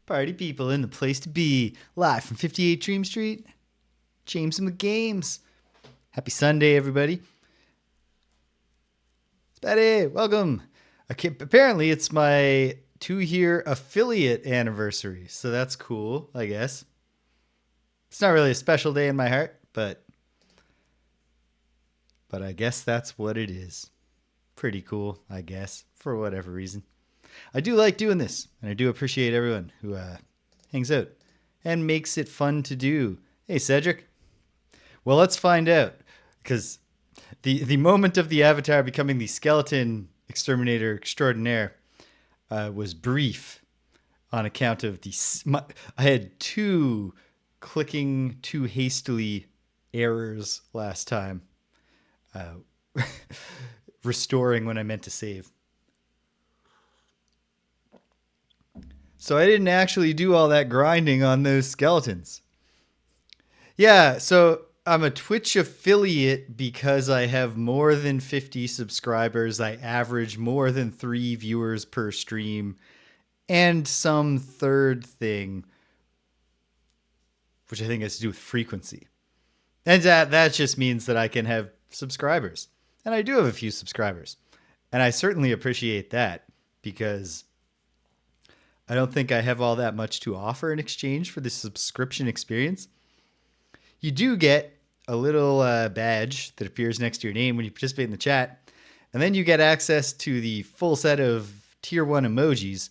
Party people in the place to be. Live from 58 Dream Street. James and the Games. Happy Sunday, everybody. Spatty, welcome. Apparently, it's my 2-year affiliate anniversary, so that's cool, I guess. It's not really a special day in my heart, but I guess that's what it is. Pretty cool, I guess, for whatever reason. I do like doing this, and I do appreciate everyone who hangs out and makes it fun to do. Hey, Cedric. Well, let's find out, because the moment of the Avatar becoming the skeleton exterminator extraordinaire was brief on account of I had 2 clicking too hastily errors last time. Restoring when I meant to save. So I didn't actually do all that grinding on those skeletons. Yeah, so I'm a Twitch affiliate because I have more than 50 subscribers. I average more than 3 viewers per stream. And some third thing, which I think has to do with frequency. And that just means that I can have subscribers. And I do have a few subscribers. And I certainly appreciate that because I don't think I have all that much to offer in exchange for the subscription experience. You do get a little badge that appears next to your name when you participate in the chat. And then you get access to the full set of tier 1 emojis.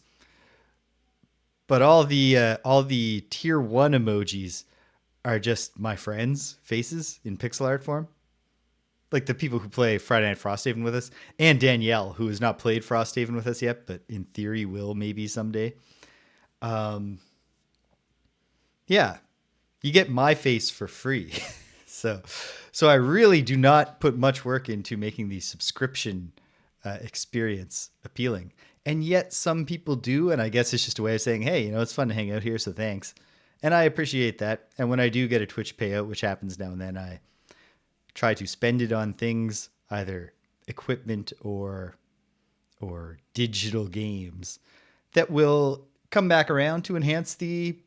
But all the tier 1 emojis are just my friends' faces in pixel art form. Like the people who play Friday Night Frosthaven with us, and Danielle, who has not played Frosthaven with us yet, but in theory will maybe someday. Yeah, you get my face for free. So I really do not put much work into making the subscription experience appealing. And yet some people do, and I guess it's just a way of saying, hey, it's fun to hang out here, so thanks. And I appreciate that. And when I do get a Twitch payout, which happens now and then, I try to spend it on things, either equipment or digital games that will come back around to enhance the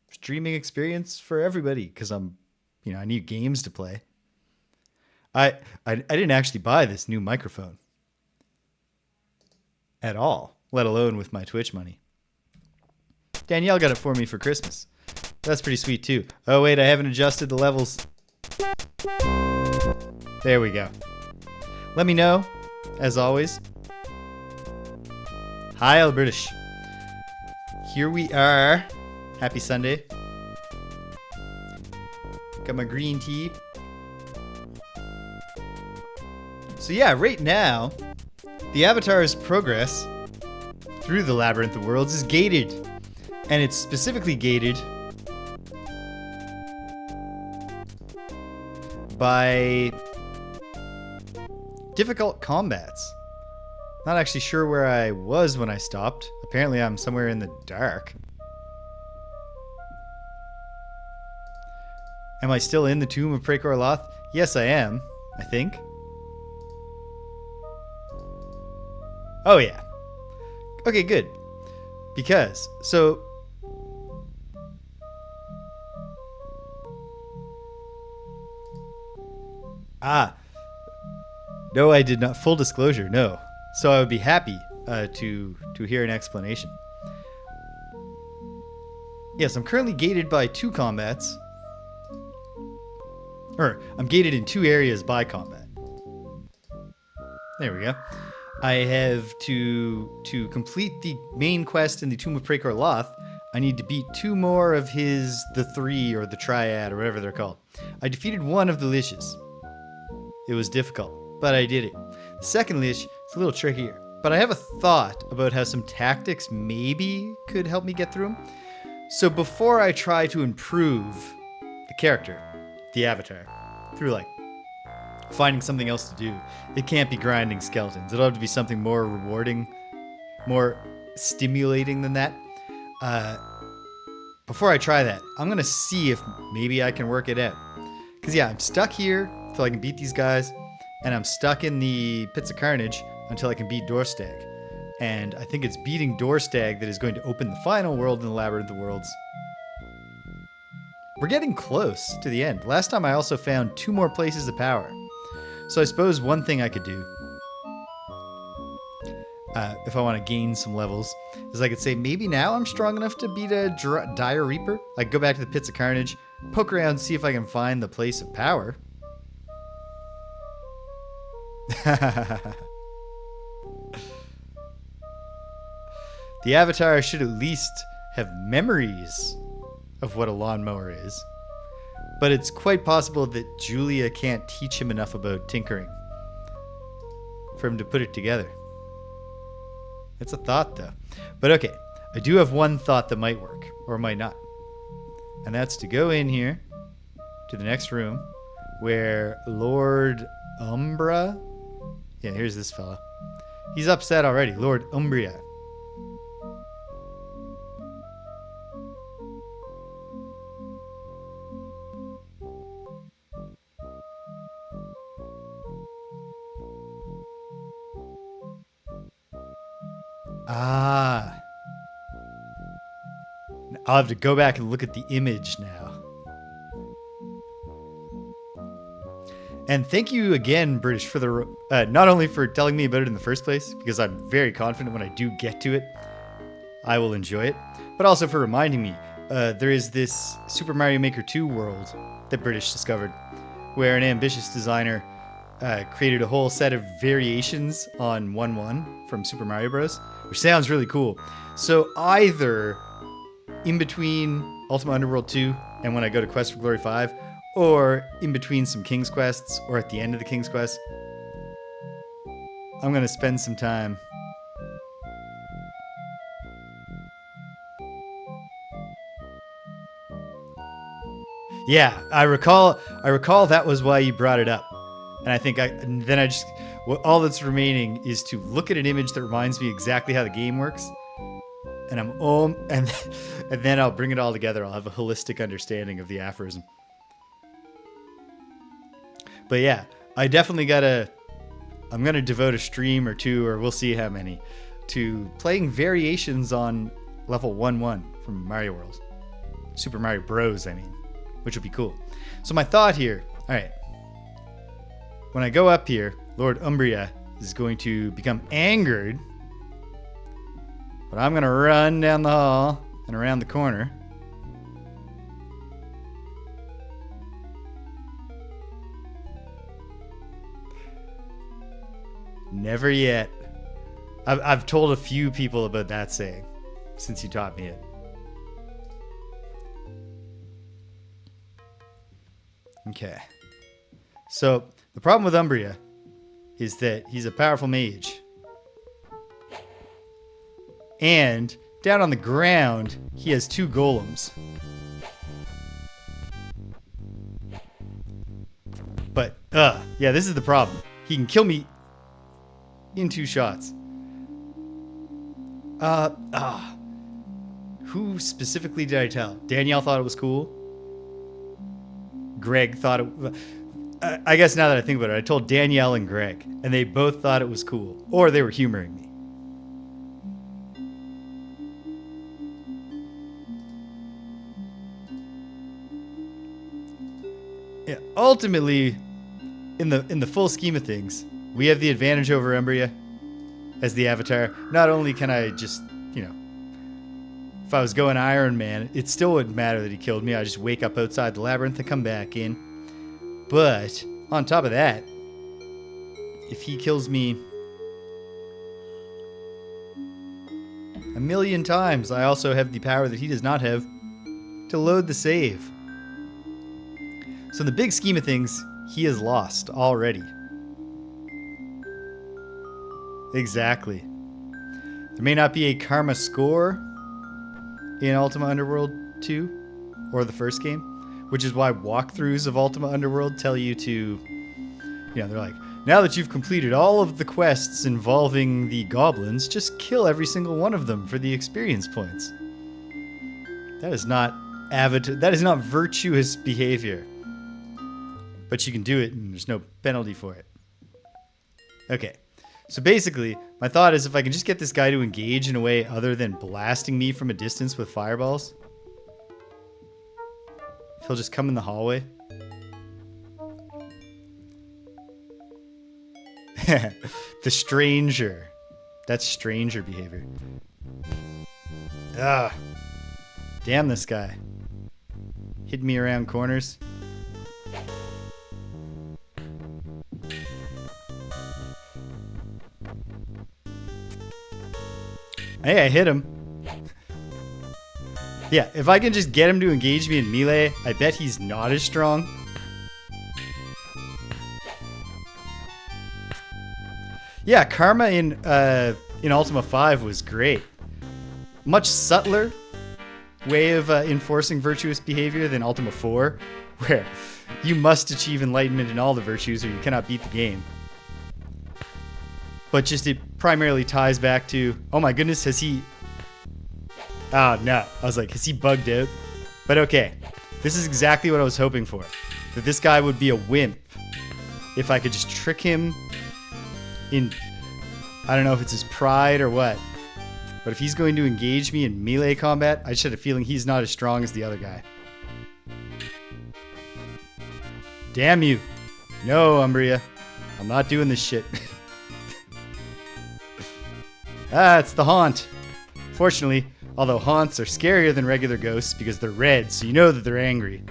streaming experience for everybody. Because I need games to play. I didn't actually buy this new microphone at all, let alone with my Twitch money. Danielle got it for me for Christmas. That's pretty sweet too. Oh wait, I haven't adjusted the levels. There we go. Let me know, as always. Hi, all British. Here we are. Happy Sunday. Got my green tea. So yeah, right now, the Avatar's progress through the Labyrinth of Worlds is gated. And it's specifically gated by difficult combats. Not actually sure where I was when I stopped. Apparently I'm somewhere in the dark. Am I still in the Tomb of Praecor Loth? Yes, I am, I think. Oh, yeah. Okay, good. Because, so... No, I did not. Full disclosure, no. So I would be happy to hear an explanation. Yes, I'm currently gated by 2 combats. Or, I'm gated in 2 areas by combat. There we go. I have to complete the main quest in the Tomb of Praecor Loth. I need to beat 2 more of the 3 or the triad or whatever they're called. I defeated 1 of the liches. It was difficult, but I did it. The second lich is a little trickier, but I have a thought about how some tactics maybe could help me get through them. So before I try to improve the character, the Avatar, through finding something else to do, it can't be grinding skeletons. It'll have to be something more rewarding, more stimulating than that. Before I try that, I'm going to see if maybe I can work it out. Because yeah, I'm stuck here until I can beat these guys, and I'm stuck in the Pits of Carnage until I can beat Dorstag. And I think it's beating Dorstag that is going to open the final world in the Labyrinth of Worlds. We're getting close to the end. Last time I also found 2 more places of power. So I suppose one thing I could do, if I want to gain some levels, is I could say maybe now I'm strong enough to beat a Dire Reaper. I could go back to the Pits of Carnage, poke around, see if I can find the place of power. The Avatar should at least have memories of what a lawnmower is. But it's quite possible that Julia can't teach him enough about tinkering for him to put it together. It's a thought, though. But okay, I do have one thought that might work, or might not. And that's to go in here to the next room where Lord Umbria... Yeah, here's this fella. He's upset already. Lord Umbria. Ah. I'll have to go back and look at the image now. And thank you again, British, for the not only for telling me about it in the first place, because I'm very confident when I do get to it, I will enjoy it, but also for reminding me. There is this Super Mario Maker 2 world that British discovered, where an ambitious designer created a whole set of variations on 1-1 from Super Mario Bros., which sounds really cool. So either in between Ultima Underworld 2 and when I go to Quest for Glory 5, or in between some King's Quests, or at the end of the King's Quest, I'm going to spend some time Yeah, I recall that was why you brought it up. And I think all that's remaining is to look at an image that reminds me exactly how the game works. And and then I'll bring it all together. I'll have a holistic understanding of the aphorism. But yeah, I'm going to devote a stream or 2, or we'll see how many, to playing variations on level 1-1 from Mario World. Super Mario Bros, I mean, which would be cool. So my thought here, all right, when I go up here, Lord Umbria is going to become angered, but I'm going to run down the hall and around the corner. Never yet. I've told a few people about that saying since you taught me it. Okay. So the problem with Umbria is that he's a powerful mage. And down on the ground, he has 2 golems. But, yeah, this is the problem. He can kill me in 2 shots. Who specifically did I tell? Danielle thought it was cool. Greg thought it... I guess now that I think about it, I told Danielle and Greg, and they both thought it was cool. Or they were humoring me. Yeah, ultimately, in the full scheme of things, we have the advantage over Umbria as the Avatar. Not only can I just, if I was going Iron Man, it still wouldn't matter that he killed me. I just wake up outside the labyrinth and come back in. But on top of that, if he kills me 1,000,000 times, I also have the power that he does not have to load the save. So in the big scheme of things, he is lost already. Exactly. There may not be a karma score in Ultima Underworld 2 or the first game, which is why walkthroughs of Ultima Underworld tell you to, they're like, now that you've completed all of the quests involving the goblins, just kill every single one of them for the experience points. That is not virtuous behavior. But you can do it and there's no penalty for it. Okay. So basically, my thought is if I can just get this guy to engage in a way other than blasting me from a distance with fireballs. If he'll just come in the hallway. The stranger. That's stranger behavior. Ah. Damn this guy. Hit me around corners. Hey, I hit him. Yeah, if I can just get him to engage me in melee, I bet he's not as strong. Yeah, Karma in Ultima 5 was great. Much subtler way of enforcing virtuous behavior than Ultima 4, where you must achieve enlightenment in all the virtues or you cannot beat the game. But just it primarily ties back to, oh my goodness, has he... Oh no, I was like, has he bugged out? But okay, this is exactly what I was hoping for. That this guy would be a wimp if I could just trick him in... I don't know if it's his pride or what. But if he's going to engage me in melee combat, I just had a feeling he's not as strong as the other guy. Damn you. No, Umbria. I'm not doing this shit. It's the haunt. Fortunately, although haunts are scarier than regular ghosts because they're red, so you know that they're angry.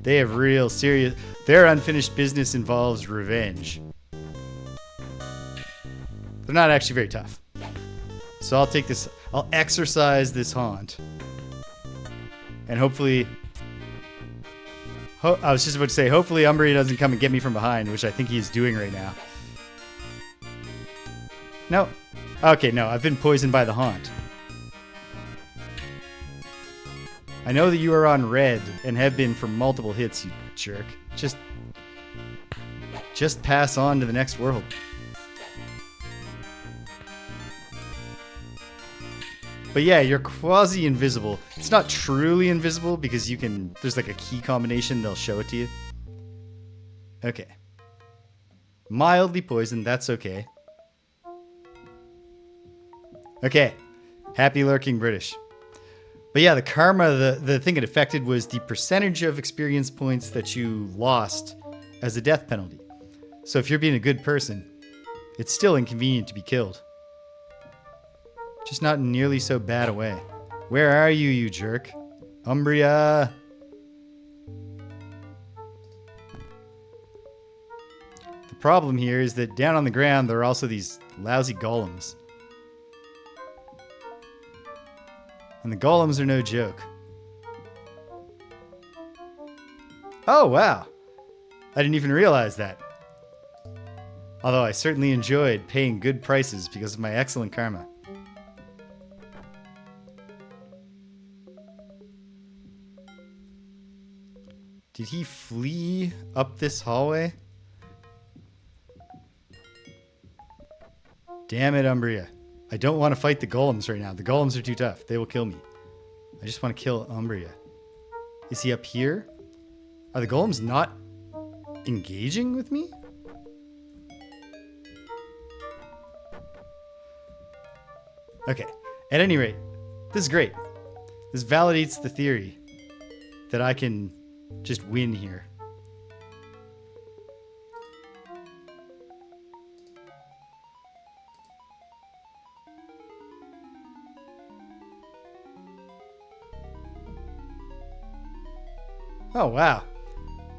They have real serious... Their unfinished business involves revenge. They're not actually very tough. So I'll take this... I'll exercise this haunt. And hopefully... I was just about to say, hopefully Umbria doesn't come and get me from behind, which I think he's doing right now. No. Okay, no, I've been poisoned by the haunt. I know that you are on red and have been for multiple hits, you jerk. Just pass on to the next world. But yeah, you're quasi-invisible. It's not truly invisible because you can... There's like a key combination, they'll show it to you. Okay. Mildly poisoned, that's okay. Okay. Happy lurking British. But yeah, the karma, the thing it affected was the percentage of experience points that you lost as a death penalty. So if you're being a good person, it's still inconvenient to be killed. Just not in nearly so bad a way. Where are you, you jerk? Umbria! The problem here is that down on the ground there are also these lousy golems. And the golems are no joke. Oh, wow. I didn't even realize that. Although I certainly enjoyed paying good prices because of my excellent karma. Did he flee up this hallway? Damn it, Umbria. I don't want to fight the golems right now. The golems are too tough. They will kill me. I just want to kill Umbria. Is he up here? Are the golems not engaging with me? Okay. At any rate, this is great. This validates the theory that I can just win here. Oh, wow.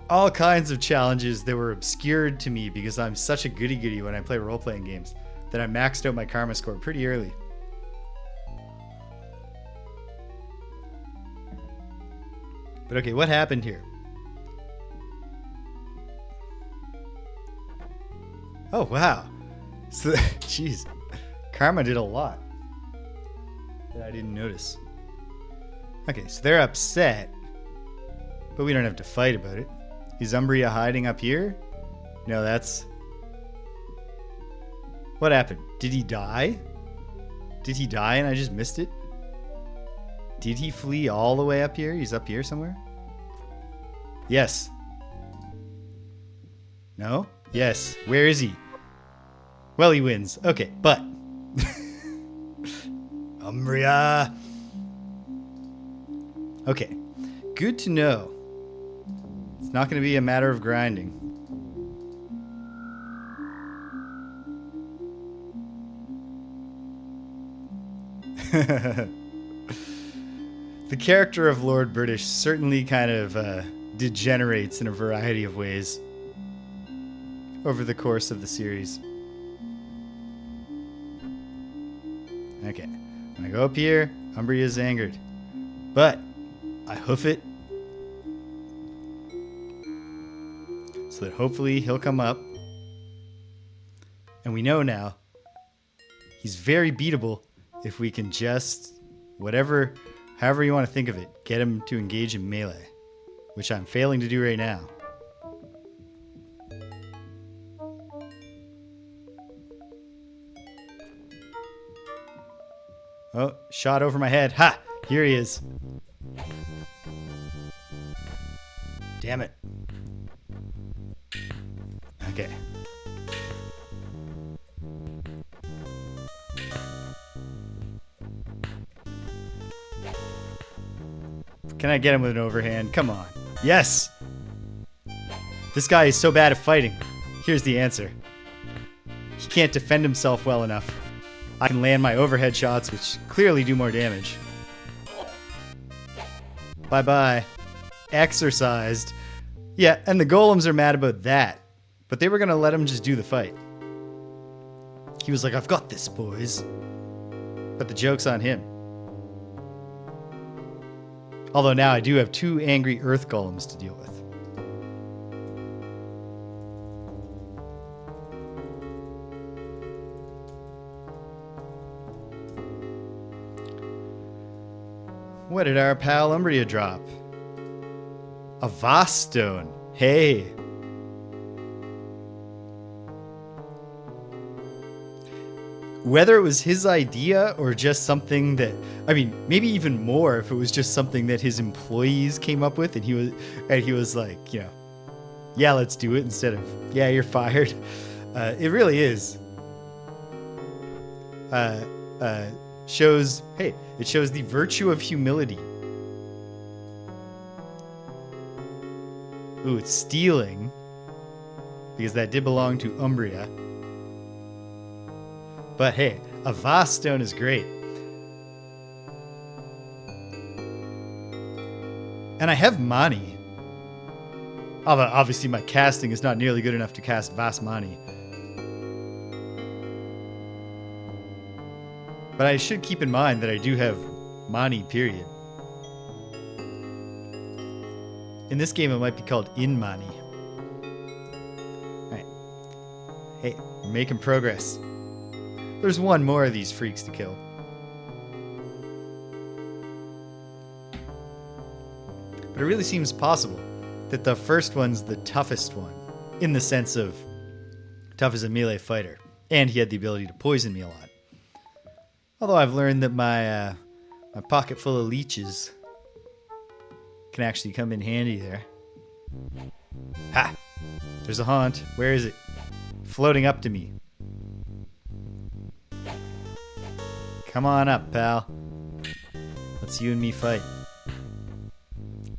All kinds of challenges that were obscured to me because I'm such a goody-goody when I play role-playing games that I maxed out my karma score pretty early. But okay, what happened here? Oh, wow. So, jeez. Karma did a lot that I didn't notice. Okay, so they're upset. But we don't have to fight about it. Is Umbria hiding up here? No, that's... What happened? Did he die? Did he die and I just missed it? Did he flee all the way up here? He's up here somewhere? Yes. No? Yes. Where is he? Well, he wins. Okay, but Umbria. Okay, good to know. It's not going to be a matter of grinding. The character of Lord British certainly kind of degenerates in a variety of ways over the course of the series. Okay, when I go up here, Umbria is angered. But I hoof it so that hopefully he'll come up. And we know now he's very beatable if we can just, however you want to think of it, get him to engage in melee, which I'm failing to do right now. Oh, shot over my head. Ha! Here he is. Damn it. Okay. Can I get him with an overhand? Come on. Yes! This guy is so bad at fighting. Here's the answer. He can't defend himself well enough. I can land my overhead shots, which clearly do more damage. Bye-bye. Exercised. Yeah, and the golems are mad about that. But they were going to let him just do the fight. He was like, I've got this, boys. But the joke's on him. Although now I do have 2 angry earth golems to deal with. What did our pal Umbria drop? A vast stone. Hey. Whether it was his idea or just something that, I mean, maybe even more if it was just something that his employees came up with and he was like, you know, yeah, let's do it instead of, yeah, you're fired. It really is. It shows the virtue of humility. Ooh, it's stealing. Because that did belong to Umbria. But hey, a vast stone is great. And I have Mani. Although obviously my casting is not nearly good enough to cast Vast Mani. But I should keep in mind that I do have Mani, period. In this game, it might be called In Mani. Alright. Hey, we're making progress. There's one more of these freaks to kill. But it really seems possible that the first one's the toughest one, in the sense of tough as a melee fighter. And he had the ability to poison me a lot. Although I've learned that my pocket full of leeches can actually come in handy there. Ha! There's a haunt. Where is it? Floating up to me. Come on up, pal. Let's you and me fight.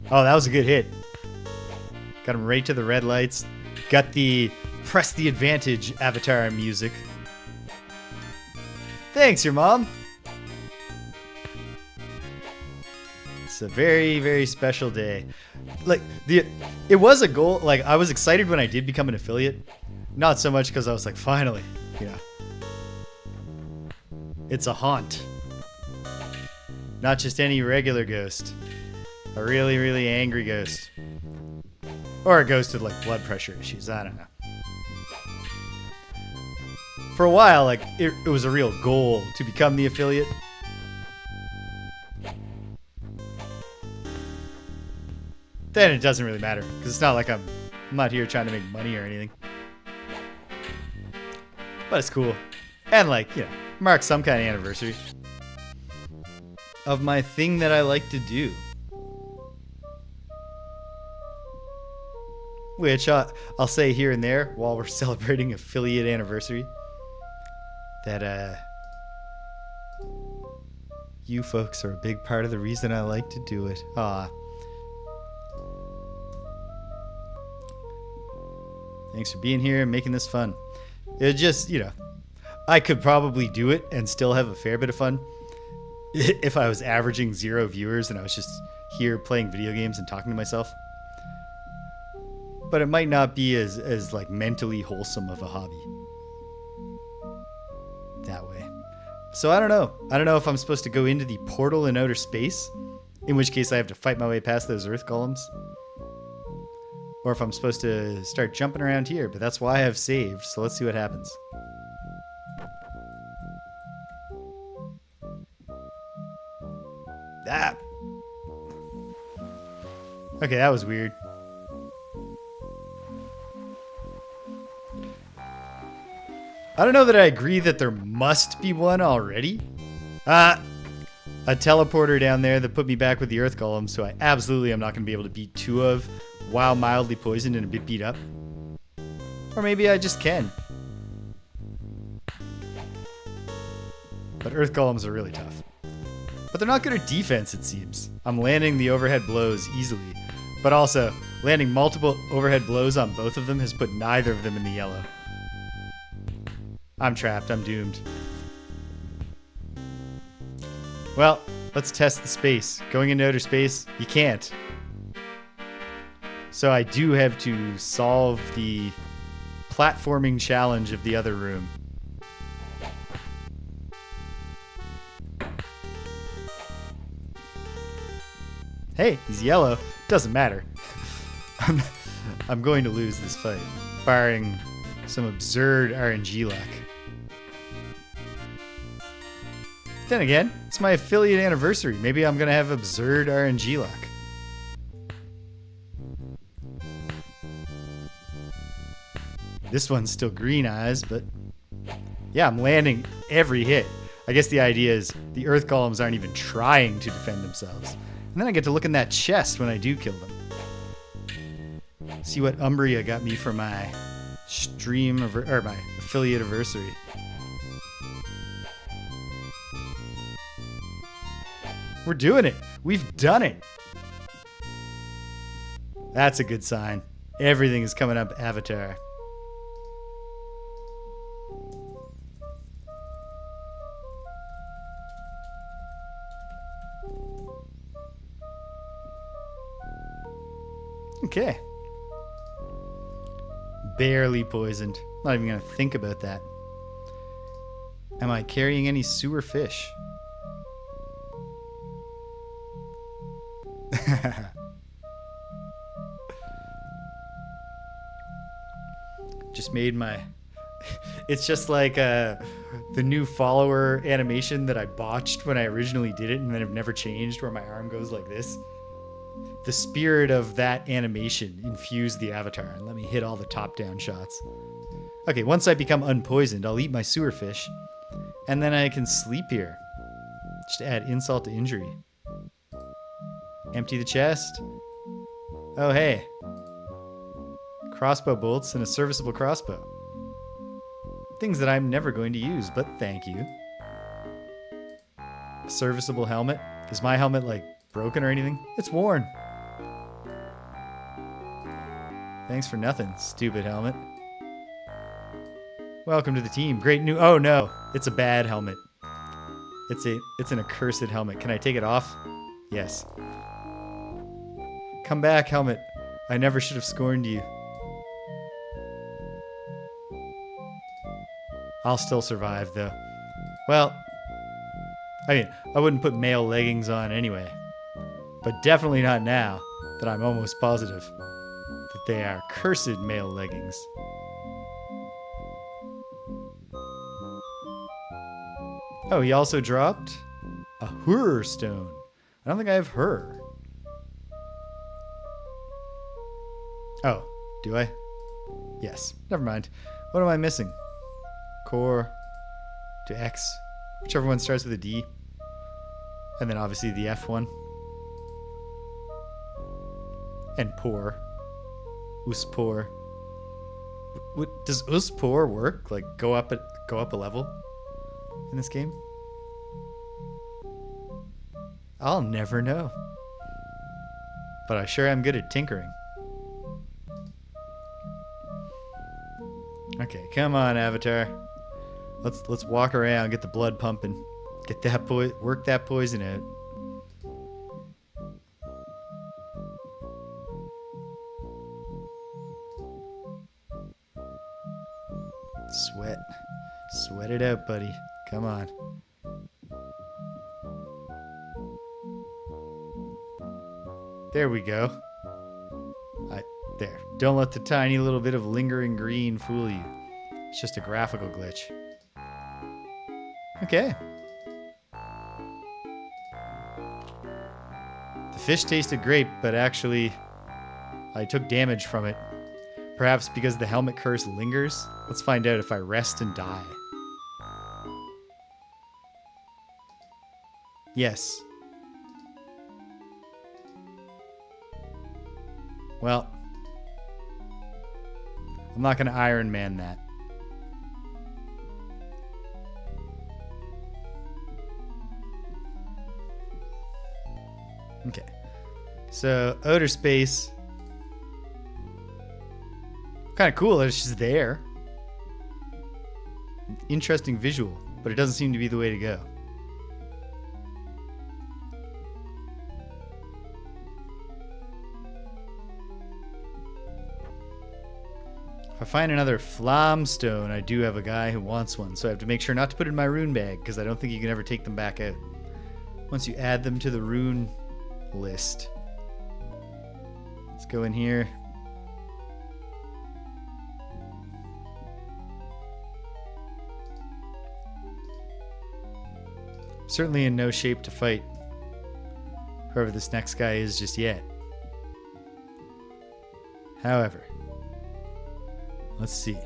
Oh, that was a good hit. Got him right to the red lights. Got the press the advantage avatar music. Thanks, your mom. It's a very, very special day. Like it was a goal. Like I was excited when I did become an affiliate. Not so much because I was like, finally, it's a haunt. Not just any regular ghost. A really, really angry ghost. Or a ghost with like blood pressure issues. I don't know. For a while, like it was a real goal to become the affiliate. Then it doesn't really matter because it's not like I'm not here trying to make money or anything. But it's cool. And like, mark some kind of anniversary of my thing that I like to do. Which I'll say here and there while we're celebrating affiliate anniversary. that you folks are a big part of the reason I like to do it. Aw. Thanks for being here and making this fun. It just, I could probably do it and still have a fair bit of fun if I was averaging 0 viewers and I was just here playing video games and talking to myself. But it might not be as like mentally wholesome of a hobby that way. So I don't know. I don't know if I'm supposed to go into the portal in outer space, in which case I have to fight my way past those earth golems, or if I'm supposed to start jumping around here, but that's why I've saved, so let's see what happens. Ah! Okay, that was weird. I don't know that I agree that there must be one already. A teleporter down there that put me back with the earth golem, so I absolutely am not going to be able to beat 2 of while mildly poisoned and a bit beat up. Or maybe I just can. But earth golems are really tough. But they're not good at defense, it seems. I'm landing the overhead blows easily, but also landing multiple overhead blows on both of them has put neither of them in the yellow. I'm trapped. I'm doomed. Well, let's test the space. Going into outer space, you can't. So I do have to solve the platforming challenge of the other room. Hey, he's yellow. Doesn't matter. I'm going to lose this fight, barring some absurd RNG luck. Then again, it's my affiliate anniversary. Maybe I'm going to have absurd RNG luck. This one's still green eyes, but yeah, I'm landing every hit. I guess the idea is the earth golems aren't even trying to defend themselves. And then I get to look in that chest when I do kill them. See what Umbria got me for my or my affiliate anniversary. We're doing it. We've done it. That's a good sign. Everything is coming up Avatar. Okay. Barely poisoned. Not even going to think about that. Am I carrying any sewer fish? Just made my... It's just like the new follower animation that I botched when I originally did it and then have never changed, where my arm goes like this. The spirit of that animation infused the avatar and let me hit all the top-down shots. Okay, once I become unpoisoned, I'll eat my sewer fish, and then I can sleep here. Just to add insult to injury. Empty the chest. Oh, hey. Crossbow bolts and a serviceable crossbow. Things that I'm never going to use, but thank you. A serviceable helmet. Is my helmet, like, broken or anything? It's worn. Thanks for nothing, stupid helmet. Welcome to the team. Great new... Oh, no. It's a bad helmet. It's an accursed helmet. Can I take it off? Yes. Come back, helmet. I never should have scorned you. I'll still survive, though. Well, I mean, I wouldn't put male leggings on anyway. But definitely not now that I'm almost positive that they are cursed male leggings. Oh, he also dropped a Hur stone. I don't think I have Hur. Oh, do I? Yes. Never mind. What am I missing? Core to X. Whichever one starts with a D. And then obviously the F one. And pour. Uspor. What does Uspor work? Like go up a level? in this game? I'll never know. But I sure am good at tinkering. Okay, come on, Avatar. Let's walk around, get the blood pumping, get that work that poison out. Sweat it out, buddy. Come on. There we go. There. Don't let the tiny little bit of lingering green fool you. It's just a graphical glitch. Okay. The fish tasted great, but actually I took damage from it. Perhaps because the helmet curse lingers? Let's find out if I rest and die. Yes. Well, I'm not going to Iron Man that. Okay. So, outer space. Kind of cool that it's just there. Interesting visual, but it doesn't seem to be the way to go. If I find another Flam Stone, I do have a guy who wants one, so I have to make sure not to put it in my rune bag, because I don't think you can ever take them back out once you add them to the rune list. Let's go in here. Certainly in no shape to fight whoever this next guy is just yet. However, let's see.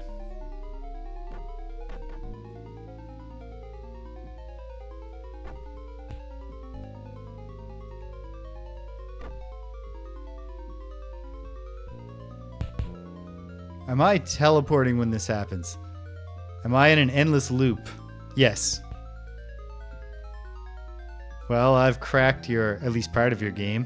Am I teleporting when this happens? Am I in an endless loop? Yes. Well, I've cracked at least part of your game.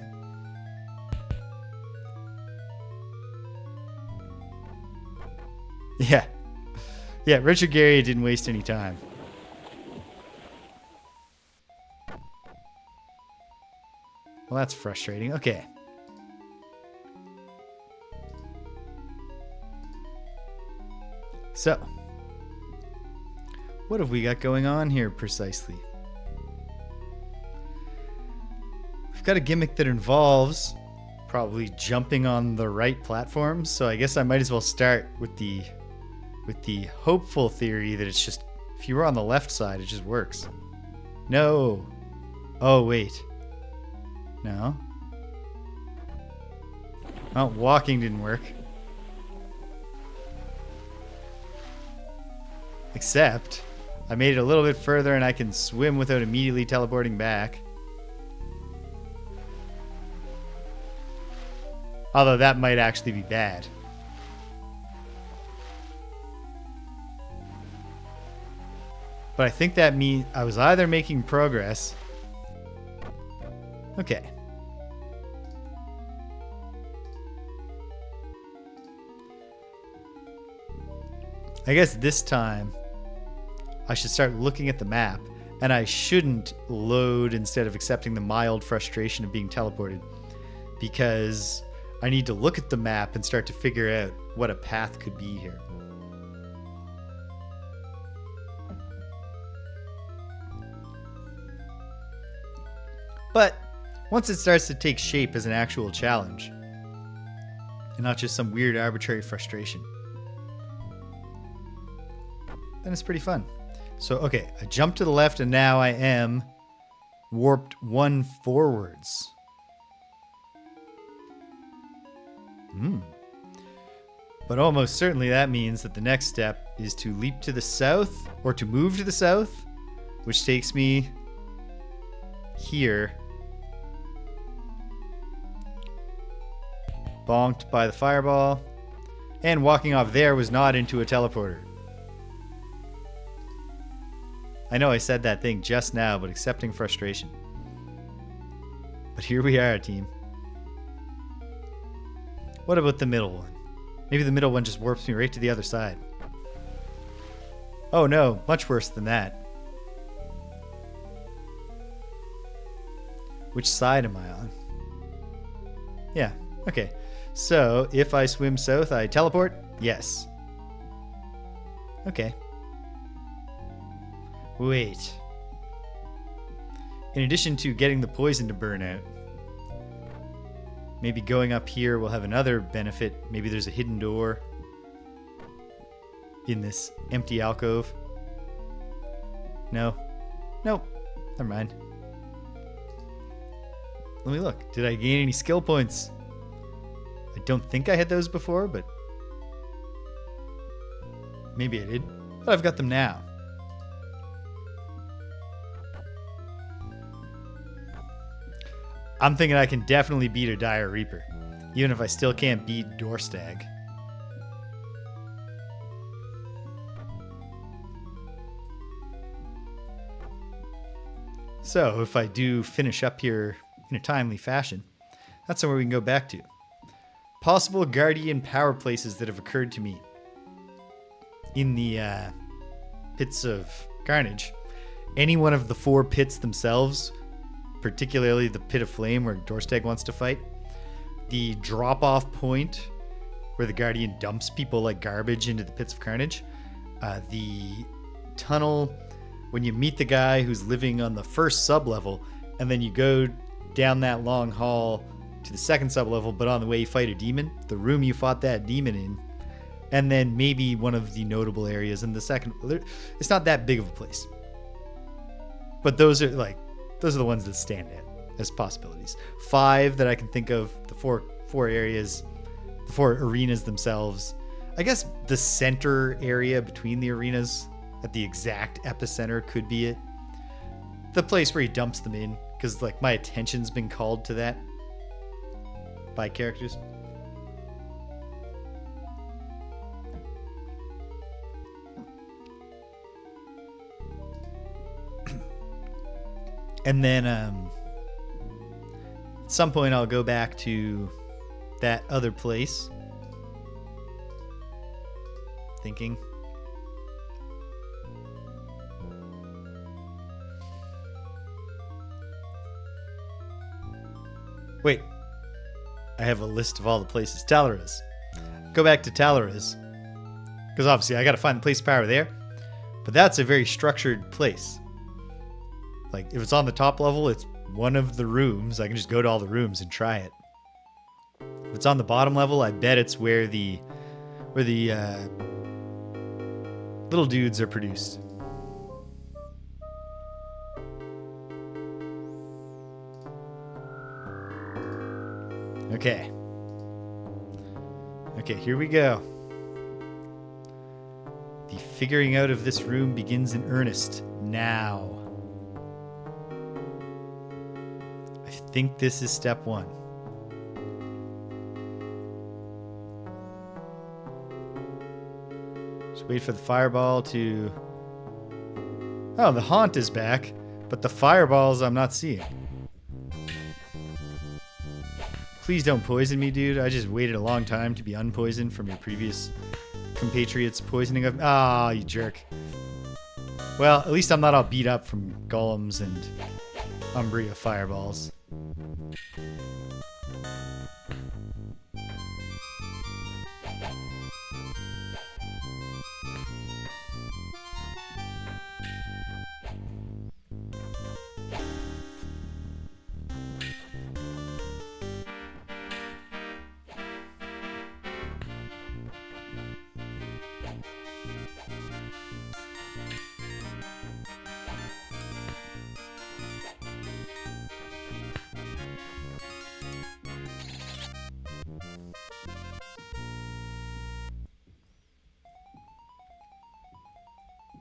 Yeah. Yeah, Richard Gary didn't waste any time. Well, that's frustrating. Okay. So, what have we got going on here precisely? We've got a gimmick that involves probably jumping on the right platforms, so I guess I might as well start with the hopeful theory that it's just, if you were on the left side, it just works. No. Oh, wait. No. Well, walking didn't work. Except, I made it a little bit further and I can swim without immediately teleporting back. Although that might actually be bad. But I think that means I was either making progress. Okay. I guess this time I should start looking at the map, and I shouldn't load instead of accepting the mild frustration of being teleported, because I need to look at the map and start to figure out what a path could be here. But once it starts to take shape as an actual challenge, and not just some weird arbitrary frustration, then it's pretty fun. So, okay, I jumped to the left and now I am warped 1 forwards. But almost certainly that means that the next step is to leap to the south, or to move to the south, which takes me here. Bonked by the fireball. And walking off there was not into a teleporter. I know I said that thing just now, but accepting frustration. But here we are, team. What about the middle one? Maybe the middle one just warps me right to the other side. Oh no, much worse than that. Which side am I on? Yeah, okay. So, if I swim south, I teleport? Yes. Okay. Wait. In addition to getting the poison to burn out, maybe going up here will have another benefit. Maybe there's a hidden door in this empty alcove. No. Nope. Never mind. Let me look. Did I gain any skill points? I don't think I had those before, but maybe I did. But I've got them now. I'm thinking I can definitely beat a Dire Reaper, even if I still can't beat Dorstag. So if I do finish up here in a timely fashion, that's somewhere we can go back to. Possible Guardian power places that have occurred to me in the pits of Carnage. Any one of the 4 pits themselves, particularly the Pit of Flame where Dorstag wants to fight, the drop-off point where the Guardian dumps people like garbage into the Pits of Carnage, the tunnel when you meet the guy who's living on the first sub-level, and then you go down that long hall to the second sub-level, but on the way you fight a demon, the room you fought that demon in, and then maybe one of the notable areas in the second. It's not that big of a place. But those are the ones that stand out as possibilities. 5 that I can think of, the four areas, the 4 arenas themselves. I guess the center area between the arenas at the exact epicenter could be it. The place where he dumps them in, because like my attention's been called to that by characters. And then at some point I'll go back to that other place. Thinking. Wait. I have a list of all the places. Taloruz. Go back to Taloruz. Because obviously I got to find the place of power there. But that's a very structured place. Like, if it's on the top level, it's one of the rooms. I can just go to all the rooms and try it. If it's on the bottom level, I bet it's where the little dudes are produced. Okay. Okay, here we go. The figuring out of this room begins in earnest now. I think this is step 1. Just wait for the fireball to... Oh, the haunt is back, but the fireballs I'm not seeing. Please don't poison me, dude. I just waited a long time to be unpoisoned from your previous compatriots poisoning of... Ah, you jerk. Well, at least I'm not all beat up from golems and Umbria fireballs.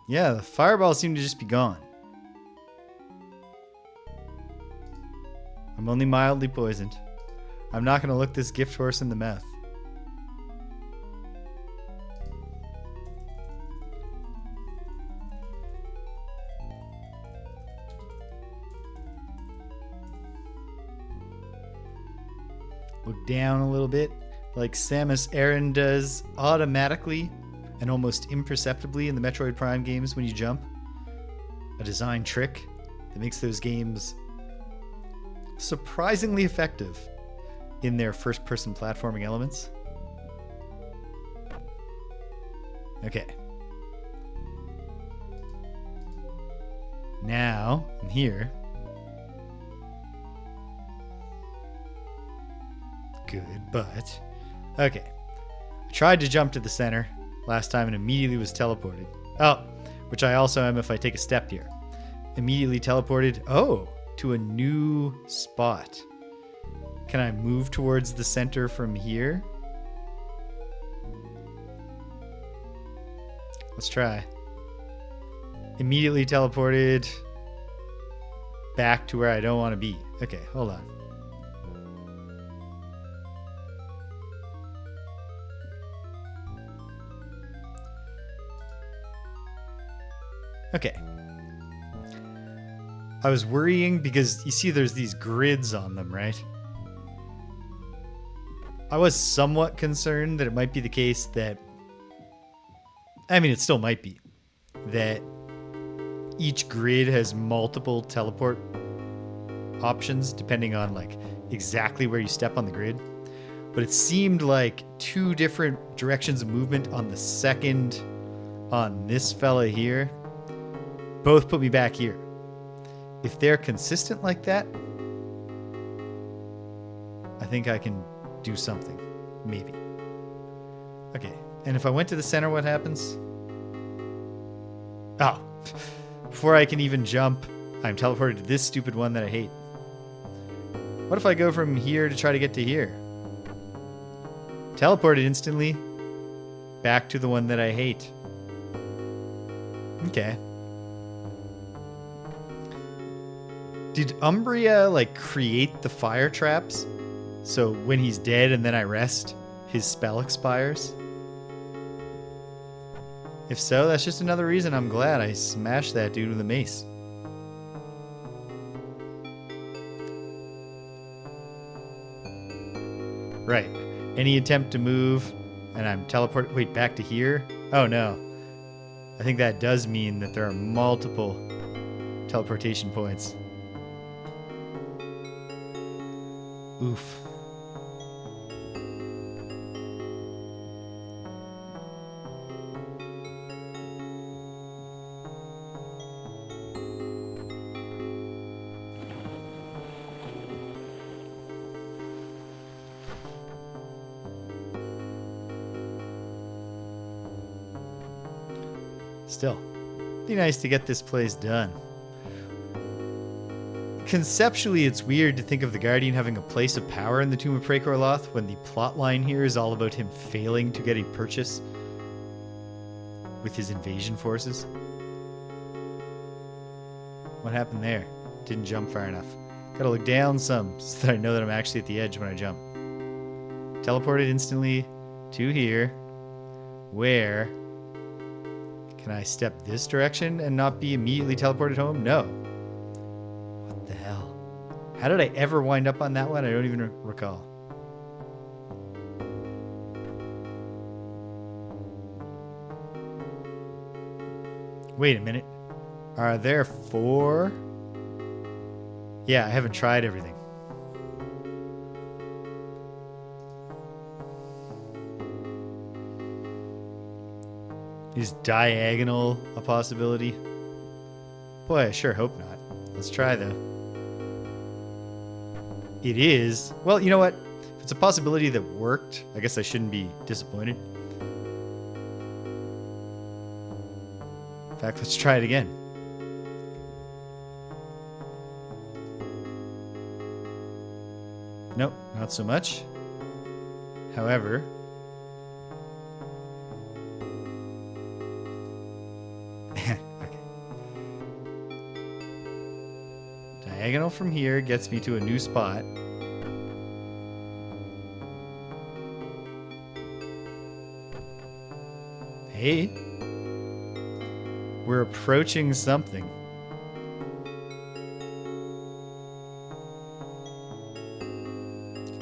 Yeah, the fireballs seem to just be gone. I'm only mildly poisoned. I'm not going to look this gift horse in the mouth. Look down a little bit, like Samus Aran does automatically and almost imperceptibly in the Metroid Prime games when you jump. A design trick that makes those games surprisingly effective in their first-person platforming elements. Okay. Now, I'm here. Good, but... Okay. I tried to jump to the center last time and immediately was teleported. Oh, which I also am if I take a step here. Immediately teleported, to a new spot. Can I move towards the center from here? Let's try. Immediately teleported back to where I don't want to be. Okay, hold on. Okay. I was worrying because you see there's these grids on them, right? I was somewhat concerned that it might be the case that... I mean, it still might be. That each grid has multiple teleport options depending on like exactly where you step on the grid. But it seemed like two different directions of movement on the second on this fella here both put me back here. If they're consistent like that, I think I can do something. Maybe. Okay. And if I went to the center, what happens? Oh. Before I can even jump, I'm teleported to this stupid one that I hate. What if I go from here to try to get to here? Teleported instantly back to the one that I hate. Okay. Did Umbria, like, create the fire traps? So when he's dead and then I rest, his spell expires? If so, that's just another reason I'm glad I smashed that dude with a mace. Right. Any attempt to move, and I'm teleported... Wait, back to here? Oh, no. I think that does mean that there are multiple teleportation points. Oof. Still, be nice to get this place done. Conceptually, it's weird to think of the Guardian having a place of power in the Tomb of Praecor Loth when the plotline here is all about him failing to get a purchase with his invasion forces. What happened there? Didn't jump far enough. Gotta look down some so that I know that I'm actually at the edge when I jump. Teleported instantly to here. Where? Can I step this direction and not be immediately teleported home? No. What the hell? How did I ever wind up on that one? I don't even recall. Wait a minute. Are there 4? Yeah, I haven't tried everything. Is diagonal a possibility? Boy, I sure hope not. Let's try though. It is. Well, you know what? If it's a possibility that worked, I guess I shouldn't be disappointed. In fact, let's try it again. Nope, not so much. However... Diagonal from here gets me to a new spot. Hey. We're approaching something.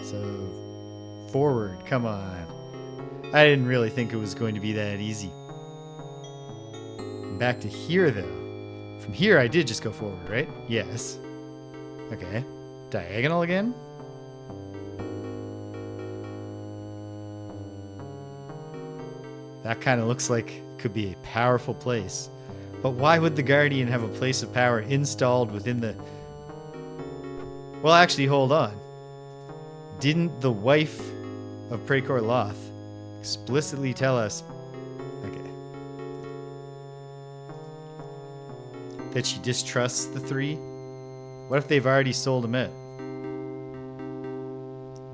So forward. Come on. I didn't really think it was going to be that easy. Back to here, though. From here, I did just go forward, right? Yes. Okay. Diagonal again? That kind of looks like it could be a powerful place. But why would the Guardian have a place of power installed within the... Well, actually, hold on. Didn't the wife of Praecor Loth explicitly tell us... Okay. That she distrusts the three? What if they've already sold him out?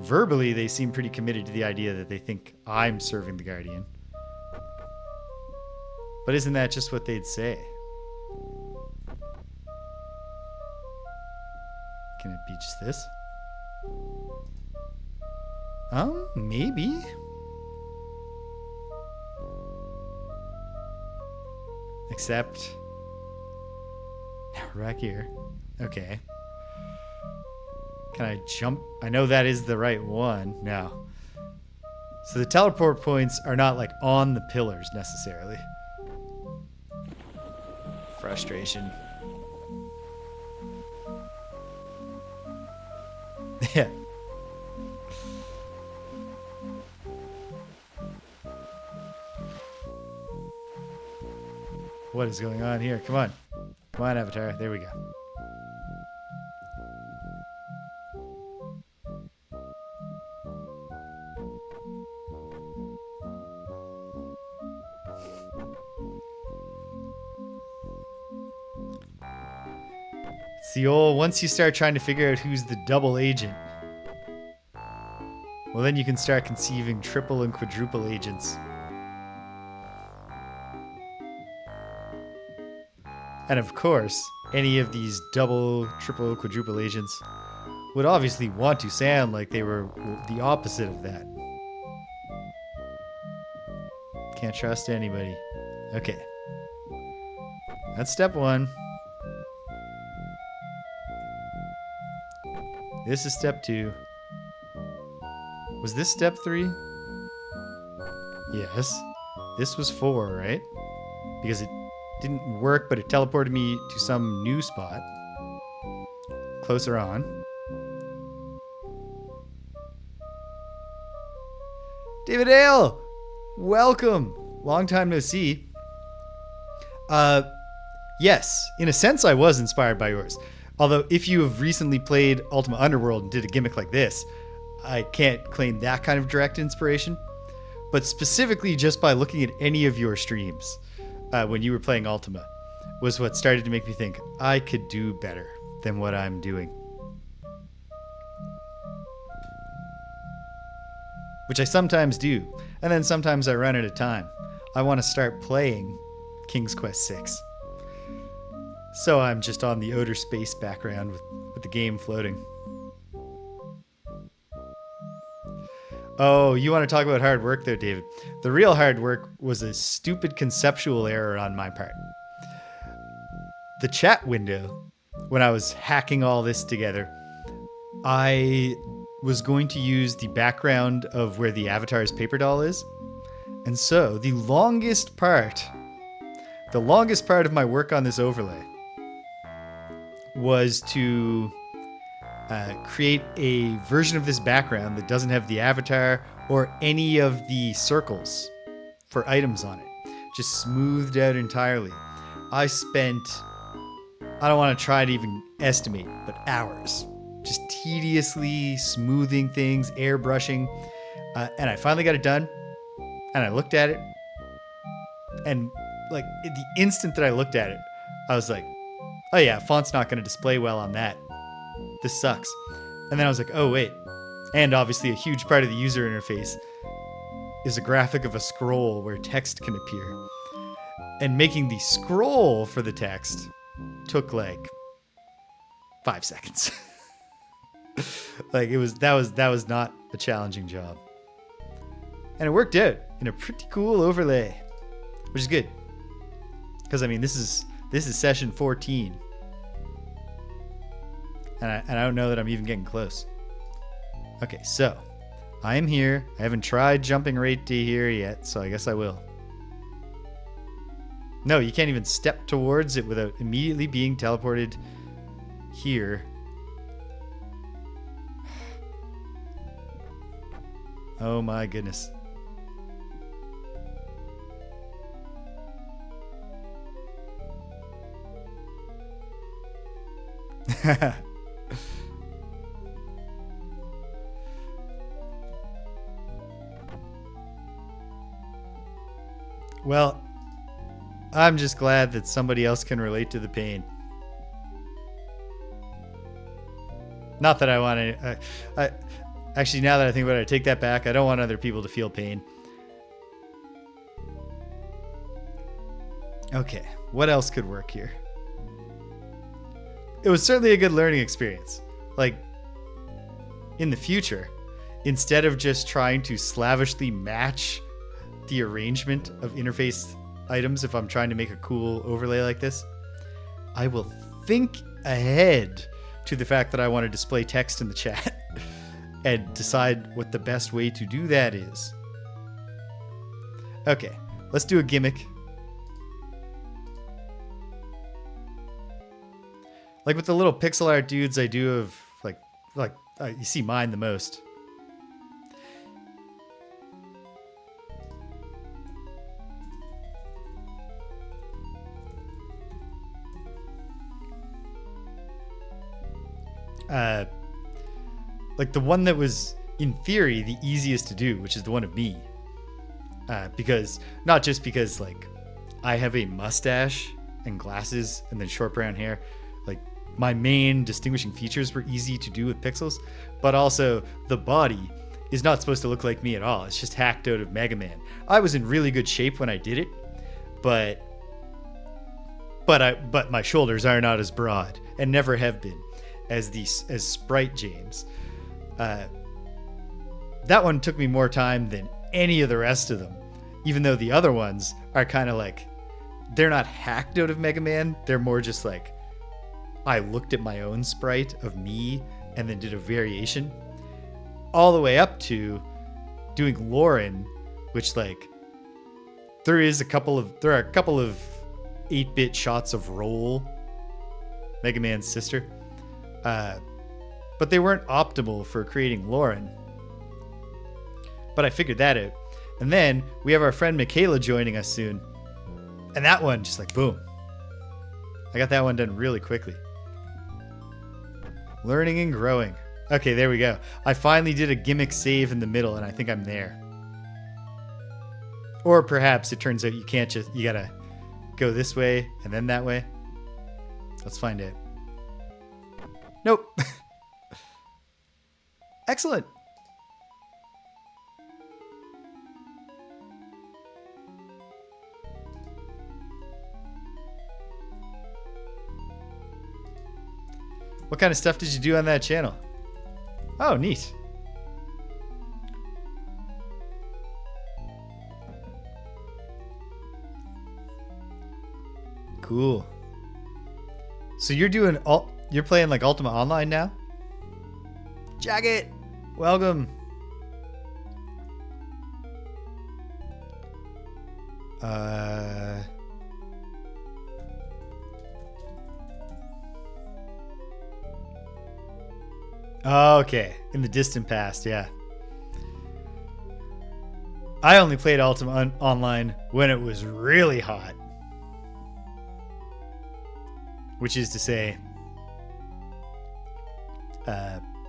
Verbally, they seem pretty committed to the idea that they think I'm serving the Guardian. But isn't that just what they'd say? Can it be just this? Maybe. Except... Now we're back here. Okay. Can I jump? I know that is the right one. No. So the teleport points are not like on the pillars necessarily. Frustration. Yeah. What is going on here? Come on. Come on, Avatar. There we go. It's the old, once you start trying to figure out who's the double agent, well, then you can start conceiving triple and quadruple agents. And of course, any of these double, triple, quadruple agents would obviously want to sound like they were the opposite of that. Can't trust anybody. Okay. That's step one. This is step two. Was this step three? Yes. This was four, right? Because it didn't work, but it teleported me to some new spot. Closer on. David Ale! Welcome! Long time no see. Yes, in a sense I was inspired by yours. Although, if you have recently played Ultima Underworld and did a gimmick like this, I can't claim that kind of direct inspiration. But specifically just by looking at any of your streams when you were playing Ultima was what started to make me think I could do better than what I'm doing. Which I sometimes do. And then sometimes I run out of time. I want to start playing King's Quest VI. So I'm just on the outer space background with the game floating. Oh, you want to talk about hard work there, David? The real hard work was a stupid conceptual error on my part. The chat window, when I was hacking all this together, I was going to use the background of where the Avatar's paper doll is. And so the longest part of my work on this overlay was to create a version of this background that doesn't have the avatar or any of the circles for items on it. Just smoothed out entirely. I spent, I don't want to try to even estimate, but hours just tediously smoothing things, airbrushing. And I finally got it done. And I looked at it. And like the instant that I looked at it, I was like, oh yeah, font's not going to display well on that. This sucks. And then I was like, oh wait. And obviously a huge part of the user interface is a graphic of a scroll where text can appear. And making the scroll for the text took like 5 seconds. Like that was not a challenging job. And it worked out in a pretty cool overlay, which is good. Because I mean, this is session 14. And I don't know that I'm even getting close. Okay, so I am here. I haven't tried jumping right to here yet, so I guess I will. No, you can't even step towards it without immediately being teleported here. Oh my goodness. Well, I'm just glad that somebody else can relate to the pain. Not that I want to... actually, now that I think about it, I take that back. I don't want other people to feel pain. Okay, what else could work here? It was certainly a good learning experience. Like, in the future, instead of just trying to slavishly match the arrangement of interface items if I'm trying to make a cool overlay like this, I will think ahead to the fact that I want to display text in the chat and decide what the best way to do that is. Okay, let's do a gimmick. Like with the little pixel art dudes I do of like you see mine the most. Like the one that was in theory the easiest to do, which is the one of me. Because not just because like I have a mustache and glasses and then short brown hair, like my main distinguishing features were easy to do with pixels, but also the body is not supposed to look like me at all. It's just hacked out of Mega Man. I was in really good shape when I did it, but my shoulders are not as broad and never have been as Sprite James. That one took me more time than any of the rest of them, even though the other ones are kind of like, they're not hacked out of Mega Man. They're more just like, I looked at my own sprite of me and then did a variation, all the way up to doing Lauren, which like there are a couple of 8-bit shots of Roll, Mega Man's sister, but they weren't optimal for creating Lauren. But I figured that out. And then we have our friend Michaela joining us soon. And that one, just like, boom. I got that one done really quickly. Learning and growing. Okay, there we go. I finally did a gimmick save in the middle, and I think I'm there. Or perhaps it turns out you can't just... You gotta go this way and then that way. Let's find out. Nope. Excellent. What kind of stuff did you do on that channel? Oh, neat. Cool. So you're playing like Ultima Online now? Jagged, welcome. Okay, in the distant past, yeah. I only played Ultima Online when it was really hot. Which is to say,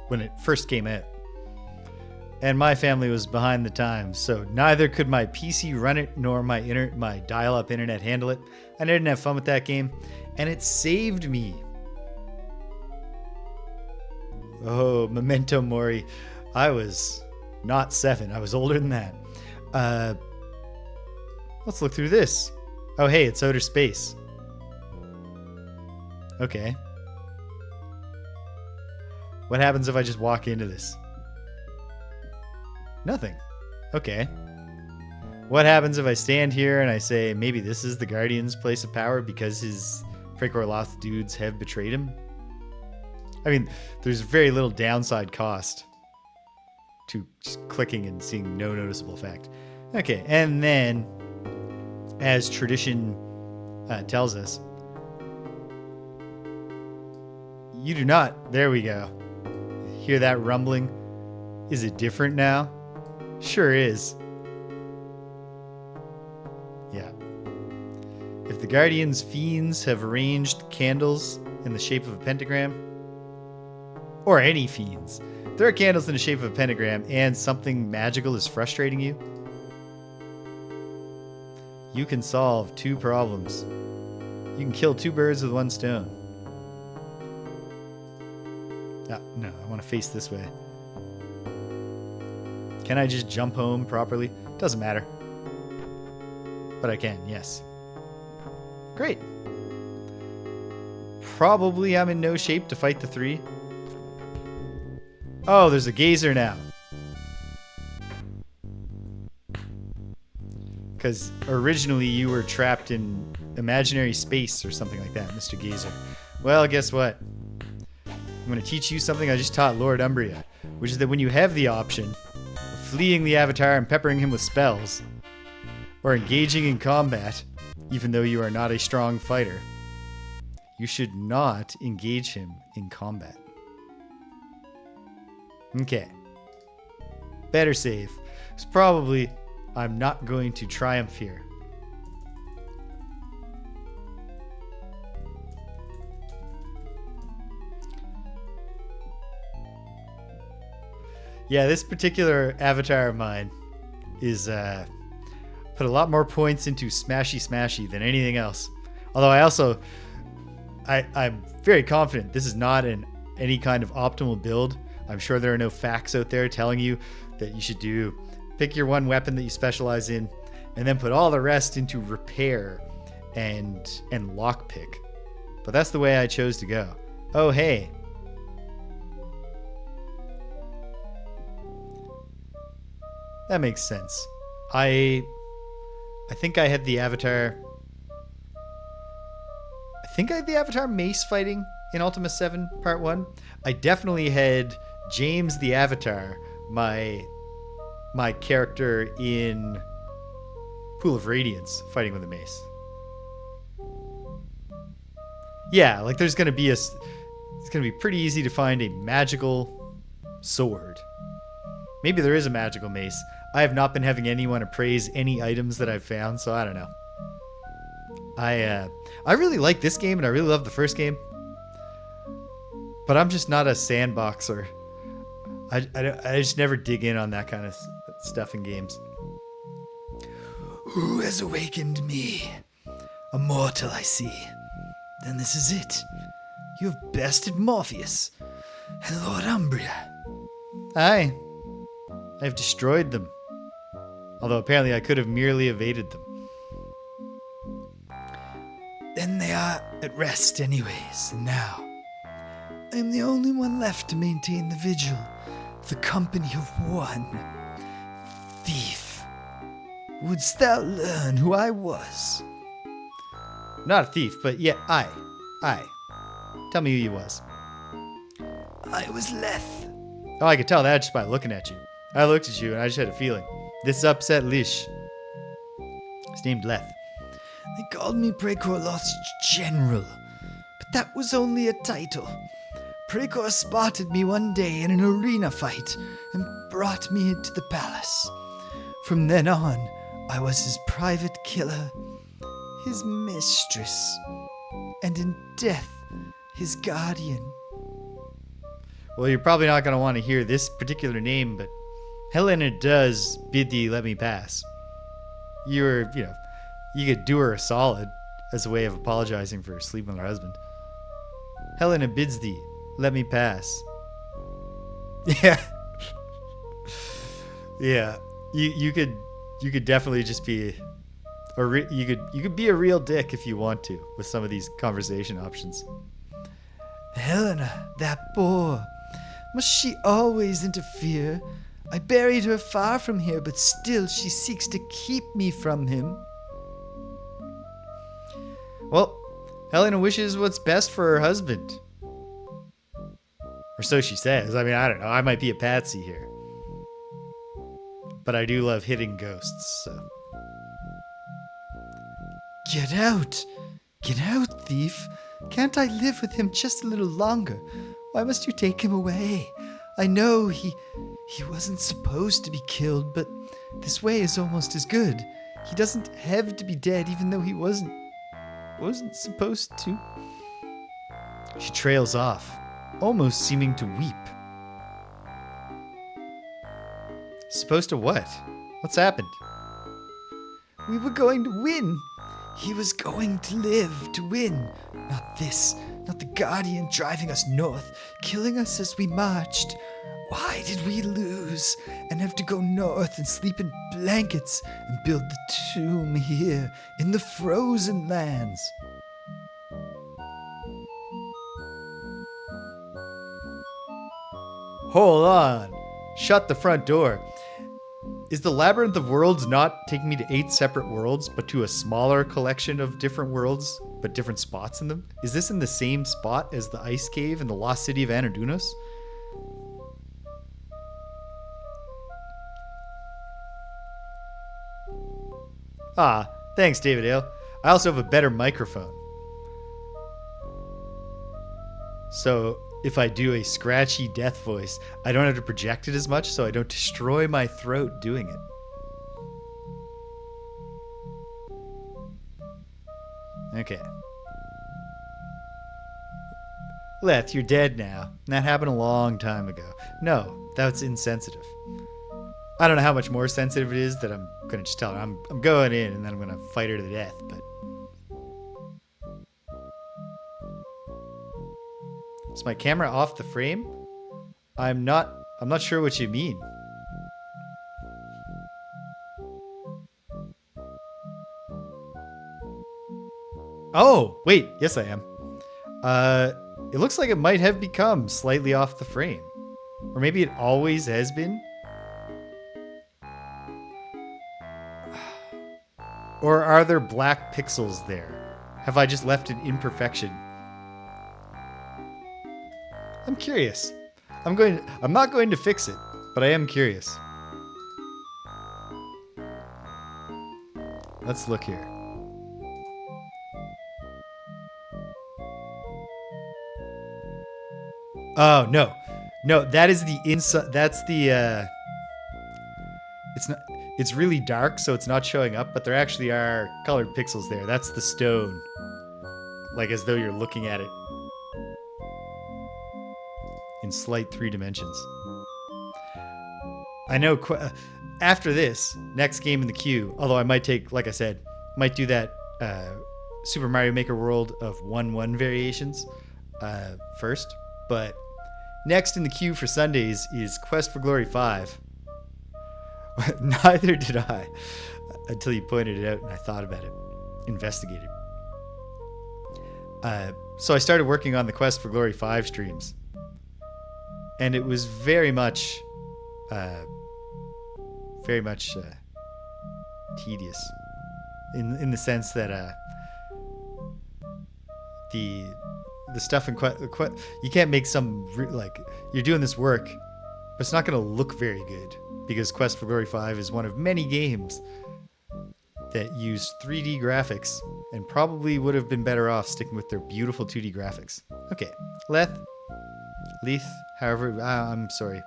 when it first came out. And my family was behind the times, so neither could my PC run it nor my dial-up internet handle it. I didn't have fun with that game, and it saved me. Oh, Memento Mori. I was not 7. I was older than that. Let's look through this. Oh, hey, it's outer space. Okay. What happens if I just walk into this? Nothing. Okay. What happens if I stand here and I say, maybe this is the Guardian's place of power because his Praecor Loth dudes have betrayed him? I mean, there's very little downside cost. to just clicking and seeing no noticeable effect. Okay, and then, as tradition tells us, you do not. There we go. Hear that rumbling? Is it different now? Sure is. Yeah. If the Guardian's fiends have arranged candles in the shape of a pentagram, or any fiends, if there are candles in the shape of a pentagram and something magical is frustrating you, you can solve 2 problems. You can kill 2 birds with 1 stone. No, I want to face this way. Can I just jump home properly? Doesn't matter. But I can, yes. Great. Probably I'm in no shape to fight the 3. Oh, there's a gazer now. Because originally you were trapped in imaginary space or something like that, Mr. Gazer. Well, guess what? I'm going to teach you something I just taught Lord Umbria, which is that when you have the option of fleeing the Avatar and peppering him with spells, or engaging in combat, even though you are not a strong fighter, you should not engage him in combat. Okay. Better save. It's probably I'm not going to triumph here. Yeah, this particular avatar of mine is put a lot more points into smashy than anything else. Although I'm very confident this is not any kind of optimal build. I'm sure there are no facts out there telling you that you should pick your one weapon that you specialize in and then put all the rest into repair and lockpick. But that's the way I chose to go. Oh, hey. That makes sense. I think I had the Avatar. I think I had the Avatar Mace fighting in Ultima 7 Part 1. I definitely had James the Avatar, my character in Pool of Radiance, fighting with a mace. Yeah, like it's gonna be pretty easy to find a magical sword. Maybe there is a magical mace. I have not been having anyone appraise any items that I've found, so I don't know. I really like this game, and I really love the first game. But I'm just not a sandboxer. I just never dig in on that kind of stuff in games. Who has awakened me? A mortal, I see. Then this is it. You have bested Morpheus and Lord Umbria. Aye. I have destroyed them. Although apparently I could have merely evaded them. Then they are at rest anyways, and now I am the only one left to maintain the vigil. The company of one. Thief. Wouldst thou learn who I was? Not a thief, but yeah, I. Tell me who you was. I was Lethe. Oh, I could tell that just by looking at you. I looked at you and I just had a feeling. This upset Lish. He's named Lethe. They called me Praecor Loth's general, but that was only a title. Praecor spotted me one day in an arena fight and brought me into the palace. From then on, I was his private killer, his mistress, and in death, his guardian. Well, you're probably not going to want to hear this particular name, but Helena does bid thee let me pass. You could do her a solid as a way of apologizing for sleeping with her husband. Helena bids thee let me pass. Yeah. Yeah. You could definitely just be you could be a real dick if you want to with some of these conversation options. Helena, that boar. Must she always interfere? I buried her far from here, but still she seeks to keep me from him. Well, Helena wishes what's best for her husband. Or so she says. I mean, I don't know. I might be a patsy here. But I do love hitting ghosts, so. Get out! Get out, thief! Can't I live with him just a little longer? Why must you take him away? I know he wasn't supposed to be killed, but this way is almost as good. He doesn't have to be dead, even though he wasn't supposed to. She trails off, almost seeming to weep. Supposed to what? What's happened? We were going to win. He was going to live to win. Not this, not the Guardian driving us north, killing us as we marched. Why did we lose and have to go north and sleep in blankets and build the tomb here in the frozen lands? Hold on. Shut the front door. Is the Labyrinth of Worlds not taking me to 8 separate worlds, but to a smaller collection of different worlds, but different spots in them? Is this in the same spot as the Ice Cave and the Lost City of Anardunos? Ah, thanks, David Ale. I also have a better microphone. So if I do a scratchy death voice, I don't have to project it as much, so I don't destroy my throat doing it. Okay. Lethe, you're dead now. That happened a long time ago. No, that's insensitive. I don't know how much more sensitive it is that I'm going to just tell her I'm going in and then I'm going to fight her to the death, but... Is my camera off the frame? I'm not sure what you mean. Oh, wait, yes I am. It looks like it might have become slightly off the frame. Or maybe it always has been. Or are there black pixels there? Have I just left an imperfection? I'm curious. I'm not going to fix it, but I am curious. Let's look here. Oh, no. No, that is the inside. That's the, it's really dark, so it's not showing up, but there actually are colored pixels there. That's the stone. Like as though you're looking at it in slight 3 dimensions. I know after this, next game in the queue, although I might take, like I said, might do that Super Mario Maker World of 1-1 variations first, but next in the queue for Sundays is Quest for Glory 5. Neither did I until you pointed it out and I thought about it, investigated. So I started working on the Quest for Glory 5 streams. And it was very much tedious in the sense that the stuff in you can't make some like you're doing this work, but it's not going to look very good because Quest for Glory 5 is one of many games that used 3D graphics and probably would have been better off sticking with their beautiful 2D graphics. Okay, Lethe, however, I'm sorry,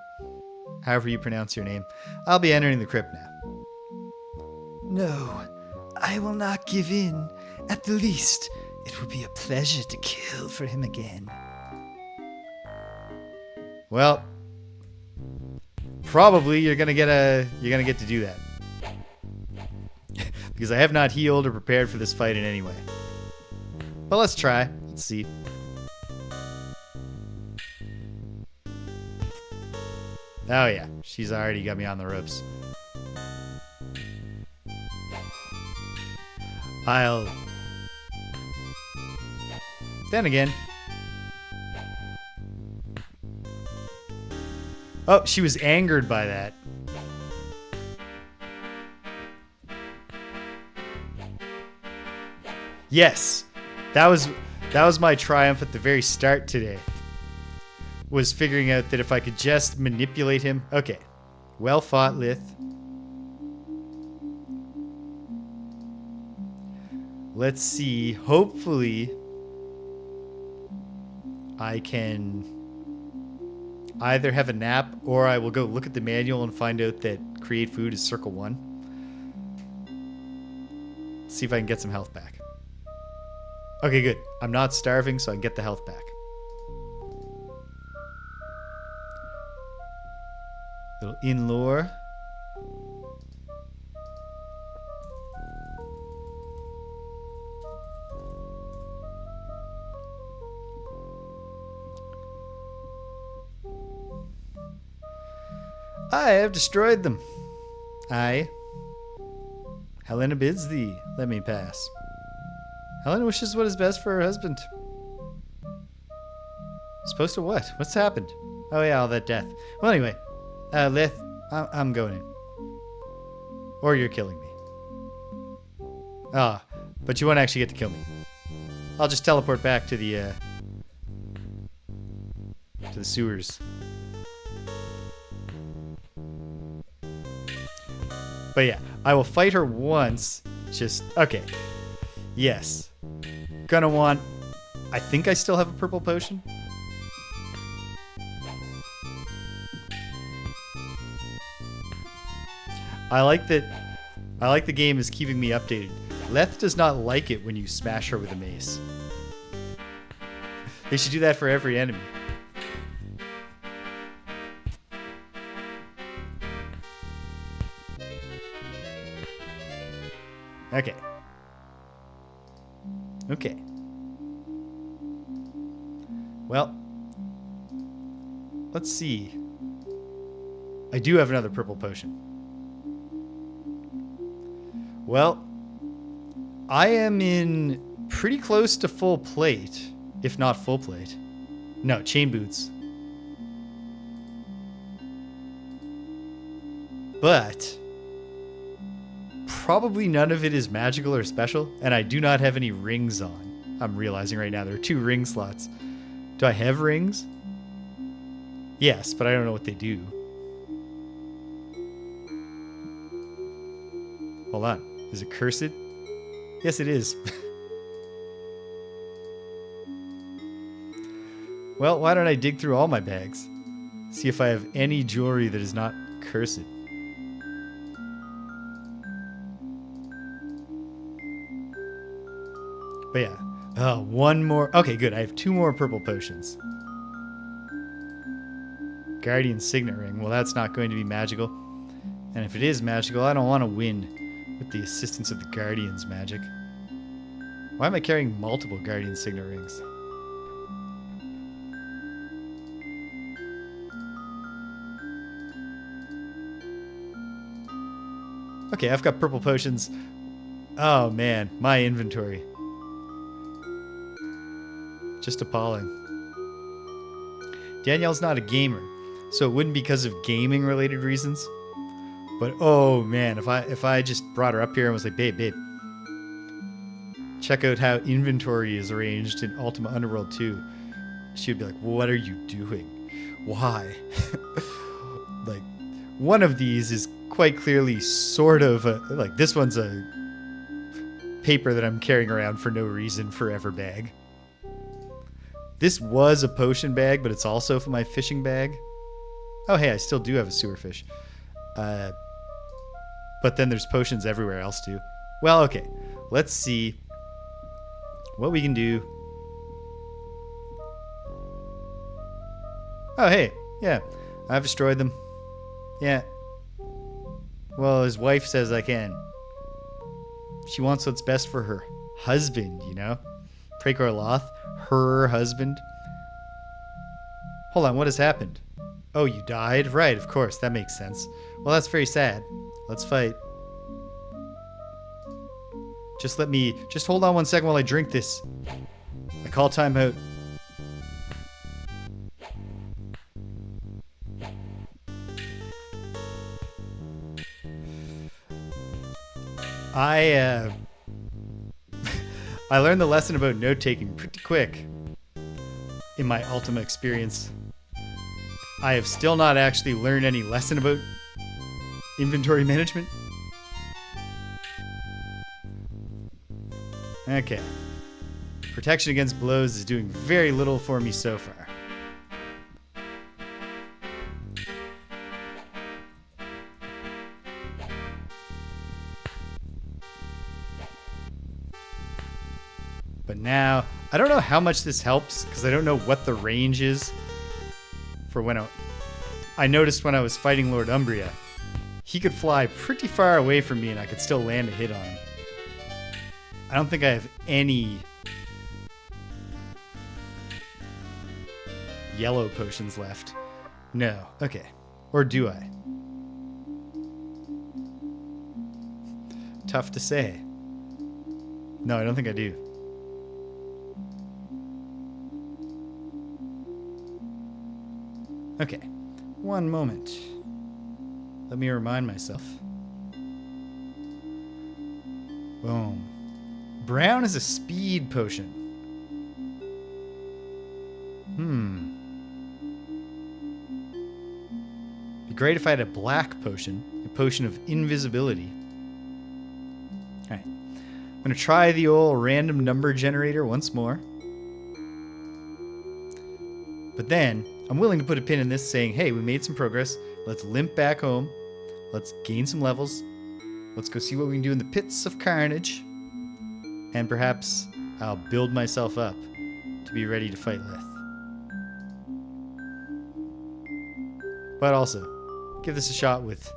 however you pronounce your name. I'll be entering the crypt now. No, I will not give in. At the least, it will be a pleasure to kill for him again. Well, probably you're gonna get to do that. Because I have not healed or prepared for this fight in any way. But let's try. Let's see. Oh yeah, she's already got me on the ropes. Then again. Oh, she was angered by that. Yes, that was my triumph at the very start today. Was figuring out that if I could just manipulate him. Okay, well fought, Lethe. Let's see. Hopefully, I can either have a nap or I will go look at the manual and find out that create food is circle 1. See if I can get some health back. Okay, good. I'm not starving, so I can get the health back. Little in lore. I have destroyed them. Aye. Helena bids thee, let me pass. Helena wishes what is best for her husband. Supposed to what? What's happened? Oh yeah, all that death. Well anyway, Lethe, I'm going in. Or you're killing me. Ah, but you won't actually get to kill me. I'll just teleport back to the sewers. But yeah, I will fight her once. Just, okay. Yes. Gonna want... I think I still have a purple potion. I like that... I like the game is keeping me updated. Lethe does not like it when you smash her with a mace. They should do that for every enemy. Okay. Okay. Well, let's see. I do have another purple potion. Well, I am in pretty close to full plate, if not full plate. No, chain boots. But probably none of it is magical or special, and I do not have any rings on. I'm realizing right now there are 2 ring slots. Do I have rings? Yes, but I don't know what they do. Hold on. Is it cursed? Yes, it is. Well, why don't I dig through all my bags? See if I have any jewelry that is not cursed. But yeah. Oh, one more. Okay, good. I have 2 more purple potions. Guardian Signet Ring. Well, that's not going to be magical. And if it is magical, I don't want to win with the assistance of the Guardian's magic. Why am I carrying multiple Guardian Signet Rings? Okay, I've got purple potions. Oh man, my inventory. Just appalling. Danielle's not a gamer, so it wouldn't be because of gaming related reasons. But oh man, if I just brought her up here and was like, babe, check out how inventory is arranged in Ultima Underworld 2, she would be like, what are you doing? Why? Like, one of these is quite clearly sort of like this one's a paper that I'm carrying around for no reason forever bag. This was a potion bag, but it's also for my fishing bag. Oh, hey, I still do have a sewer fish. But then there's potions everywhere else too. Well, okay. Let's see what we can do. Oh, hey. Yeah. I've destroyed them. Yeah. Well, his wife says I can. She wants what's best for her husband, you know? Praecor Loth, her husband. Hold on, what has happened? Oh, you died? Right, of course, that makes sense. Well, that's very sad. Let's fight. Just hold on 1 second while I drink this. I call timeout. I learned the lesson about note-taking pretty quick in my Ultima experience. I have still not actually learned any lesson about inventory management. Okay. Protection against blows is doing very little for me so far. But now, I don't know how much this helps because I don't know what the range is for when I noticed when I was fighting Lord Umbria, he could fly pretty far away from me and I could still land a hit on him. I don't think I have any yellow potions left. No. Okay. Or do I? Tough to say. No, I don't think I do. Okay. One moment. Let me remind myself. Boom. Brown is a speed potion. Be great if I had a black potion. A potion of invisibility. Alright. I'm going to try the old random number generator once more. But then, I'm willing to put a pin in this saying, hey, we made some progress. Let's limp back home. Let's gain some levels. Let's go see what we can do in the pits of Carnage. And perhaps I'll build myself up to be ready to fight Lethe. But also, give this a shot with...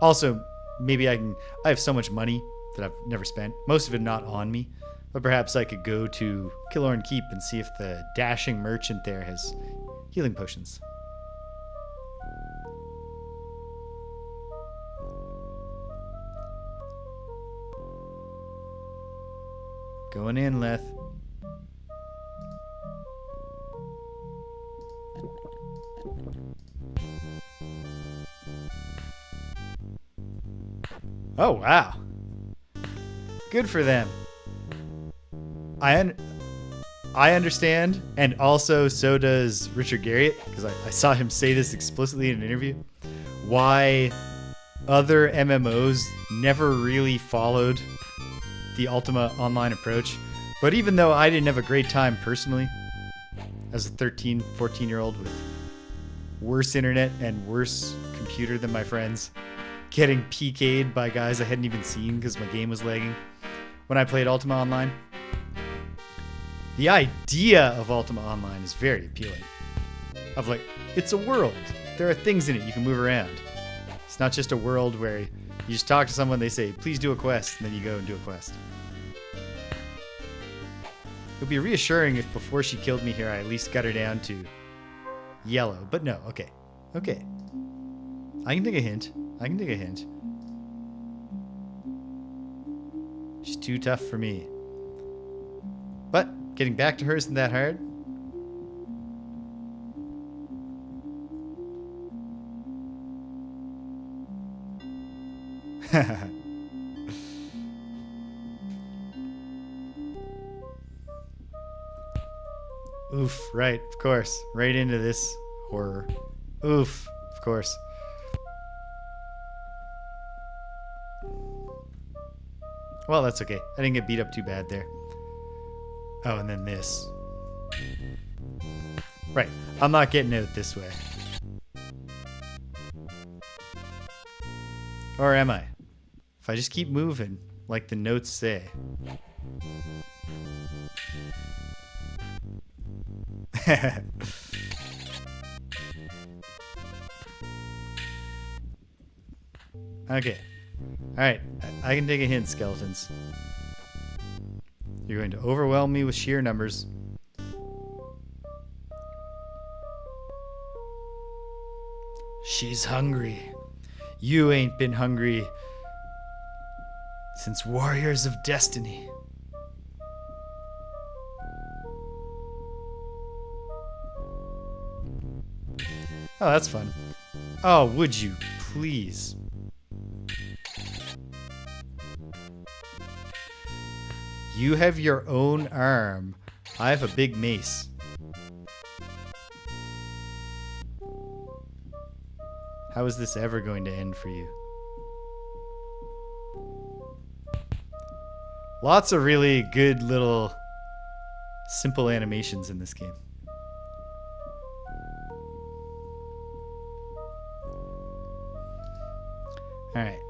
Also, maybe I have so much money that I've never spent. Most of it not on me. But perhaps I could go to Killorn Keep and see if the dashing merchant there has healing potions. Going in, Lethe. Oh, wow. Good for them. I understand, and also so does Richard Garriott, because I saw him say this explicitly in an interview, why other MMOs never really followed the Ultima online approach. But even though I didn't have a great time personally, as a 13, 14-year-old with worse internet and worse computer than my friends, getting PK'd by guys I hadn't even seen because my game was lagging when I played Ultima Online, the idea of Ultima Online is very appealing. Of like, it's a world. There are things in it you can move around. It's not just a world where you just talk to someone, they say, please do a quest, and then you go and do a quest. It would be reassuring if before she killed me here, I at least got her down to yellow. But no, okay. Okay. I can take a hint. I can take a hint. She's too tough for me. But getting back to her isn't that hard. Oof, right, of course. Right into this horror. Oof, of course. Well, that's okay. I didn't get beat up too bad there. Oh, and then this. Right, I'm not getting out this way. Or am I? If I just keep moving, like the notes say. Okay. Alright, I can take a hint, skeletons. You're going to overwhelm me with sheer numbers. She's hungry. You ain't been hungry since Warriors of Destiny. Oh, that's fun. Oh, would you please? You have your own arm. I have a big mace. How is this ever going to end for you? Lots of really good little simple animations in this game. Alright.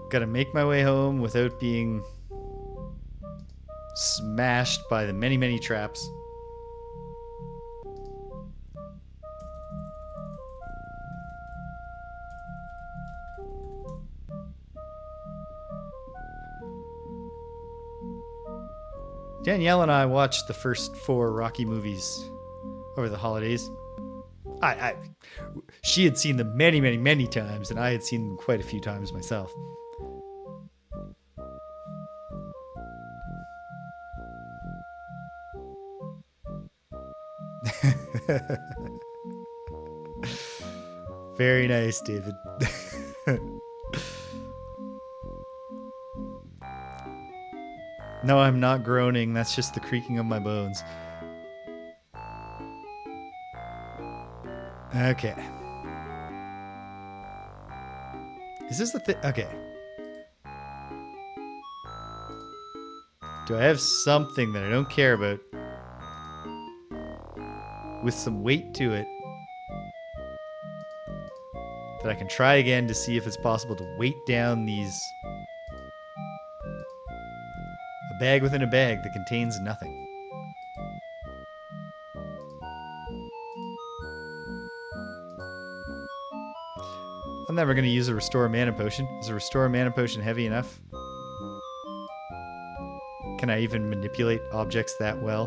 Gotta make my way home without being smashed by the many, many traps. Danielle and I watched the first 4 Rocky movies over the holidays. She had seen them many, many, many times, and I had seen them quite a few times myself. Very nice, David. No, I'm not groaning. That's just the creaking of my bones. Okay. Is this the thing? Okay. Do I have something that I don't care about with some weight to it that I can try again to see if it's possible to weight down these... A bag within a bag that contains nothing. I'm never going to use a Restore Mana Potion. Is a Restore Mana Potion heavy enough? Can I even manipulate objects that well?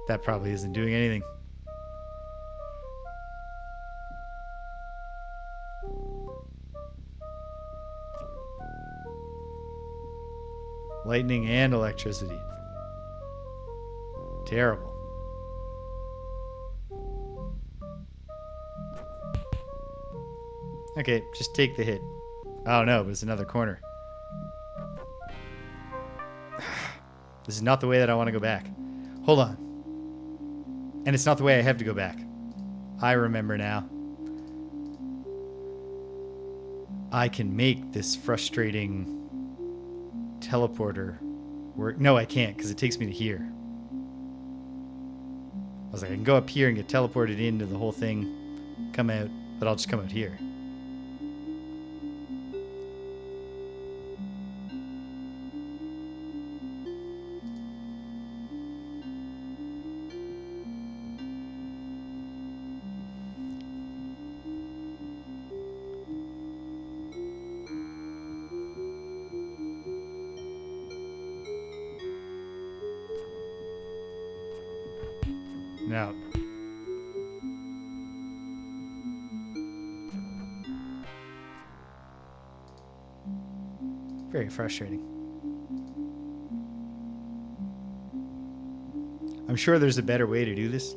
That probably isn't doing anything. Lightning and electricity. Terrible. Okay, just take the hit. Oh no, but it's another corner. This is not the way that I want to go back. Hold on. And it's not the way I have to go back. I remember now. I can make this frustrating teleporter work. No, I can't, because it takes me to here. I was like, I can go up here and get teleported into the whole thing, come out, but I'll just come out here. No. Very frustrating. I'm sure there's a better way to do this.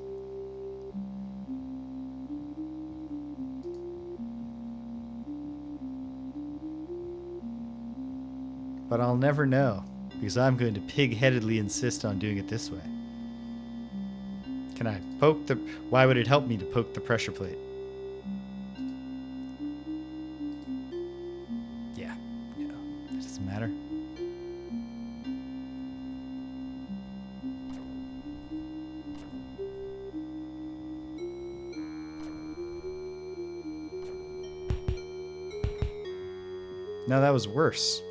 But I'll never know, because I'm going to pig-headedly insist on doing it this way. Can I poke the... Why would it help me to poke the pressure plate? Yeah. No. It doesn't matter. No, that was worse.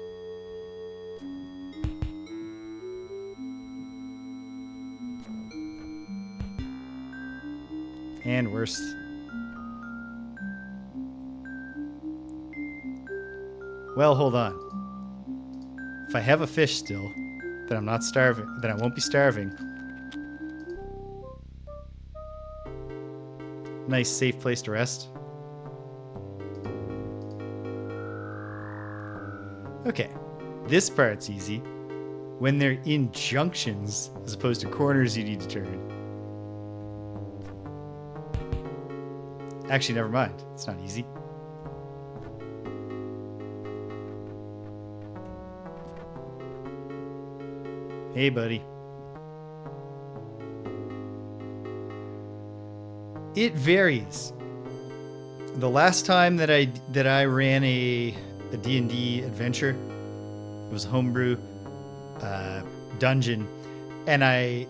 And worse. Well, hold on. If I have a fish still, then I'm not starving, then I won't be starving. Nice, safe place to rest. Okay, this part's easy. When they're in junctions, as opposed to corners you need to turn. Actually, never mind. It's not easy. Hey, buddy. It varies. the last time that I ran a D&D adventure, it was a homebrew dungeon, and I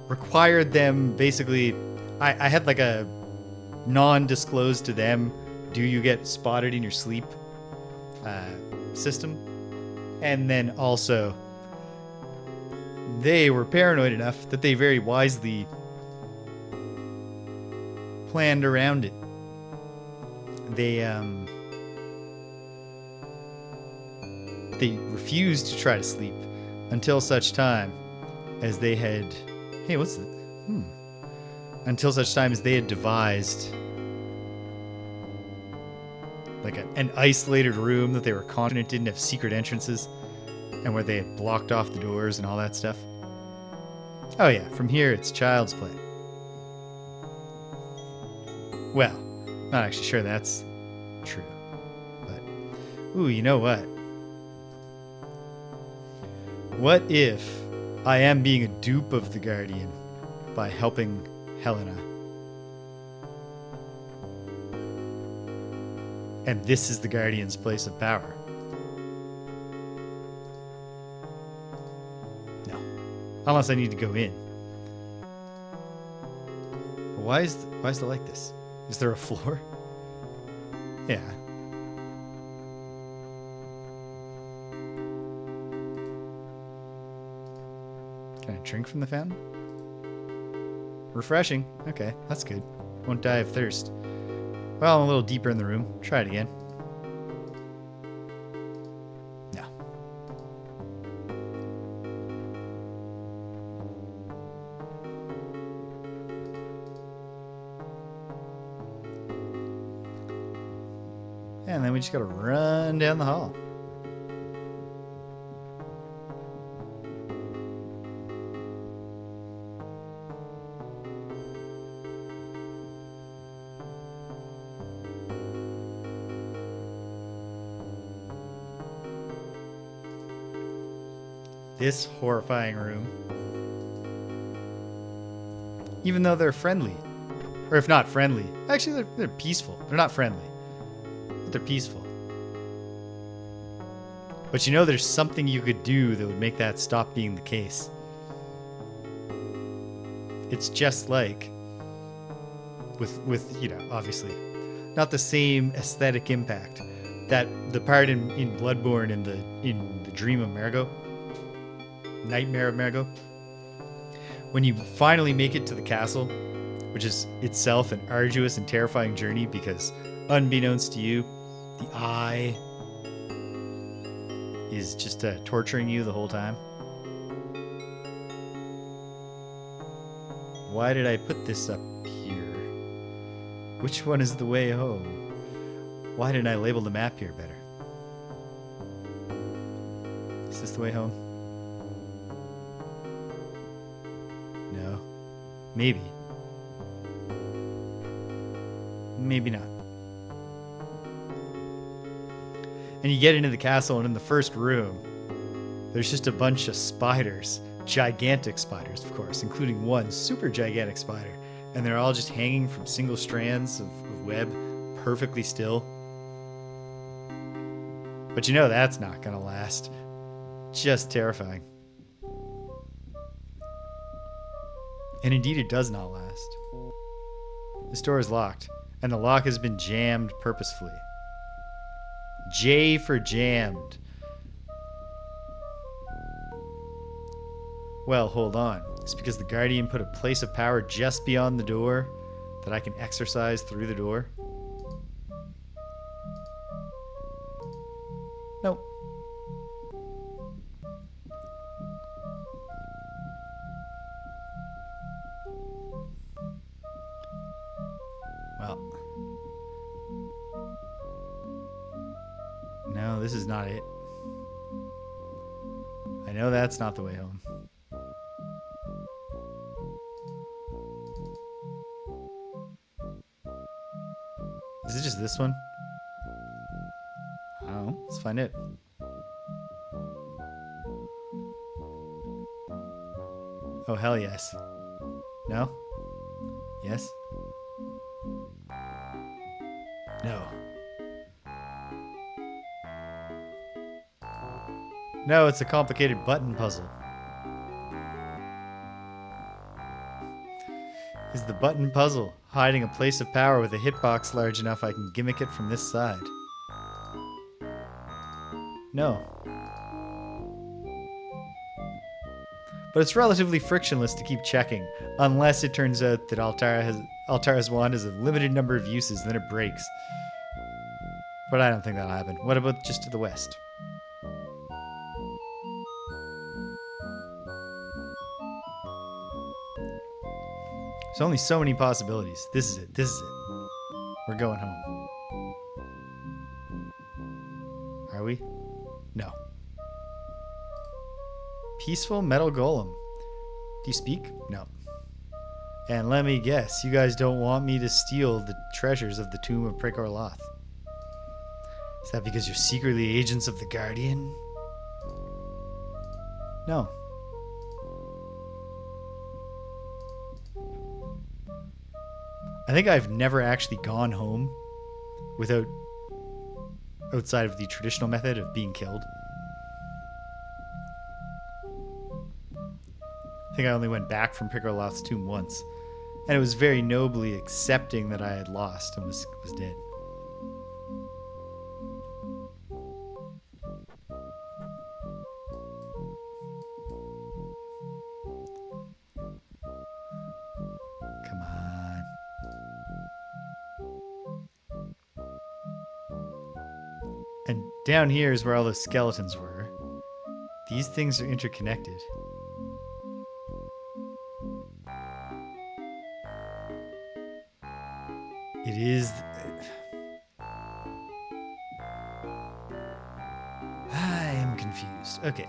required them basically. I had like a non-disclosed to them, do you get spotted in your sleep system, and then also they were paranoid enough that they very wisely planned around it. They refused to try to sleep until such time as they had... Hey, what's that? Until such time as they had devised like an isolated room that they were confident didn't have secret entrances, and where they had blocked off the doors and all that stuff. Oh yeah, from here it's child's play. Well, not actually sure that's true. But, ooh, you know what? What if I am being a dupe of the Guardian by helping Helena? And this is the Guardian's place of power. No. Unless I need to go in. But why is it like this? Is there a floor? Yeah. Can I drink from the fountain? Refreshing. Okay, that's good. Won't die of thirst. Well, I'm a little deeper in the room. Try it again. No. And then we just gotta run down the hall. This horrifying room. Even though they're friendly. Or if not friendly. Actually, they're peaceful. They're not friendly. But they're peaceful. But you know there's something you could do that would make that stop being the case. It's just like... With you know, obviously, not the same aesthetic impact. That the part in Bloodborne in the Dream of Marigot. Nightmare of Marigot. When you finally make it to the castle, which is itself an arduous and terrifying journey because, unbeknownst to you, the eye is just torturing you the whole time. Why did I put this up here? Which one is the way home? Why didn't I label the map here better? Is this the way home? No. Maybe. Maybe not. And you get into the castle, and in the first room, there's just a bunch of spiders. Gigantic spiders, of course, including one super gigantic spider. And they're all just hanging from single strands of web, perfectly still. But you know that's not gonna last. Just terrifying. And indeed it does not last. This door is locked, and the lock has been jammed purposefully. J for jammed. Well, hold on. It's because the Guardian put a place of power just beyond the door that I can exercise through the door. Nope. Well. No, this is not it. I know that's not the way home. Is it just this one? I don't know. Let's find it. Oh, hell yes. No? Yes? No. No, it's a complicated button puzzle. Is the button puzzle hiding a place of power with a hitbox large enough I can gimmick it from this side? No. But it's relatively frictionless to keep checking, unless it turns out that Altara's wand has a limited number of uses, then it breaks. But I don't think that'll happen. What about just to the west? There's only so many possibilities. This is it. This is it. We're going home. Are we? No. Peaceful metal golem. Do you speak? No. And let me guess, you guys don't want me to steal the treasures of the Tomb of Praecor Loth. Is that because you're secretly agents of the Guardian? No. I think I've never actually gone home without outside of the traditional method of being killed. I think I only went back from Praecor Loth's tomb once, and it was very nobly accepting that I had lost and was dead. Come on. And down here is where all those skeletons were. These things are interconnected. It is... I am confused. Okay.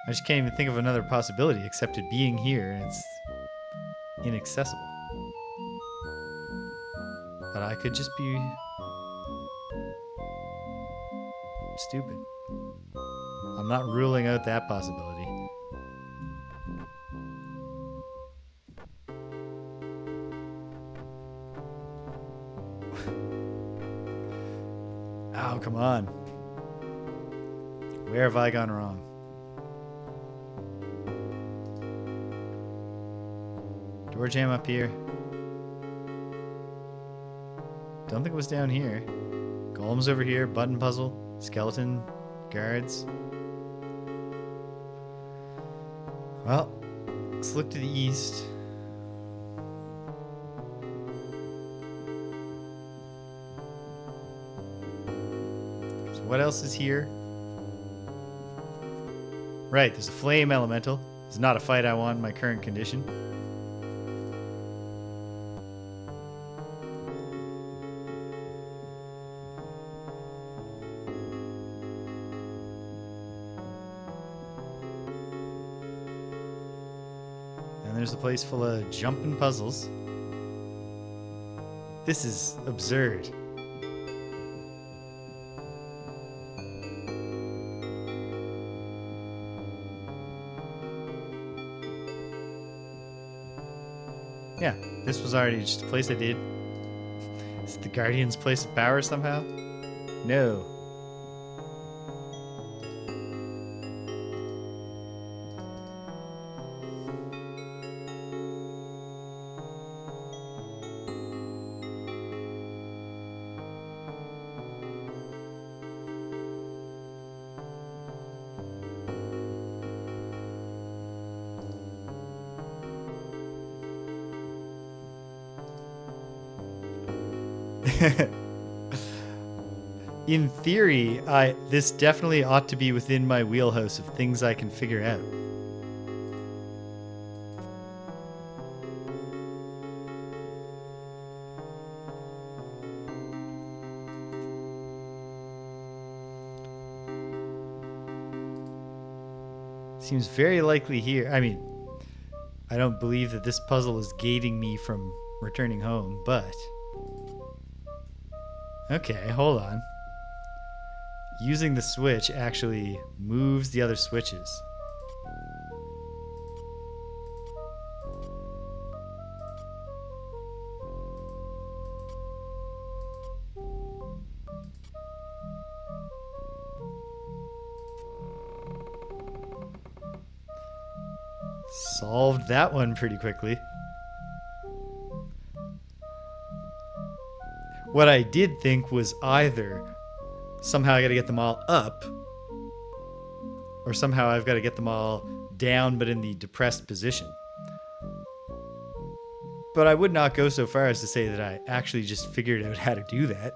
I just can't even think of another possibility except it being here and it's inaccessible. But I could just be stupid. I'm not ruling out that possibility. Oh, come on. Where have I gone wrong? Door jam up here. Don't think it was down here. Golems over here, button puzzle, skeleton, guards. Well, let's look to the east. So what else is here? Right, there's a flame elemental. It's not a fight I want in my current condition. There's a place full of jumping puzzles. This is absurd. Yeah, this was already just a place I did. Is it the Guardian's place of power somehow? No. In theory, this definitely ought to be within my wheelhouse of things I can figure out. Seems very likely here. I mean, I don't believe that this puzzle is gating me from returning home, but... Okay, hold on. Using the switch actually moves the other switches. Solved that one pretty quickly. What I did think was either somehow I got to get them all up, or somehow I've got to get them all down but in the depressed position. But I would not go so far as to say that I actually just figured out how to do that.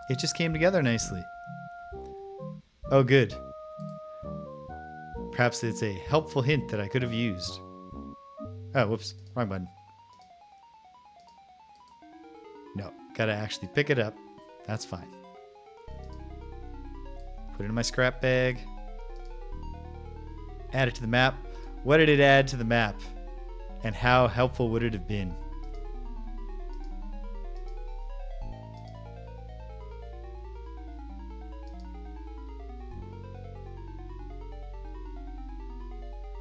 It just came together nicely. Oh, good. Perhaps it's a helpful hint that I could have used. Oh, whoops. Wrong button. No, gotta actually pick it up. That's fine. Put it in my scrap bag. Add it to the map. What did it add to the map? And how helpful would it have been?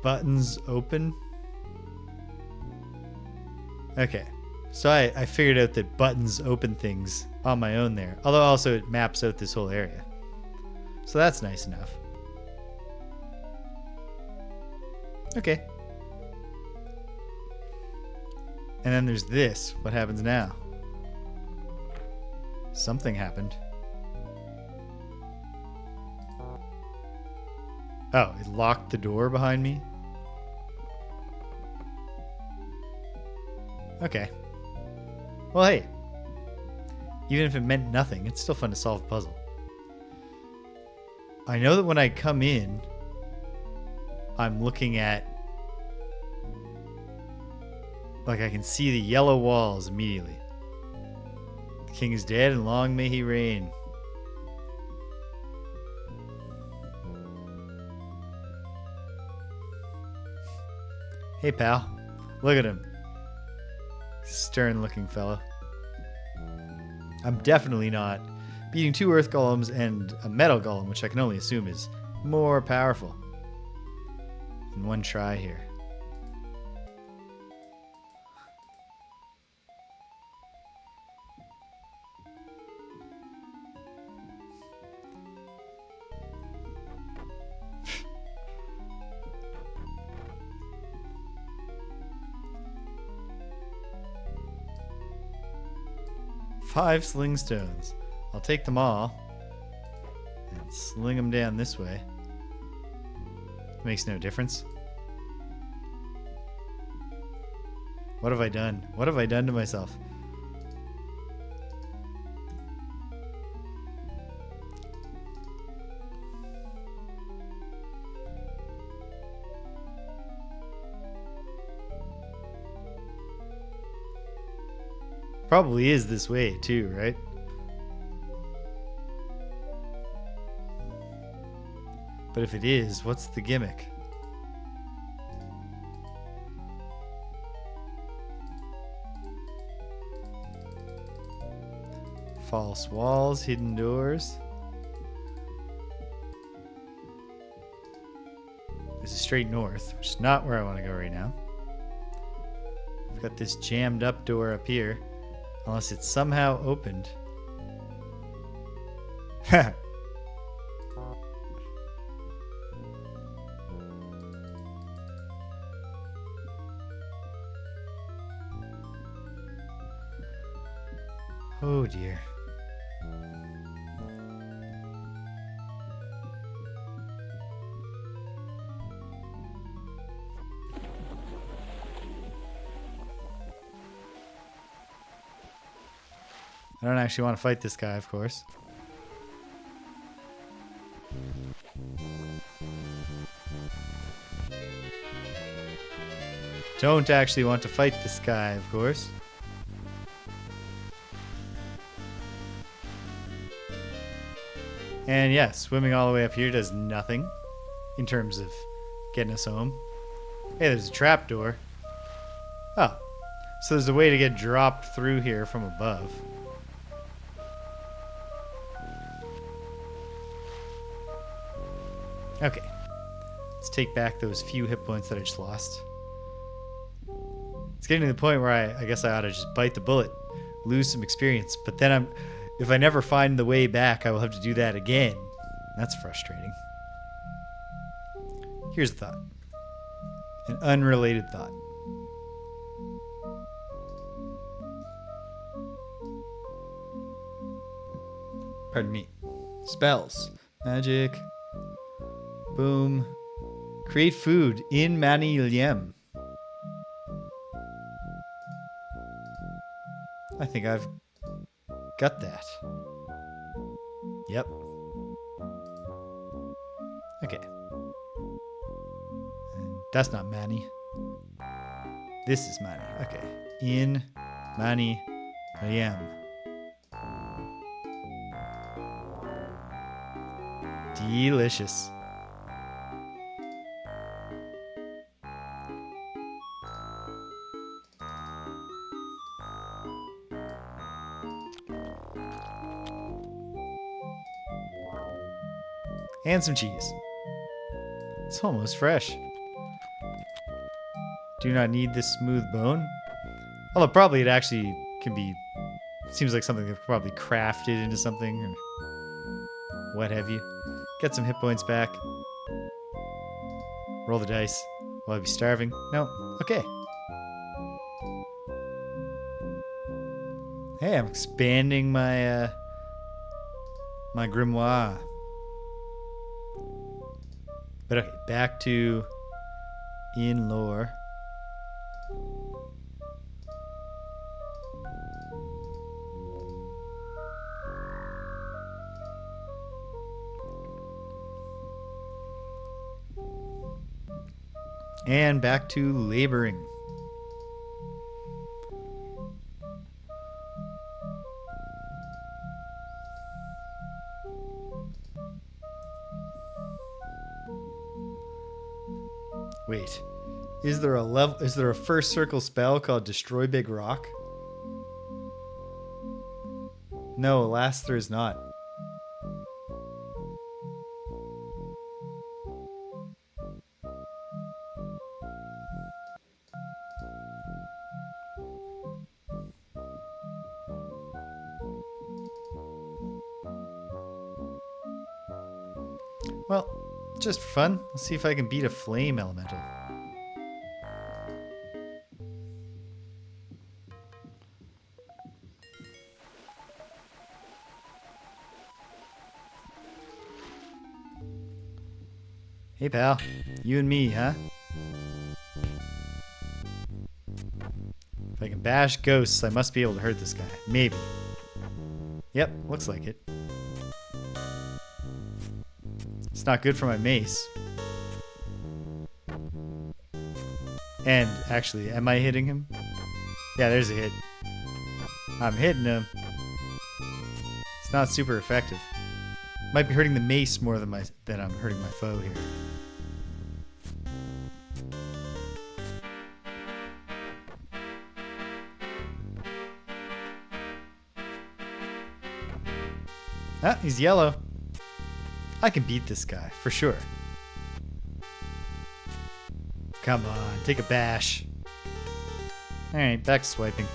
Buttons open. Okay. So I figured out that buttons open things on my own there. Although also it maps out this whole area. So that's nice enough. Okay. And then there's this. What happens now? Something happened. Oh, it locked the door behind me? Okay. Well, hey. Even if it meant nothing, it's still fun to solve a puzzle. I know that when I come in, I'm looking at... Like, I can see the yellow walls immediately. The king is dead, and long may he reign. Hey, pal. Look at him. Stern-looking fellow. I'm definitely not beating 2 earth golems and a metal golem, which I can only assume is more powerful. In one try here. Five sling stones. I'll take them all and sling them down this way. Makes no difference. What have I done? What have I done to myself? Probably is this way too, right? But if it is, what's the gimmick? False walls, hidden doors. This is straight north, which is not where I want to go right now. I've got this jammed up door up here. Unless it's somehow opened. Ha! Oh dear. I don't actually want to fight this guy, of course. Don't actually want to fight this guy, of course. And yeah, swimming all the way up here does nothing in terms of getting us home. Hey, there's a trapdoor. Oh. So there's a way to get dropped through here from above. Okay. Let's take back those few hit points that I just lost. It's getting to the point where I guess I ought to just bite the bullet, lose some experience, but then if I never find the way back, I will have to do that again. That's frustrating. Here's a thought. An unrelated thought. Pardon me. Spells. Magic. Boom. Create food in Maniliem. I think I've got that. Yep. Okay. And that's not Manny. This is Manny. Okay. In Maniliem. Delicious. And some cheese. It's almost fresh. Do not need this smooth bone. Although probably it actually can be, seems like something that's probably crafted into something or what have you. Get some hit points back. Roll the dice. Will I be starving? No. Okay. Hey, I'm expanding my my grimoire. But okay, back to in lore. And back to laboring. Wait, is there a first circle spell called Destroy Big Rock? No, alas, there is not. Well, just for fun, let's see if I can beat a flame elemental. Hey pal, you and me, huh? If I can bash ghosts, I must be able to hurt this guy. Maybe. Yep, looks like it. It's not good for my mace. And actually, am I hitting him? Yeah, there's a hit. I'm hitting him. It's not super effective. Might be hurting the mace more than I'm hurting my foe here. Ah, he's yellow. I can beat this guy, for sure. Come on, take a bash. Alright, back to swiping.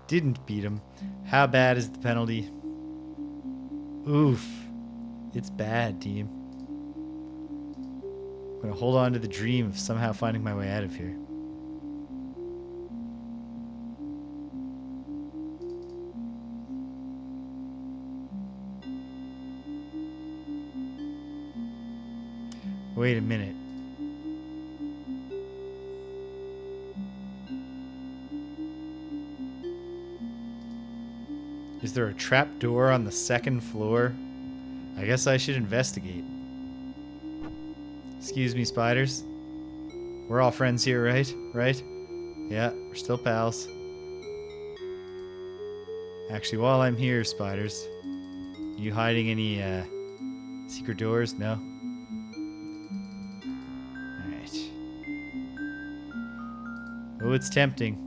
Didn't beat him. How bad is the penalty? Oof. It's bad, team. I'm gonna hold on to the dream of somehow finding my way out of here. Wait a minute. Is there a trap door on the second floor? I guess I should investigate. Excuse me, spiders. We're all friends here, right? Right? Yeah, we're still pals. Actually, while I'm here, spiders, you hiding any secret doors? No? Alright. Oh, it's tempting.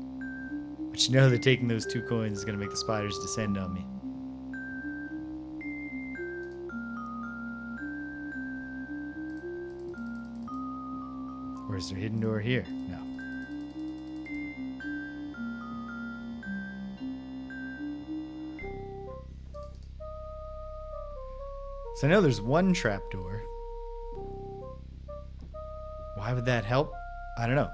But you know that taking those 2 coins is going to make the spiders descend on me. Or is there a hidden door here? No. So I know there's one trapdoor. Why would that help? I don't know.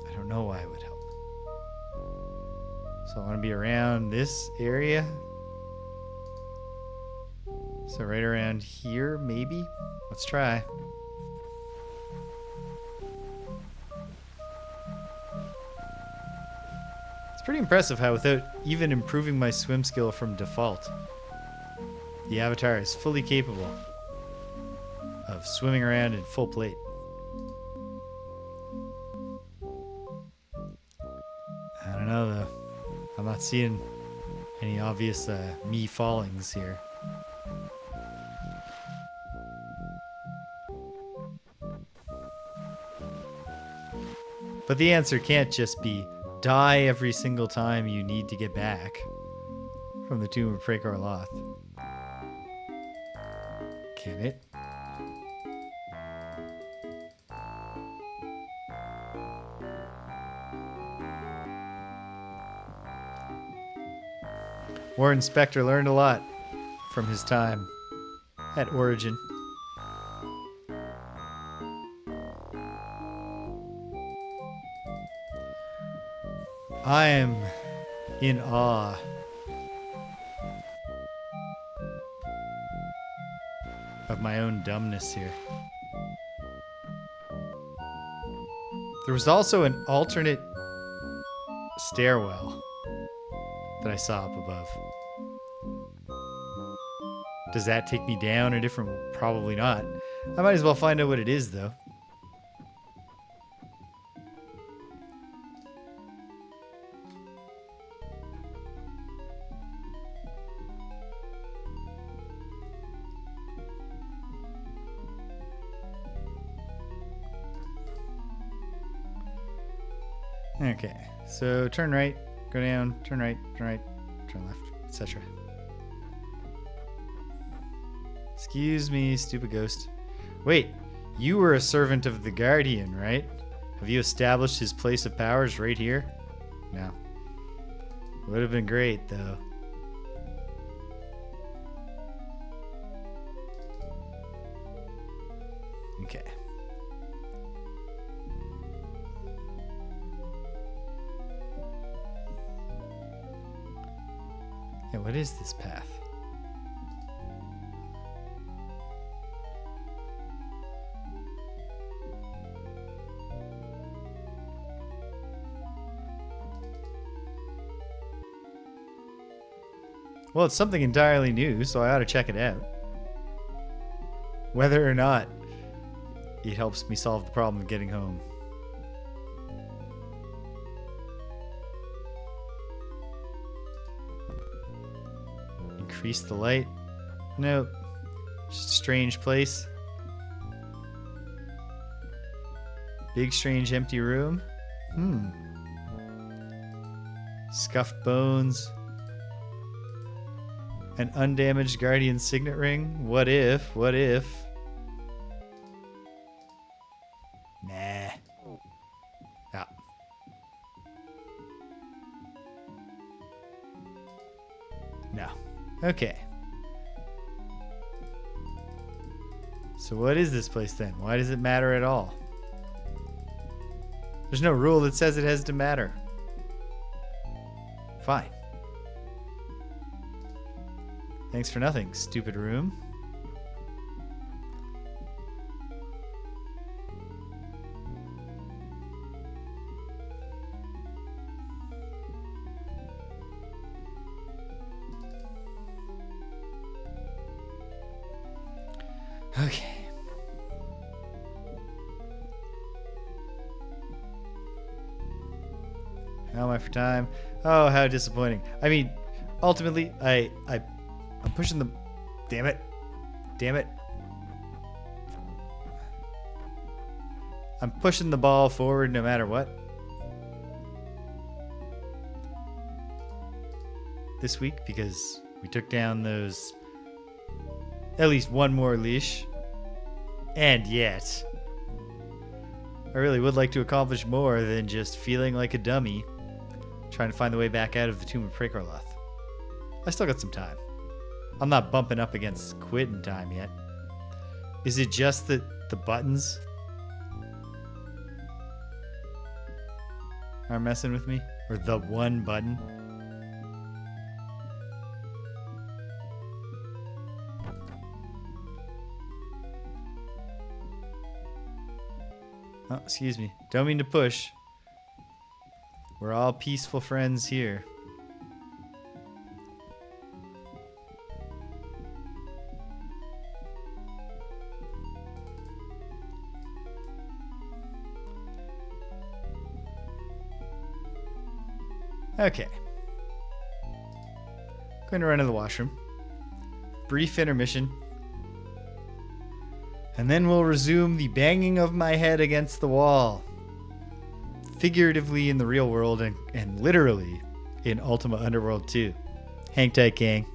I don't know why it would help. So I want to be around this area. So right around here, maybe? Let's try. It's pretty impressive how without even improving my swim skill from default, the Avatar is fully capable of swimming around in full plate. I don't know though. I'm not seeing any obvious me fallings here. But the answer can't just be die every single time you need to get back from the Tomb of Praecor Loth. Can it? Warren Spector learned a lot from his time at Origin. I am in awe of my own dumbness here. There was also an alternate stairwell that I saw up above. Does that take me down a different? Probably not. I might as well find out what it is, though. Okay, so turn right, go down, turn right, turn left, etc. Excuse me, stupid ghost. Wait, you were a servant of the Guardian, right? Have you established his place of powers right here? No. Would have been great, though. Okay. Yeah, what is this path? Well, it's something entirely new, so I ought to check it out. Whether or not it helps me solve the problem of getting home. Increase the light? Nope. Just a strange place. Big, strange, empty room. Scuffed bones. An undamaged Guardian signet ring? What if? What if? Nah. Ah. Okay. So what is this place then? Why does it matter at all? There's no rule that says it has to matter. Fine. Thanks for nothing, stupid room. Okay. How am I for time? Oh, how disappointing. I mean, ultimately, I'm pushing the... Damn it. Damn it. I'm pushing the ball forward no matter what. This week, because we took down those... At least one more leash. And yet... I really would like to accomplish more than just feeling like a dummy trying to find the way back out of the Tomb of Praecor Loth. I still got some time. I'm not bumping up against quitting time yet. Is it just that the buttons are messing with me? Or the one button? Oh, excuse me. Don't mean to push. We're all peaceful friends here. Okay. Going to run to the washroom. Brief intermission. And then we'll resume the banging of my head against the wall. Figuratively in the real world and literally in Ultima Underworld 2. Hang tight, gang.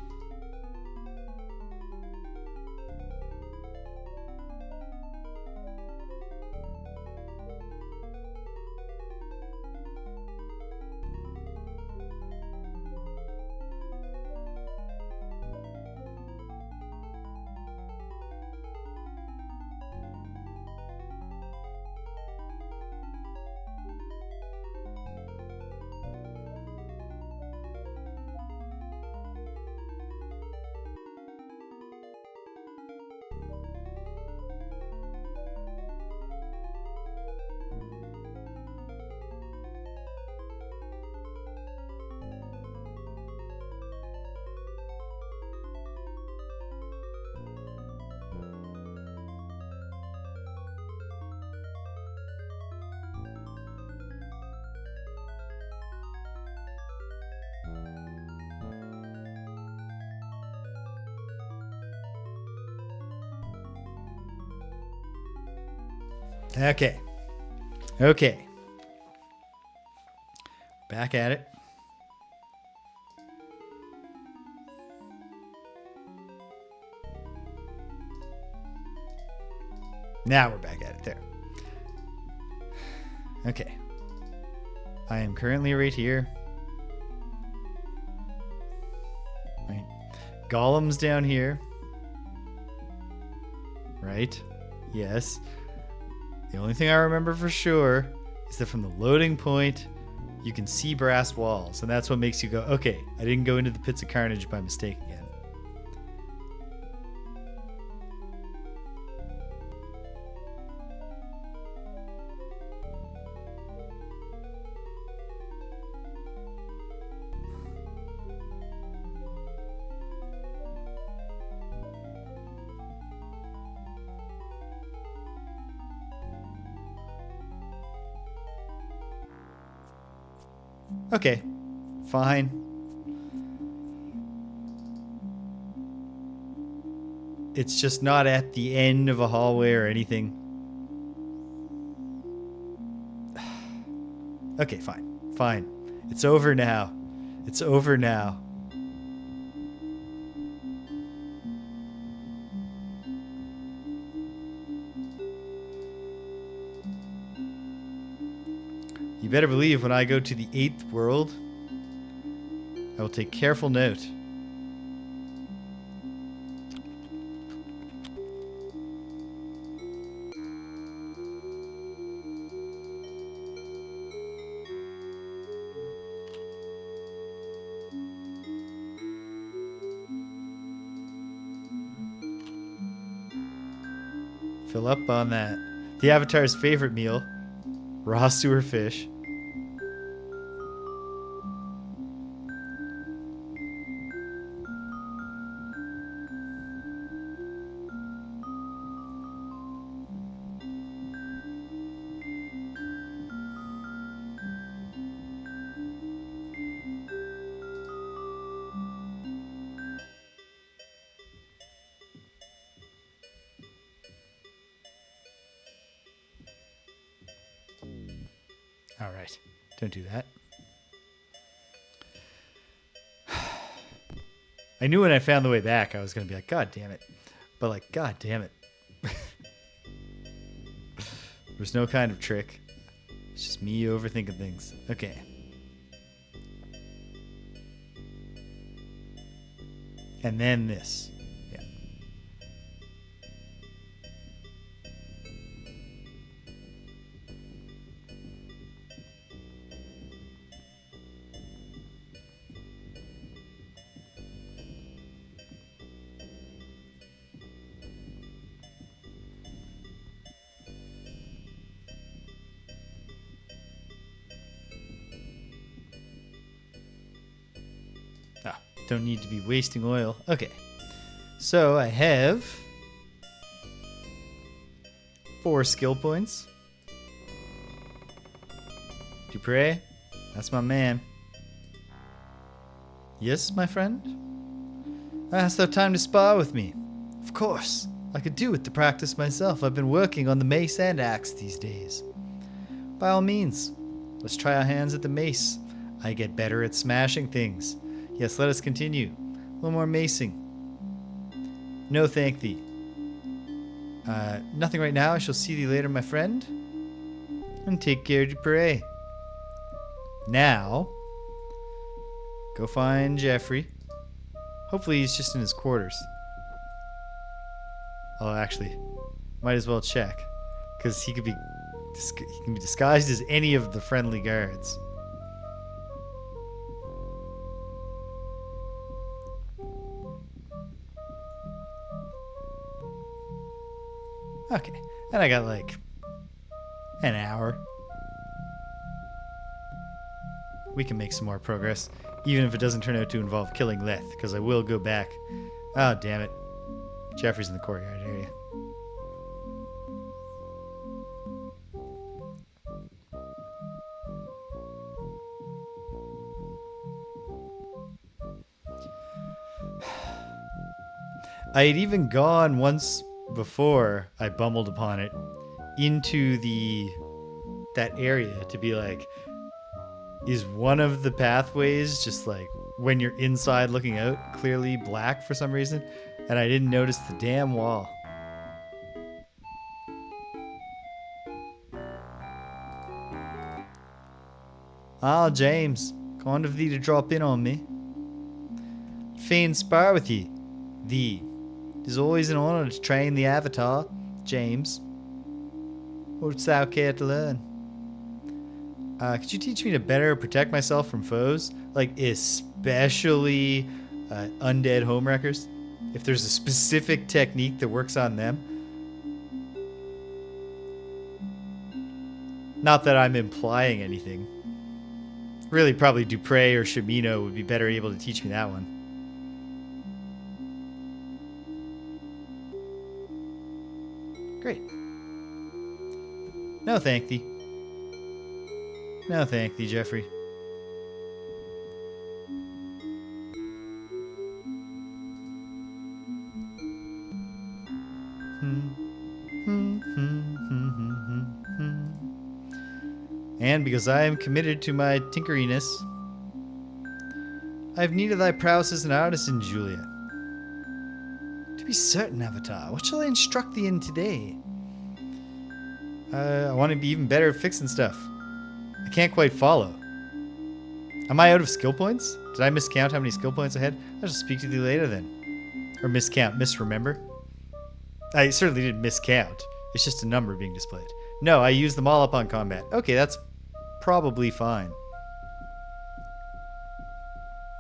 Okay. Okay. Back at it. Now we're back at it. There. Okay. I am currently right here. Right. Golems down here. Right. Yes. The only thing I remember for sure is that from the loading point, you can see brass walls. And that's what makes you go, okay, I didn't go into the pits of Carnage by mistake again. Okay, fine. It's just not at the end of a hallway or anything. Okay, fine. Fine. It's over now. It's over now. You better believe when I go to the 8th world, I will take careful note Fill up on that. The Avatar's favorite meal, raw sewer fish. All right. Don't do that. I knew when I found the way back, I was going to be like, God damn it. But like, God damn it. There's no kind of trick. It's just me overthinking things. Okay. And then this. Yeah. Ah, don't need to be wasting oil. Okay. So I have 4 skill points. Dupre, that's my man. Yes, my friend? Hast thou time to spar with me? Of course. I could do with the practice myself. I've been working on the mace and axe these days. By all means, let's try our hands at the mace. I get better at smashing things. Yes, let us continue. A little more macing. No, thank thee. Nothing right now. I shall see thee later, my friend. And take care, Dupre. Now, go find Jeffrey. Hopefully he's just in his quarters. Oh, actually, might as well check. Because he can be disguised as any of the friendly guards. Okay, and I got like an hour. We can make some more progress, even if it doesn't turn out to involve killing Lethe, because I will go back. Oh, damn it. Jeffrey's in the courtyard area. I had even gone once before I bumbled upon it into that area to be like, is one of the pathways just like when you're inside looking out clearly black for some reason? And I didn't notice the damn wall. Ah, James, kind of thee to drop in on me. Fain spar with ye. Thee. It is always an honour to train the Avatar, James. Wouldst thou care to learn? Could you teach me to better protect myself from foes? Like, especially undead homewreckers? If there's a specific technique that works on them? Not that I'm implying anything. Really, probably Dupre or Shimino would be better able to teach me that one. Great. No, thank thee. No, thank thee, Jeffrey. And because I am committed to my tinkeriness, I have need of thy prowess as an artisan, Julia. To be certain, Avatar, what shall I instruct thee in today? I want to be even better at fixing stuff. I can't quite follow. Am I out of skill points? Did I miscount how many skill points I had? I shall speak to thee later then. Or misremember. I certainly didn't miscount. It's just a number being displayed. No, I used them all up on combat. Okay, that's probably fine.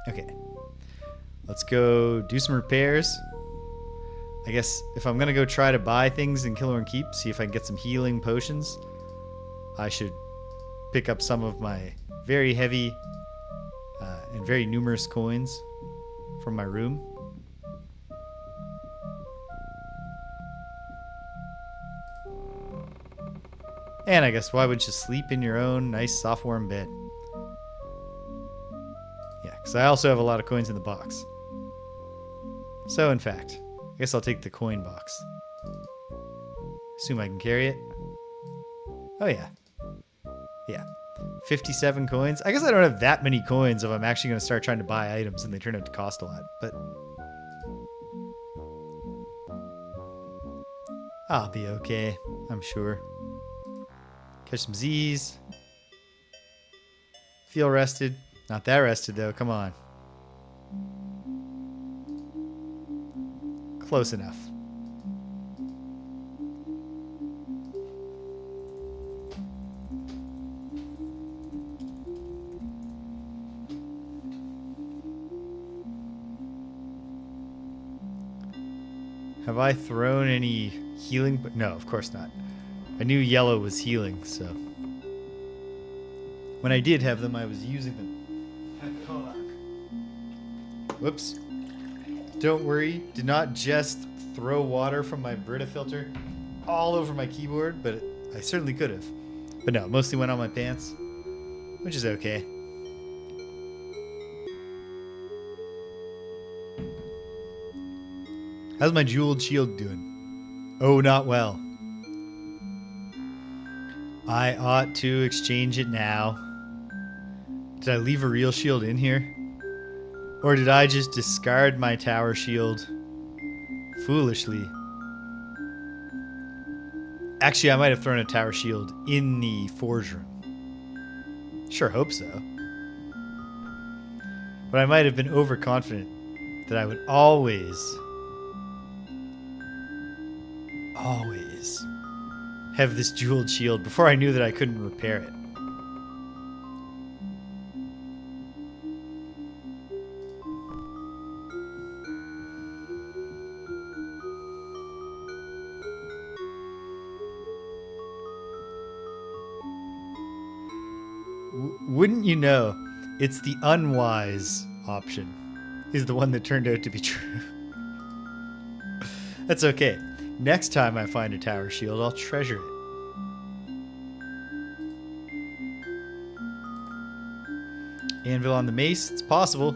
Okay. Let's go do some repairs. I guess if I'm going to go try to buy things in Killorn Keep, see if I can get some healing potions, I should pick up some of my very heavy and very numerous coins from my room. And I guess why wouldn't you sleep in your own nice soft warm bed? Yeah, because I also have a lot of coins in the box. So in fact, I guess I'll take the coin box. Assume I can carry it. Oh yeah. Yeah. 57 coins. I guess I don't have that many coins if I'm actually going to start trying to buy items and they turn out to cost a lot. But I'll be okay, I'm sure. Catch some Z's. Feel rested. Not that rested though, come on. Close enough. Have I thrown any healing? No, of course not. I knew yellow was healing, so. When I did have them, I was using them. Whoops. Don't worry. Did not just throw water from my Brita filter all over my keyboard, but I certainly could have. But no, mostly went on my pants, which is okay. How's my jeweled shield doing? Oh, not well. I ought to exchange it now. Did I leave a real shield in here? Or did I just discard my tower shield foolishly? Actually, I might have thrown a tower shield in the forge room. Sure hope so. But I might have been overconfident that I would always have this jeweled shield before I knew that I couldn't repair it. Wouldn't you know, it's the unwise option is the one that turned out to be true. That's okay. Next time I find a tower shield, I'll treasure it. Anvil on the mace, it's possible.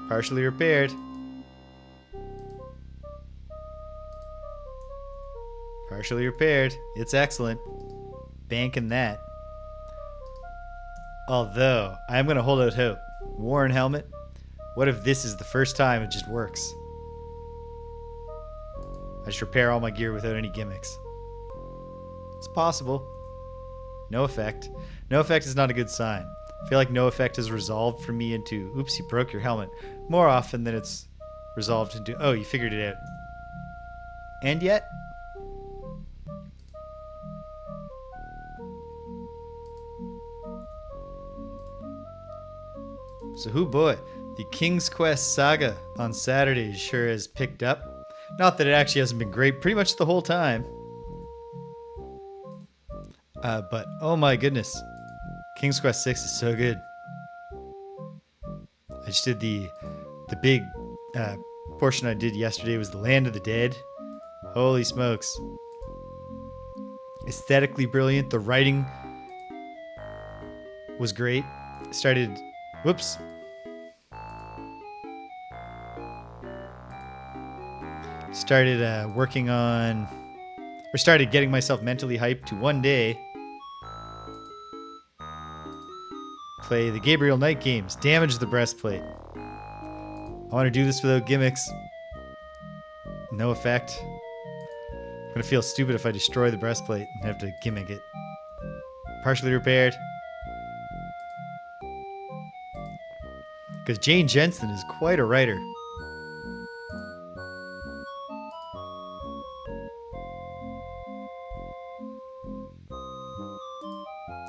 Partially repaired. Partially repaired. It's excellent. Banking that. Although, I'm going to hold out hope. Worn helmet. What if this is the first time it just works? I just repair all my gear without any gimmicks. It's possible. No effect. No effect is not a good sign. I feel like no effect has resolved for me into, oops, you broke your helmet, more often than it's resolved into, oh, you figured it out. And yet, so hoo boy, the King's Quest saga on Saturdays sure has picked up. Not that it actually hasn't been great pretty much the whole time. But oh my goodness. King's Quest 6 is so good. I just did the big portion I did yesterday was the Land of the Dead. Holy smokes. Aesthetically brilliant. The writing was great. Started working on, or started getting myself mentally hyped to one day play the Gabriel Knight games, damage the breastplate. I want to do this without gimmicks. No effect. I'm going to feel stupid if I destroy the breastplate and have to gimmick it. Partially repaired. Because Jane Jensen is quite a writer.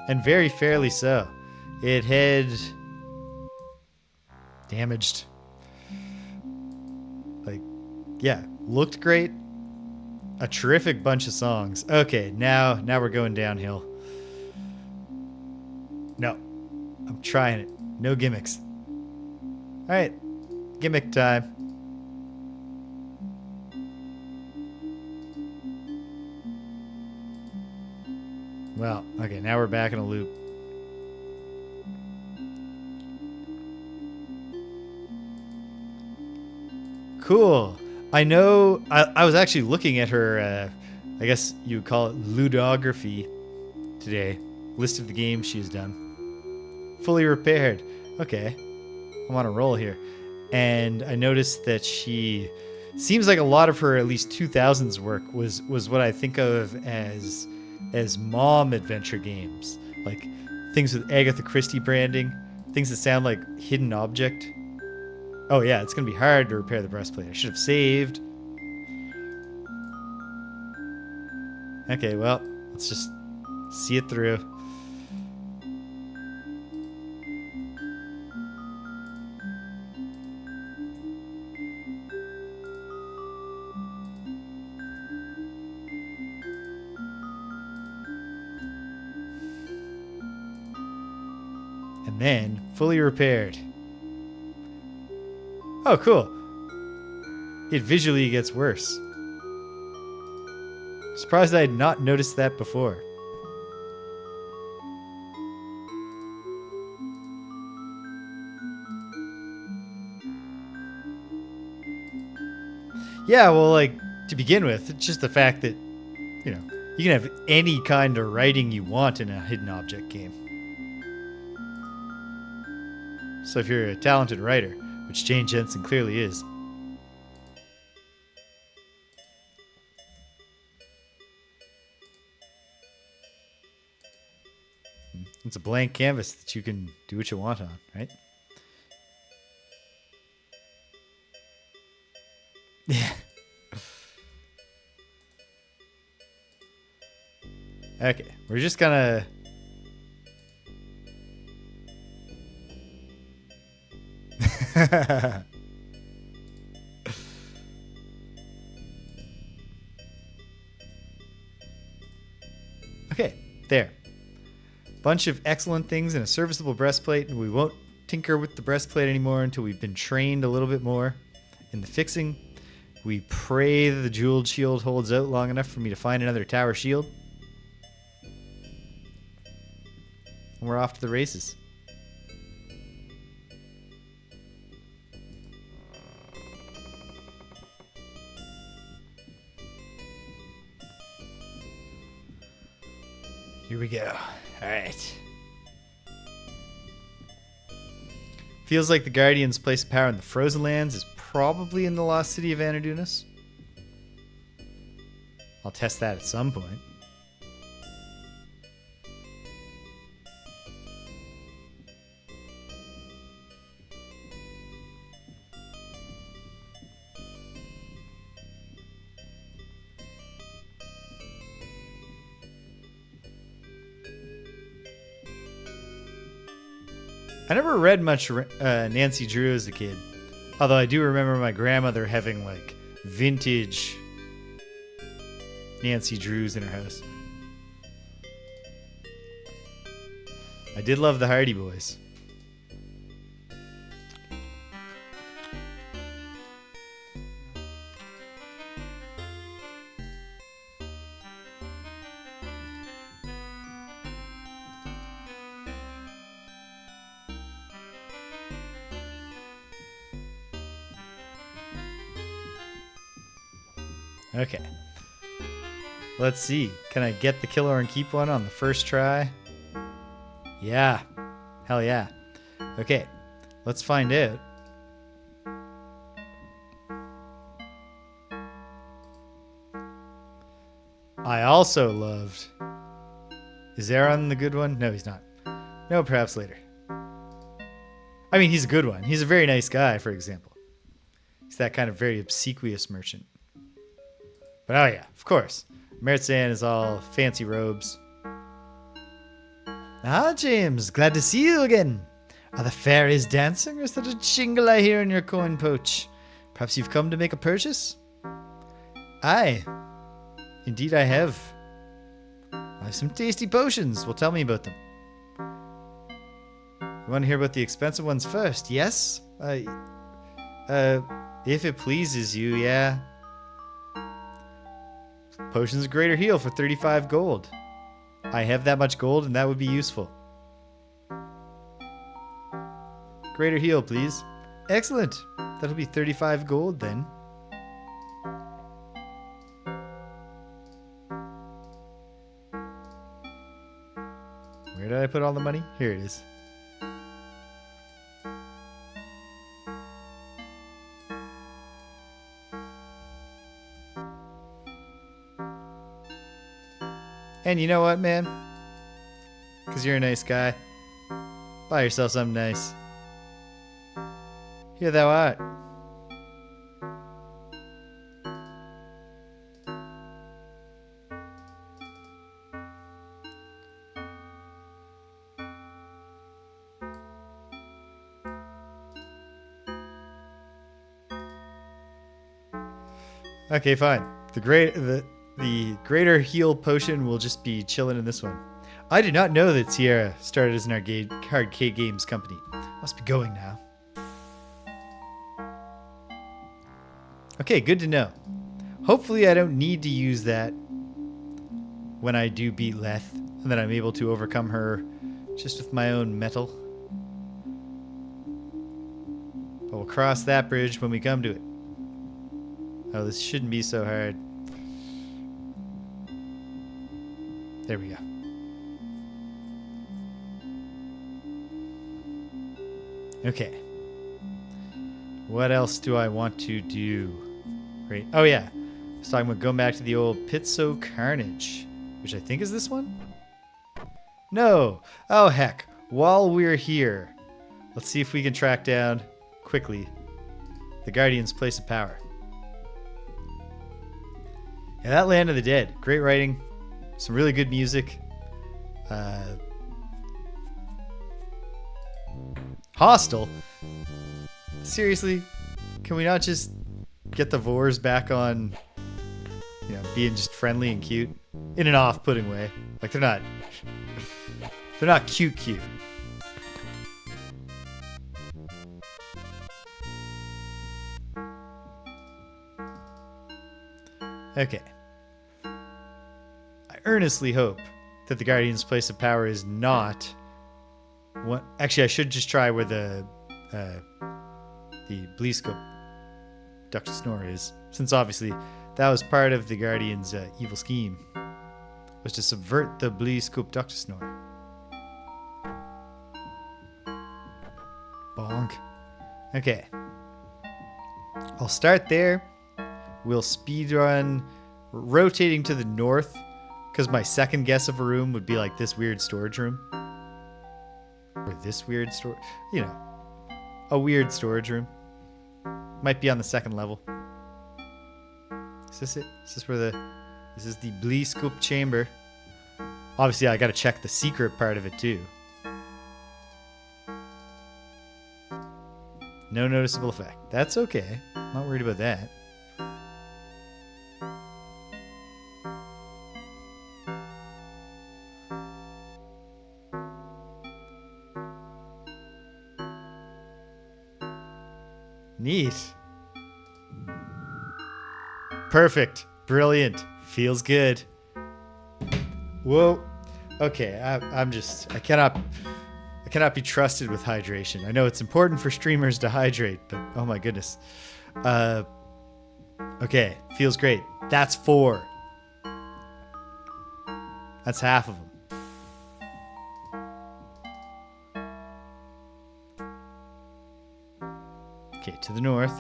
And very fairly so. It had damaged, looked great, a terrific bunch of songs. Okay, now we're going downhill. No, I'm trying it. No gimmicks. All right, gimmick time. Well, okay, now we're back in a loop. Cool. I know. I was actually looking at her, I guess you would call it ludography today. List of the games she's done. Fully repaired. Okay. I'm on a roll here. And I noticed that she seems like a lot of her at least 2000s work was what I think of as mom adventure games. Like things with Agatha Christie branding, things that sound like Hidden Object. Oh yeah, it's going to be hard to repair the breastplate. I should have saved. Okay, well, let's just see it through. And then, fully repaired. Oh, cool. It visually gets worse. Surprised I had not noticed that before. Yeah, well, like, to begin with, it's just the fact that, you know, you can have any kind of writing you want in a hidden object game. So if you're a talented writer, which Jane Jensen clearly is. It's a blank canvas that you can do what you want on, right? Yeah. Okay, we're just gonna... Okay, there. Bunch of excellent things in a serviceable breastplate, and we won't tinker with the breastplate anymore until we've been trained a little bit more in the fixing. We pray that the jeweled shield holds out long enough for me to find another tower shield. And we're off to the races. Here we go. All right. Feels like the Guardian's place of power in the Frozen Lands is probably in the lost city of Anadunas. I'll test that at some point. I never read much Nancy Drew as a kid. Although I do remember my grandmother having like vintage Nancy Drews in her house. I did love the Hardy Boys. Okay. Let's see. Can I get the kill or and keep one on the first try? Yeah. Hell yeah. Okay. Let's find out. I also loved... Is Aaron the good one? No, he's not. No, perhaps later. I mean, he's a good one. He's a very nice guy, for example. He's that kind of very obsequious merchant. But oh yeah, of course. Meritsan is all fancy robes. Ah, James, glad to see you again. Are the fairies dancing, or is that a jingle I hear in your coin pouch? Perhaps you've come to make a purchase? Aye. Indeed, I have. I have some tasty potions. Well, tell me about them. You want to hear about the expensive ones first? Yes? If it pleases you, yeah. Potions of Greater Heal for 35 gold. I have that much gold, and that would be useful. Greater Heal, please. Excellent. That'll be 35 gold then. Where did I put all the money? Here it is. And you know what, man? Because you're a nice guy. Buy yourself something nice. Here thou art. Okay, fine. The greater heal potion will just be chilling in this one. I did not know that Sierra started as an arcade games company. Must be going now. Okay, good to know. Hopefully I don't need to use that when I do beat Lethe, and that I'm able to overcome her just with my own metal. But we'll cross that bridge when we come to it. Oh, this shouldn't be so hard. There we go. Okay. What else do I want to do? Great. Oh, yeah. I was talking about going back to the old Pizzo Carnage, which I think is this one? No. Oh, heck. While we're here, let's see if we can track down quickly the Guardian's place of power. Yeah, that Land of the Dead. Great writing. Some really good music. Hostile? Seriously? Can we not just get the Vors back on, you know, being just friendly and cute? In an off-putting way. Like, they're not cute. Okay. I earnestly hope that the Guardian's place of power is not what. Actually, I should just try where the Bleescope Duct Snore is, since obviously that was part of the Guardian's evil scheme, was to subvert the Bleescope Duct Snore. Bonk. Okay. I'll start there. We'll speedrun rotating to the north, because my second guess of a room would be like this weird storage room. Or this weird storage... You know, a weird storage room. Might be on the second level. Is this it? Is this where the... This is the Bleescope chamber. Obviously, I gotta check the secret part of it, too. No noticeable effect. That's okay. I'm not worried about that. Neat. Perfect. Brilliant. Feels good. Whoa. Okay, I cannot be trusted with hydration. I know it's important for streamers to hydrate, but oh my goodness. Okay, feels great. That's 4. That's half of them. Okay, to the north.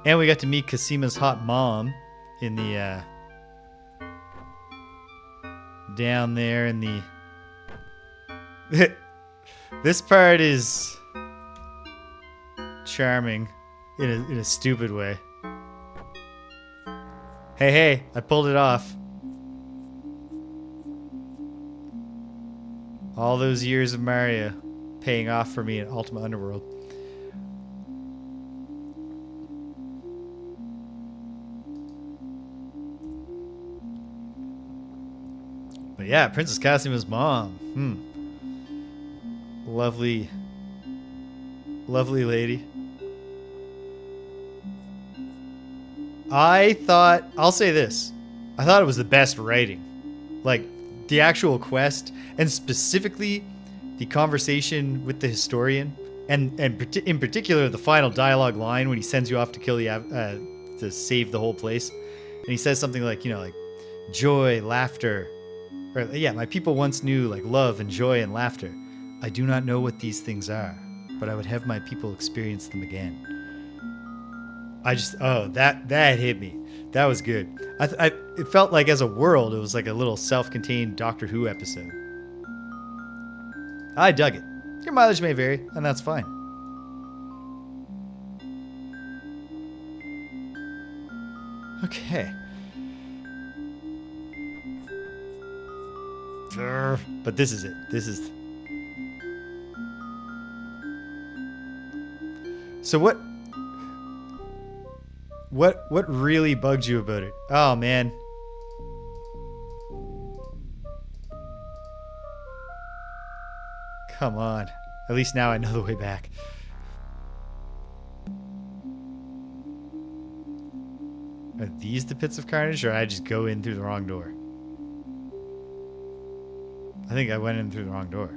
And we got to meet Casima's hot mom in the, down there in the... This part is charming in a stupid way. Hey, I pulled it off. All those years of Mario paying off for me in Ultima Underworld. But yeah, Princess Cassima's mom. Lovely, lovely lady. I'll say this. I thought it was the best writing. Like, the actual quest, and specifically the conversation with the historian, and in particular the final dialogue line when he sends you off to kill to save the whole place. And he says something like, like, joy, laughter. Or, yeah, my people once knew, like, love and joy and laughter. I do not know what these things are, but I would have my people experience them again. That hit me. That was good. It felt like as a world, it was like a little self-contained Doctor Who episode. I dug it. Your mileage may vary, and that's fine. Okay. But this is it. So what really bugged you about it? Oh, man. Come on. At least now I know the way back. Are these the pits of Carnage, or did I just go in through the wrong door? I think I went in through the wrong door.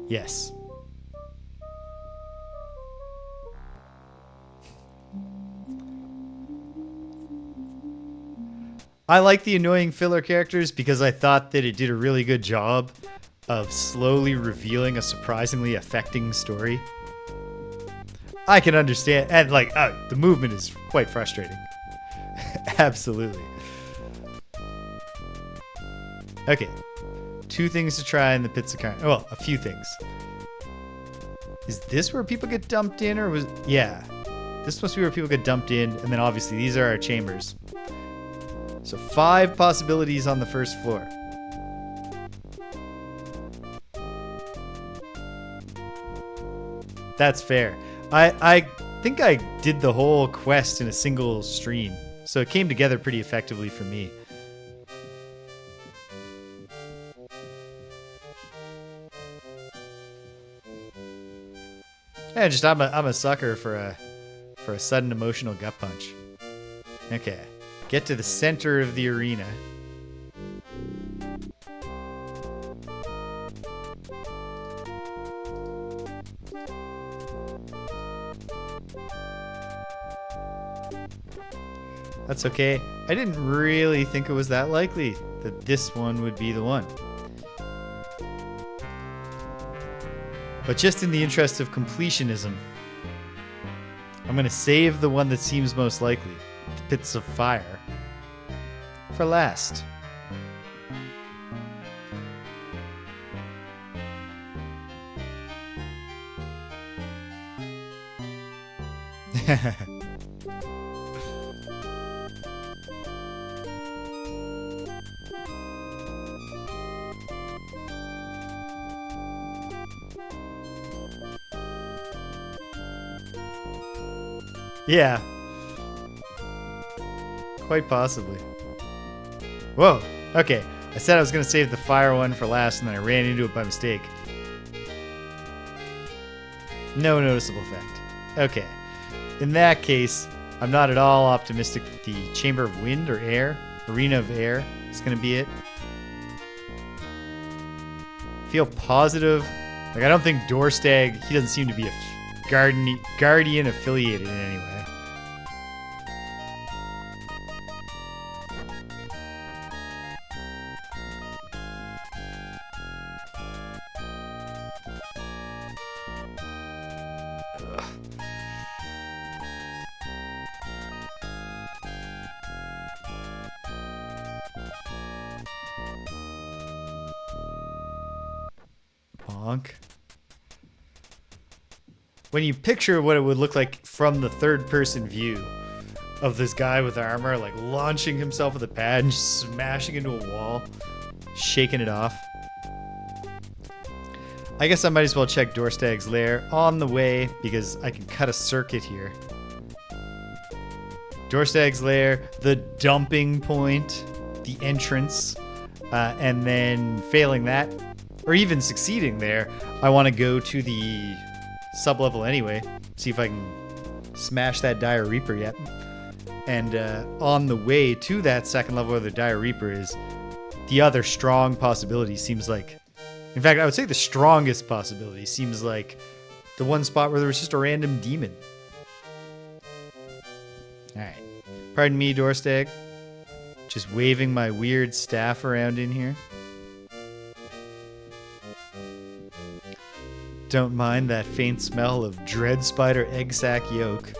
Yes. I like the annoying filler characters because I thought that it did a really good job of slowly revealing a surprisingly affecting story. I can understand, and like, the movement is quite frustrating. Absolutely. Okay. 2 things to try in the pits of Carnage. Well, a few things. Is this where people get dumped in, or was... Yeah. This must be where people get dumped in, and then obviously these are our chambers. So 5 possibilities on the first floor. That's fair. I think I did the whole quest in a single stream, so it came together pretty effectively for me. Yeah, just I'm a sucker for a sudden emotional gut punch. Okay, get to the center of the arena. That's okay. I didn't really think it was that likely that this one would be the one. But just in the interest of completionism, I'm going to save the one that seems most likely, the Pits of Fire, for last. Yeah. Quite possibly. Whoa. Okay. I said I was going to save the fire one for last, and then I ran into it by mistake. No noticeable effect. Okay. In that case, I'm not at all optimistic that the Chamber of Wind or Air, Arena of Air, is going to be it. Feel positive. Like, I don't think Dorstag, he doesn't seem to be a Guardian affiliated in any way. When you picture what it would look like from the third-person view of this guy with armor, like launching himself with a pad and smashing into a wall, shaking it off. I guess I might as well check Dorstag's lair on the way because I can cut a circuit here. Dorstag's lair, the dumping point, the entrance, and then failing that, or even succeeding there, I want to go to the sub-level anyway, see if I can smash that Dire Reaper yet. And on the way to that second level where the Dire Reaper is, the other strong possibility seems like, in fact, I would say the strongest possibility seems like the one spot where there was just a random demon. Alright. Pardon me, Dorstag. Just waving my weird staff around in here. Don't mind that faint smell of dread spider egg sac yolk.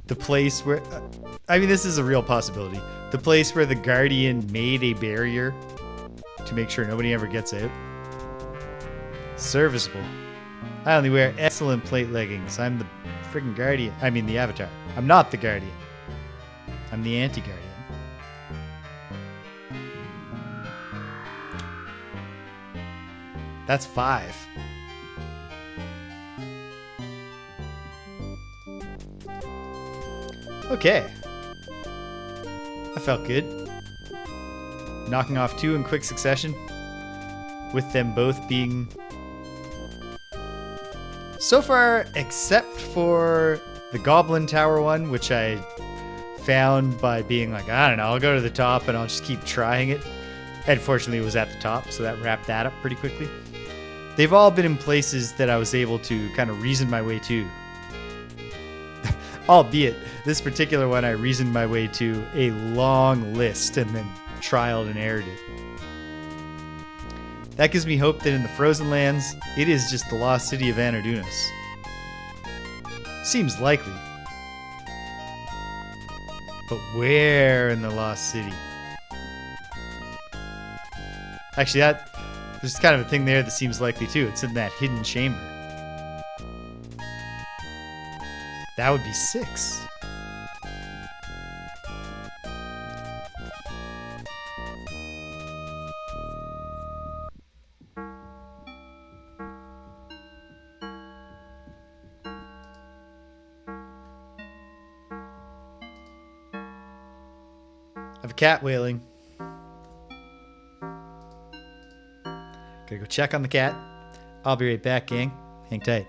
The place where... I mean, this is a real possibility. The place where the Guardian made a barrier to make sure nobody ever gets out. Serviceable. I only wear excellent plate leggings. I'm the freaking Guardian. I mean, the Avatar. I'm not the Guardian. I'm the anti-Guardian. That's 5. Okay. That felt good. Knocking off 2 in quick succession, with them both being... So far, except for the Goblin Tower one, which I found by being like, I don't know, I'll go to the top and I'll just keep trying it. Unfortunately, it was at the top, so that wrapped that up pretty quickly. They've all been in places that I was able to kind of reason my way to. Albeit, this particular one, I reasoned my way to a long list and then trialed and errored it. That gives me hope that in the Frozen Lands, it is just the lost city of Anardunos. Seems likely. But where in the lost city? Actually, there's kind of a thing there that seems likely too. It's in that hidden chamber. That would be 6. I have a cat wailing. Gotta go check on the cat. I'll be right back, gang. Hang tight.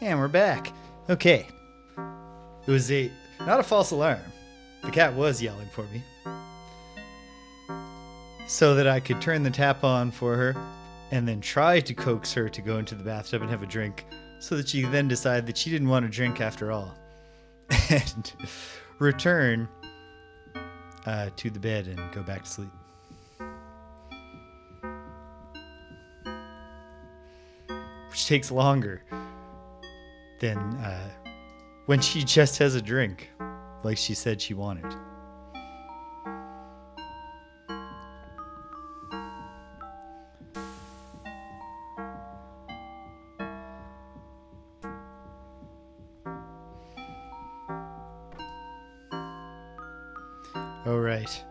And we're back. Okay. It was not a false alarm. The cat was yelling for me. So that I could turn the tap on for her and then try to coax her to go into the bathtub and have a drink so that she could then decide that she didn't want to drink after all. And return to the bed and go back to sleep. Which takes longer than when she just has a drink, like she said she wanted. Oh, right.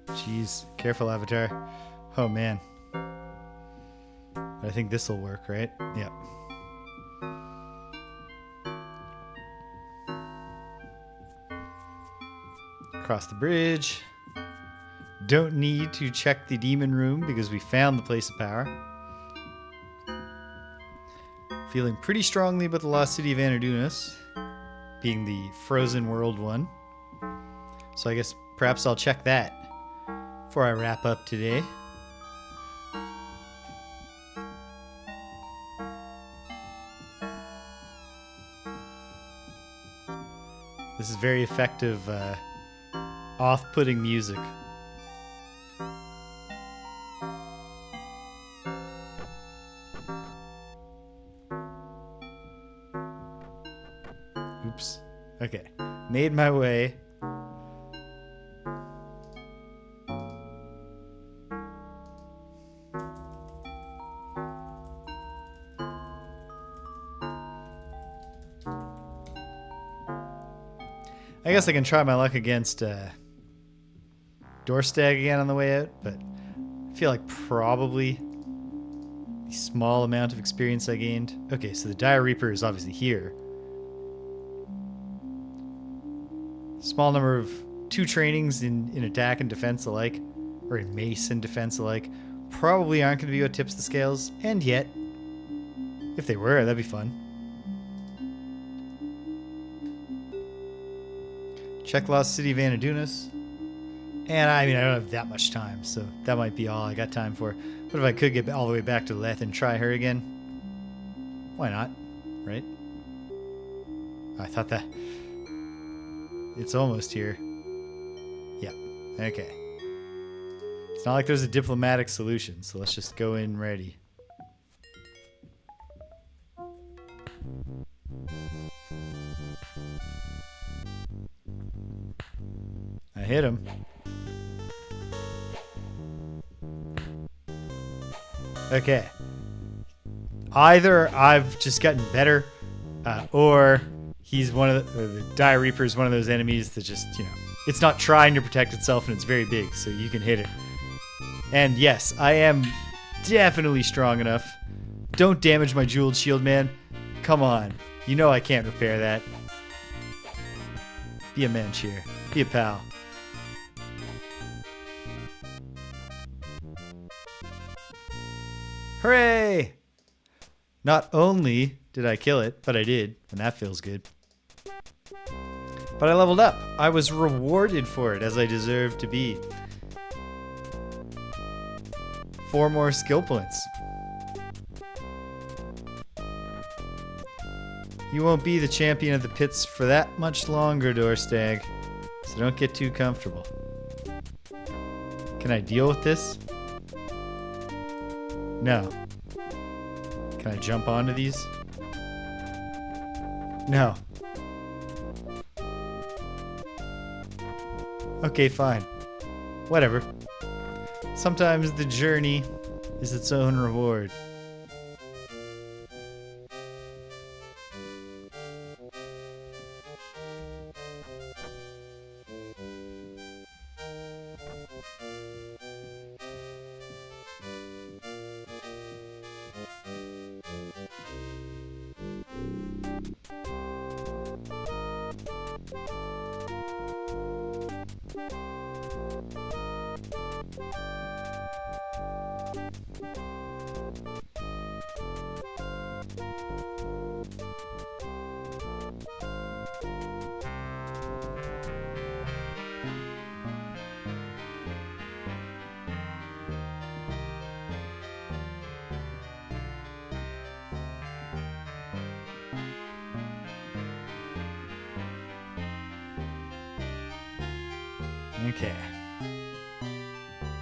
Jeez. Careful, Avatar. Oh, man. I think this will work, right? Yep. Across the bridge. Don't need to check the demon room because we found the place of power. Feeling pretty strongly about the lost city of Anardunas being the frozen world one. So I guess perhaps I'll check that before I wrap up today. This is very effective, off-putting music. Oops. Okay. Made my way. I guess I can try my luck against Dorstag again on the way out, but I feel like probably the small amount of experience I gained. Okay, so the Dire Reaper is obviously here. Small number of 2 trainings in attack and defense alike, or in mace and defense alike, probably aren't going to be what tips the scales, and yet, if they were, that'd be fun. Check Lost City of Anardunas. And I mean, I don't have that much time, so that might be all I got time for. But if I could get all the way back to Lethe and try her again, why not, right? I thought that... It's almost here. Yep, okay. It's not like there's a diplomatic solution, so let's just go in ready. I hit him. Okay. Either I've just gotten better, or he's one of the Dire Reaper is one of those enemies that just, it's not trying to protect itself and it's very big, so you can hit it. And yes, I am definitely strong enough. Don't damage my jeweled shield, man. Come on. You know I can't repair that. Be a man cheer. Be a pal. Hooray! Not only did I kill it, but I did, and that feels good. But I leveled up. I was rewarded for it, as I deserve to be. 4 more skill points. You won't be the champion of the pits for that much longer, Dorstag, so don't get too comfortable. Can I deal with this? No. Can I jump onto these? No. Okay, fine. Whatever. Sometimes the journey is its own reward. Okay.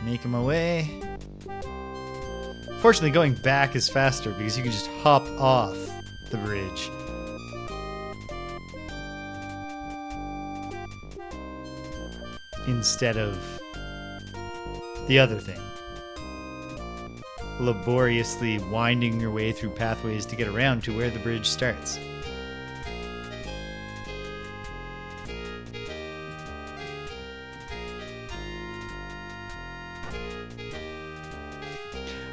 Making my way. Fortunately, going back is faster because you can just hop off the bridge. Instead of the other thing. Laboriously winding your way through pathways to get around to where the bridge starts.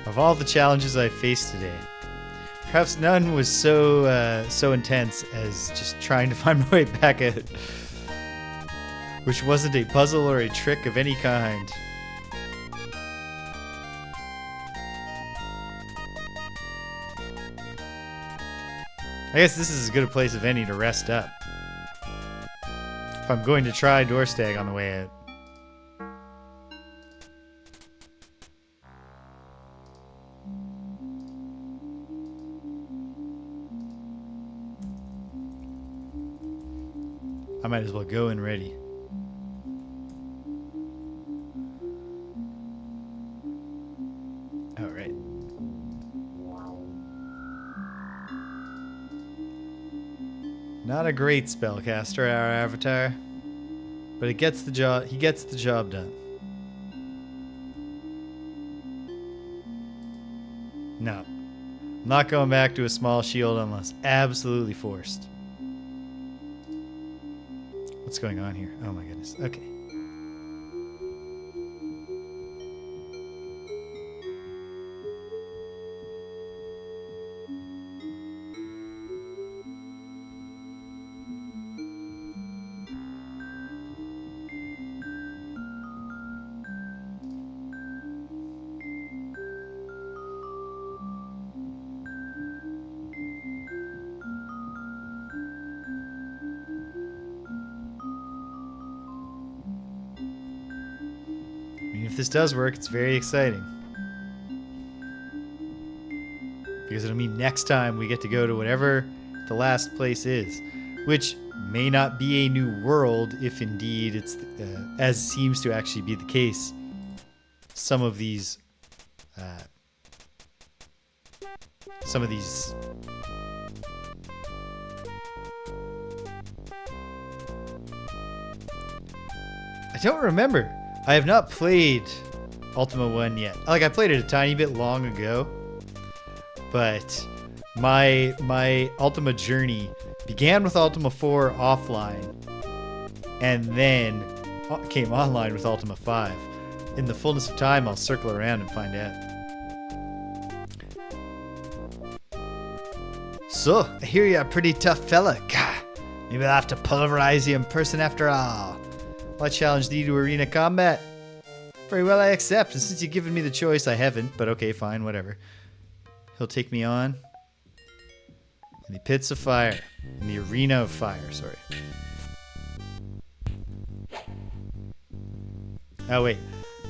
Of all the challenges I faced today, perhaps none was so intense as just trying to find my way back out, which wasn't a puzzle or a trick of any kind. I guess this is as good a place as any to rest up. If I'm going to try Dorstag on the way out. I might as well go and ready. All right. Not a great spellcaster, our avatar, but it gets the job. He gets the job done. No, I'm not going back to a small shield unless absolutely forced. What's going on here? Oh my goodness. Okay. If this does work, it's very exciting. Because it'll mean next time we get to go to whatever the last place is. Which may not be a new world if indeed it's, as seems to actually be the case, some of these I don't remember. I have not played Ultima 1 yet. Like, I played it a tiny bit long ago, but my Ultima journey began with Ultima 4 offline and then came online with Ultima 5. In the fullness of time, I'll circle around and find out. So, I hear you're a pretty tough fella. Gah, maybe I'll have to pulverize you in person after all. I challenge thee to arena combat. Very well, I accept. And since you've given me the choice, I haven't. But okay, fine, whatever. He'll take me on. In the pits of fire. In the arena of fire, sorry. Oh, wait.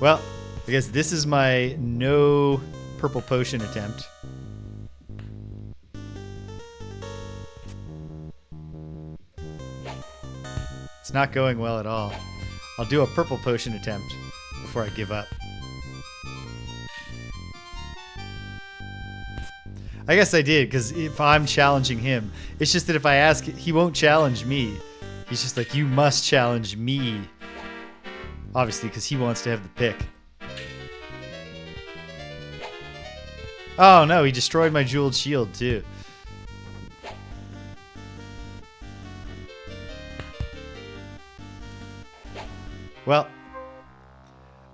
Well, I guess this is my no purple potion attempt. It's not going well at all. I'll do a purple potion attempt before I give up. I guess I did, because if I'm challenging him, it's just that if I ask, he won't challenge me. He's just like, you must challenge me. Obviously, because he wants to have the pick. Oh no, he destroyed my jeweled shield too. Well,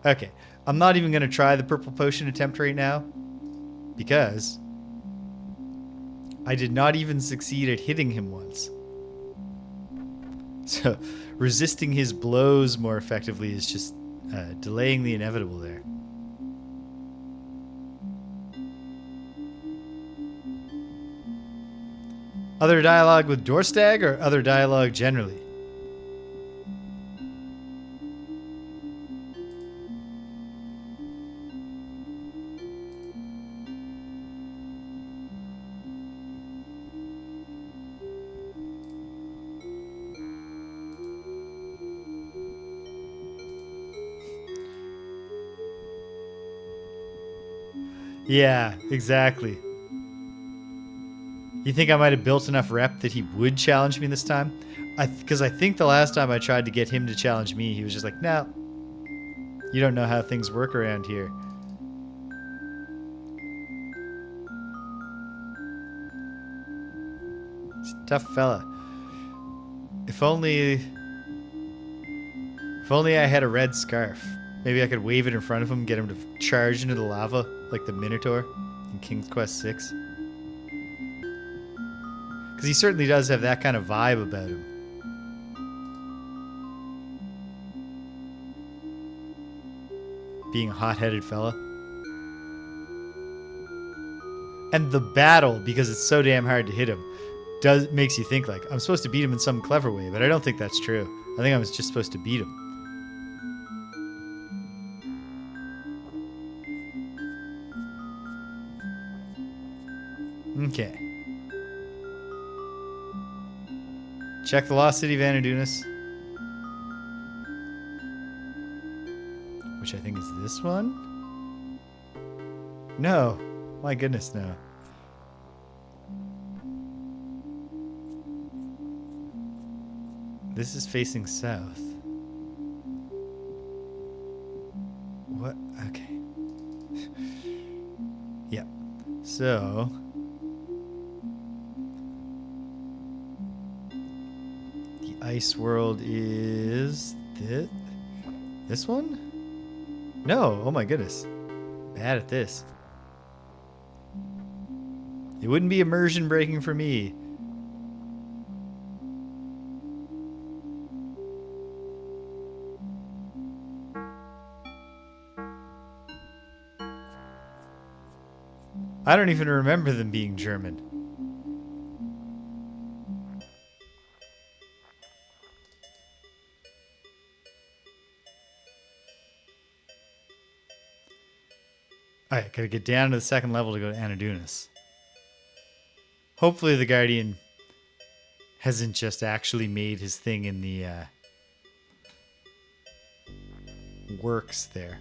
okay. I'm not even going to try the purple potion attempt right now because I did not even succeed at hitting him once. So resisting his blows more effectively is just delaying the inevitable there. Other dialogue with Dorstag or other dialogue generally? Yeah, exactly. You think I might have built enough rep that he would challenge me this time? Because I think the last time I tried to get him to challenge me, he was just like, no, you don't know how things work around here. He's a tough fella. If only I had a red scarf. Maybe I could wave it in front of him, get him to charge into the lava like the Minotaur in King's Quest VI. Because he certainly does have that kind of vibe about him. Being a hot-headed fella. And the battle, because it's so damn hard to hit him, makes you think like, I'm supposed to beat him in some clever way, but I don't think that's true. I think I was just supposed to beat him. Okay. Check the Lost City of Anadunas. Which I think is this one? No. My goodness, no. This is facing south. What? Okay. Yep. So... Ice World is this one? No, oh my goodness. Bad at this. It wouldn't be immersion breaking for me. I don't even remember them being German. Alright, gotta get down to the second level to go to Anadunas. Hopefully the Guardian hasn't just actually made his thing in the works there.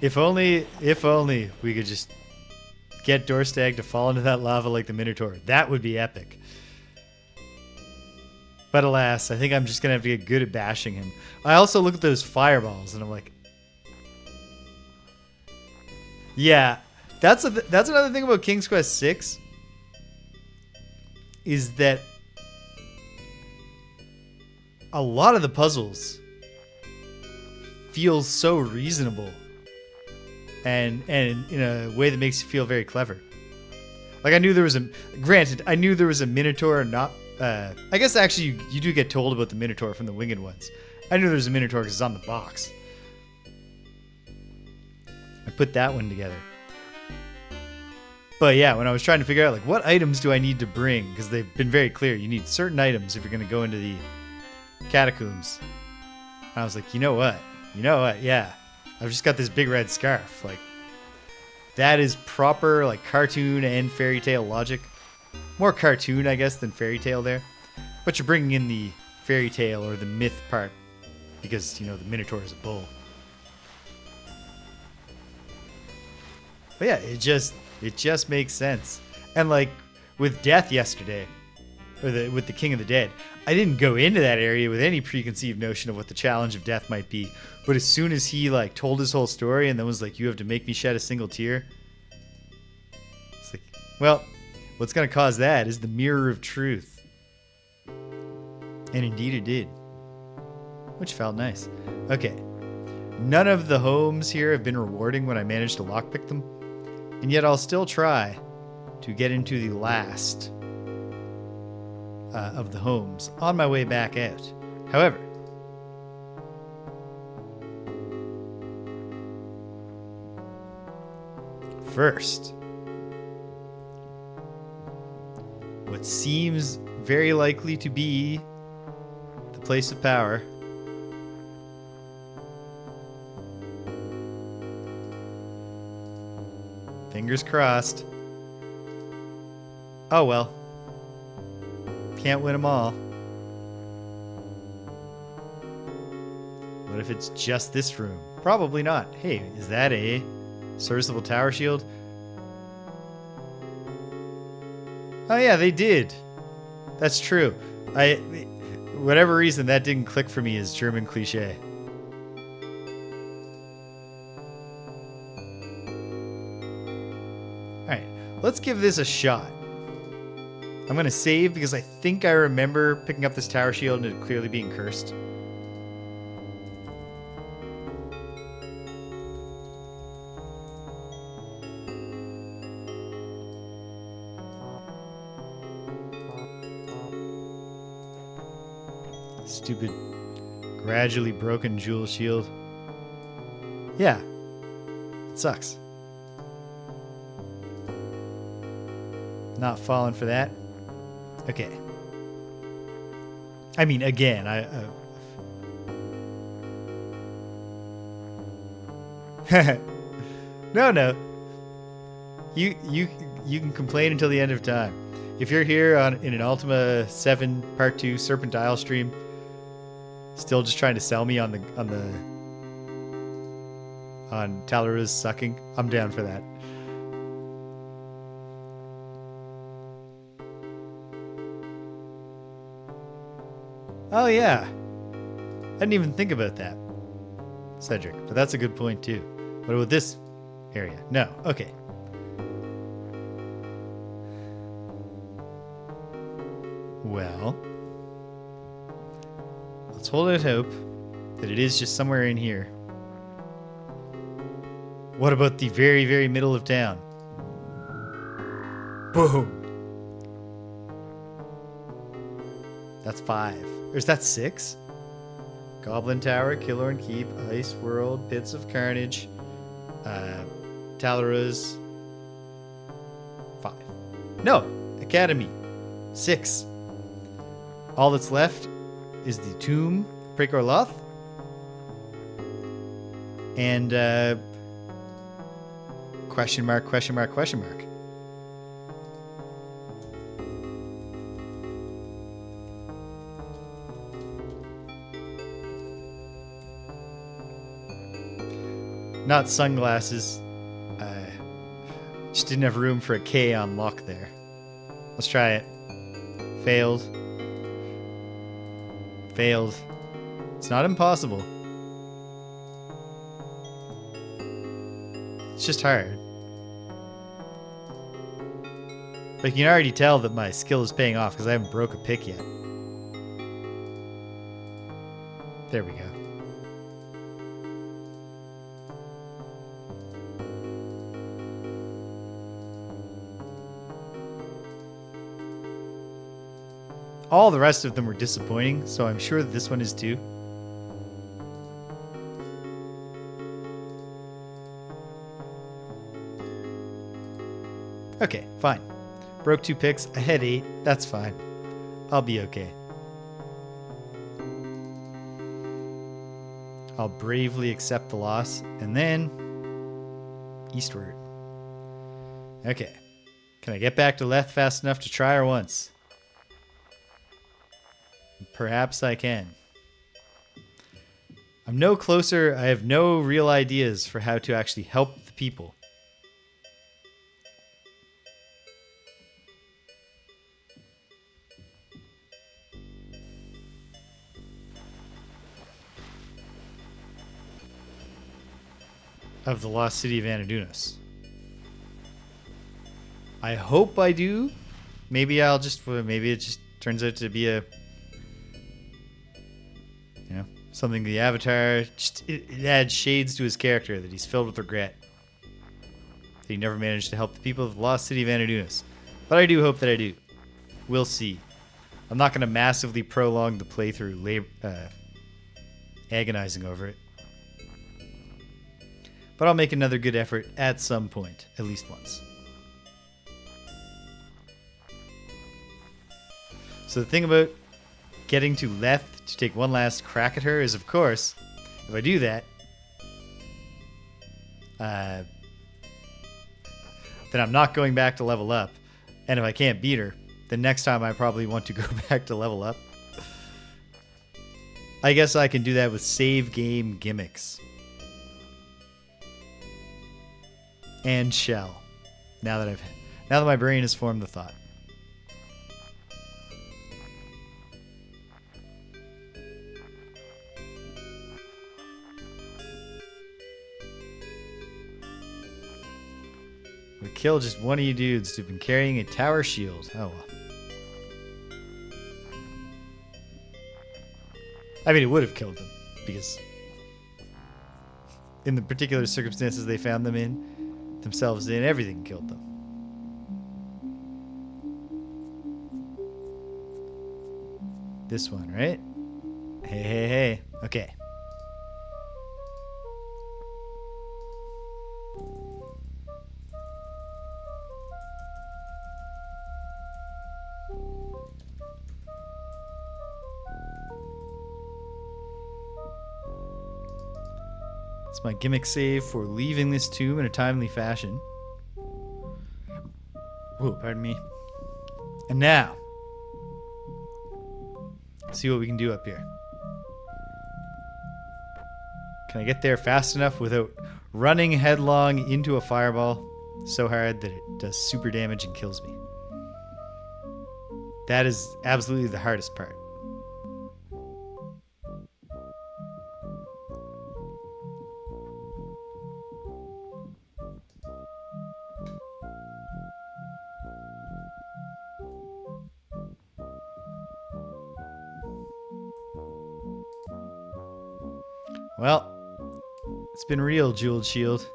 If only we could just get Dorstag to fall into that lava like the Minotaur. That would be epic. But alas, I think I'm just going to have to get good at bashing him. I also look at those fireballs and I'm like... Yeah, that's another thing about King's Quest VI. Is that a lot of the puzzles feel so reasonable. And in a way that makes you feel very clever. Like I knew there was a Minotaur, not I guess actually you do get told about the Minotaur from the winged ones. I knew there was a Minotaur because it's on the box. I put that one together. But yeah, when I was trying to figure out like what items do I need to bring, because they've been very clear, you need certain items if you're going to go into the catacombs. And I was like, you know what, yeah. I've just got this big red scarf. Like, that is proper, like, cartoon and fairy tale logic. More cartoon, I guess, than fairy tale there. But you're bringing in the fairy tale or the myth part because, you know, the Minotaur is a bull. But yeah, it just makes sense. And, like, with Death yesterday, or with the King of the Dead, I didn't go into that area with any preconceived notion of what the challenge of Death might be. But as soon as he like told his whole story and then was like, you have to make me shed a single tear. It's like, well, what's going to cause that is the mirror of truth. And indeed it did. Which felt nice. Okay. None of the homes here have been rewarding when I managed to lockpick them, and yet I'll still try to get into the last of the homes on my way back out. However, first, what seems very likely to be the place of power. Fingers crossed. Oh well. Can't win them all. What if it's just this room? Probably not. Hey, is that a serviceable tower shield? Oh yeah, they did. That's true. Whatever reason, that didn't click for me as German cliche. Alright, let's give this a shot. I'm going to save because I think I remember picking up this tower shield and it clearly being cursed. Stupid, gradually broken jewel shield. Yeah, it sucks. Not falling for that. Okay. I mean, again, No. You can complain until the end of time. If you're here in an Ultima 7 Part 2 Serpent Isle stream, still just trying to sell me on Taloruz sucking, I'm down for that. Oh yeah, I didn't even think about that, Cedric, but that's a good point too. What about this area? No, okay. Well, let's hold out hope that it is just somewhere in here. What about the very, very middle of town? Boom. That's 5. Or is that 6? Goblin Tower, Killorn Keep, Ice World, Pits of Carnage, Taloruz. 5. No, Academy. 6. All that's left is the Tomb of Praecor Loth and question mark. Not sunglasses. Just didn't have room for a K on lock there. Let's try it. Failed. It's not impossible. It's just hard. But you can already tell that my skill is paying off because I haven't broke a pick yet. There we go. All the rest of them were disappointing, so I'm sure that this one is too. Okay, fine. Broke 2 picks, I had 8, that's fine. I'll be okay. I'll bravely accept the loss, and then eastward. Okay. Can I get back to Lethe fast enough to try her once? Perhaps I can. I'm no closer. I have no real ideas for how to actually help the people. Of the lost city of Anadunas. I hope I do. Maybe it just turns out to be a Something the Avatar, just, it adds shades to his character that he's filled with regret. That he never managed to help the people of the lost city of Anadunas. But I do hope that I do. We'll see. I'm not going to massively prolong the playthrough, agonizing over it. But I'll make another good effort at some point, at least once. So the thing about getting to Lethe to take one last crack at her is, of course, if I do that, then I'm not going back to level up. And if I can't beat her, then next time I probably want to go back to level up. I guess I can do that with save game gimmicks. And shell. Now that my brain has formed the thought. We'll kill just one of you dudes who've been carrying a tower shield. Oh well. I mean, it would have killed them, because in the particular circumstances they found themselves in, everything killed them. This one, right? Hey. Okay. It's my gimmick save for leaving this tomb in a timely fashion. Whoa, pardon me. And now, see what we can do up here. Can I get there fast enough without running headlong into a fireball so hard that it does super damage and kills me? That is absolutely the hardest part. Well, it's been real, Jeweled Shield.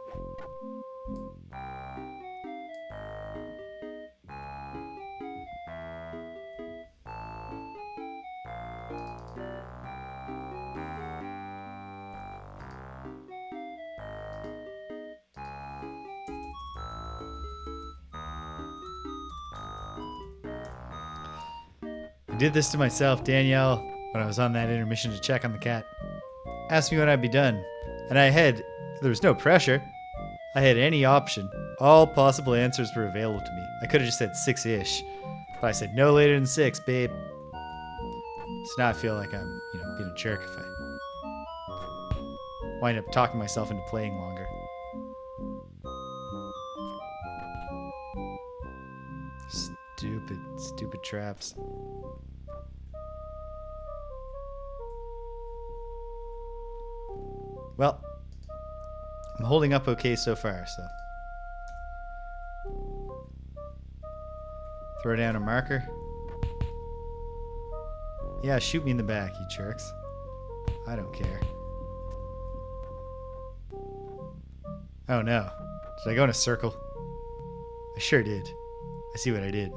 I did this to myself, Danielle, when I was on that intermission to check on the cat. Asked me when I'd be done, and there was no pressure. I had any option. All possible answers were available to me. I could have just said 6-ish, but I said no later than 6, babe. So now I feel like I'm, being a jerk if I wind up talking myself into playing longer. Stupid traps. Well, I'm holding up okay so far, so. Throw down a marker. Yeah, shoot me in the back, you jerks. I don't care. Oh no. Did I go in a circle? I sure did. I see what I did.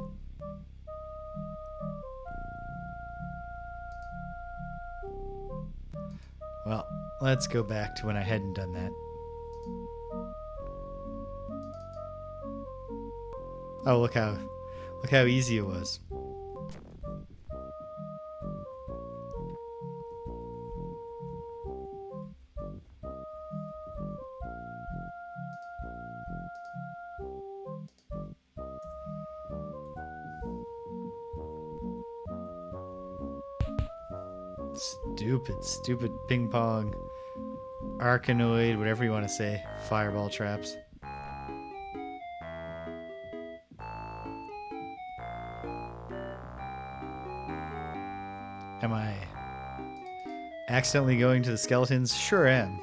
Well, let's go back to when I hadn't done that. Oh, look how easy it was. Stupid ping pong, arcanoid, whatever you want to say, fireball traps. Am I accidentally going to the skeletons? Sure am.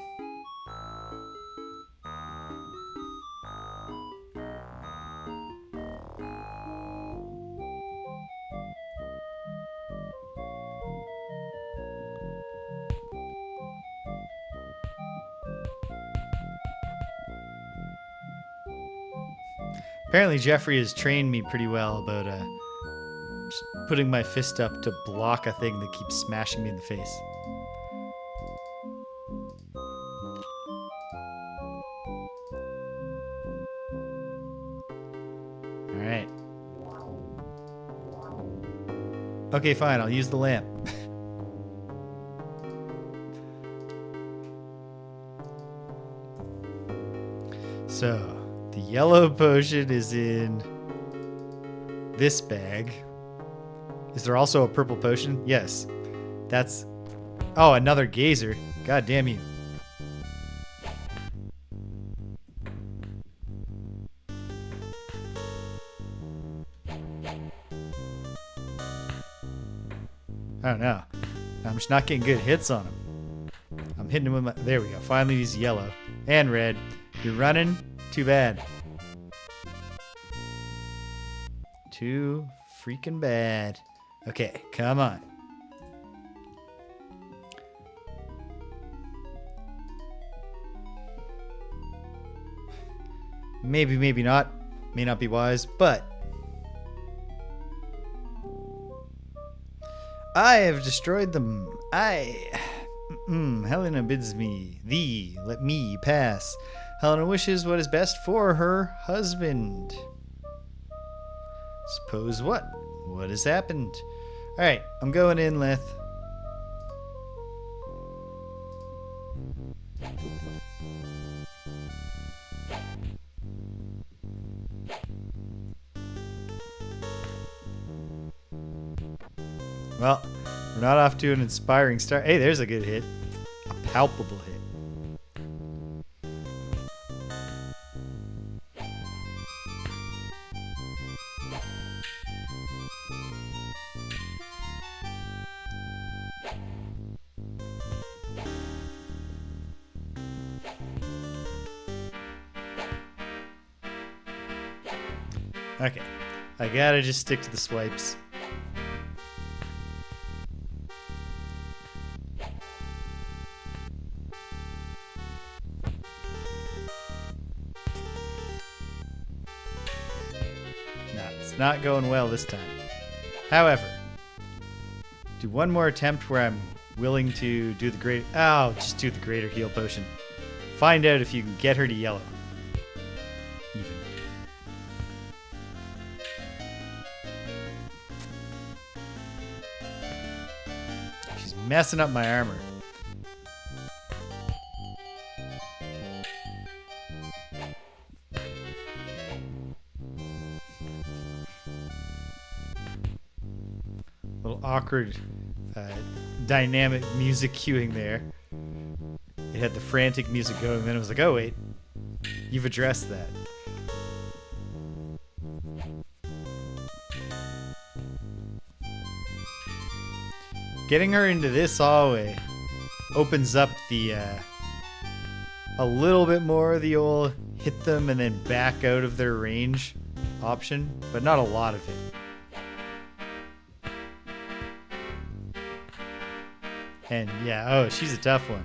Apparently Jeffrey has trained me pretty well about just putting my fist up to block a thing that keeps smashing me in the face. Alright. Okay, fine, I'll use the lamp. So, the yellow potion is in this bag. Is there also a purple potion? Yes. That's... Oh, another gazer. God damn you. I don't know. I'm just not getting good hits on him. I'm hitting him with my... There we go. Finally, he's yellow. And red. You're running? Too bad. Too freaking bad. Okay, come on. Maybe, maybe not. May not be wise, but... I have destroyed them. Helena bids me. Thee, let me pass. Helena wishes what is best for her husband. Suppose what? What has happened? Alright, I'm going in, Lethe. Well, we're not off to an inspiring start. Hey, there's a good hit. A palpable hit. Okay, I gotta just stick to the swipes. No, it's not going well this time. However, do one more attempt where I'm willing to do the great... Oh, just do the greater heal potion. Find out if you can get her to yellow. Even. She's messing up my armor. Little awkward dynamic music cueing there. It had the frantic music going, and then it was like, oh wait, you've addressed that. Getting her into this hallway opens up the a little bit more of the old hit them and then back out of their range option, but not a lot of it. And yeah, oh, she's a tough one.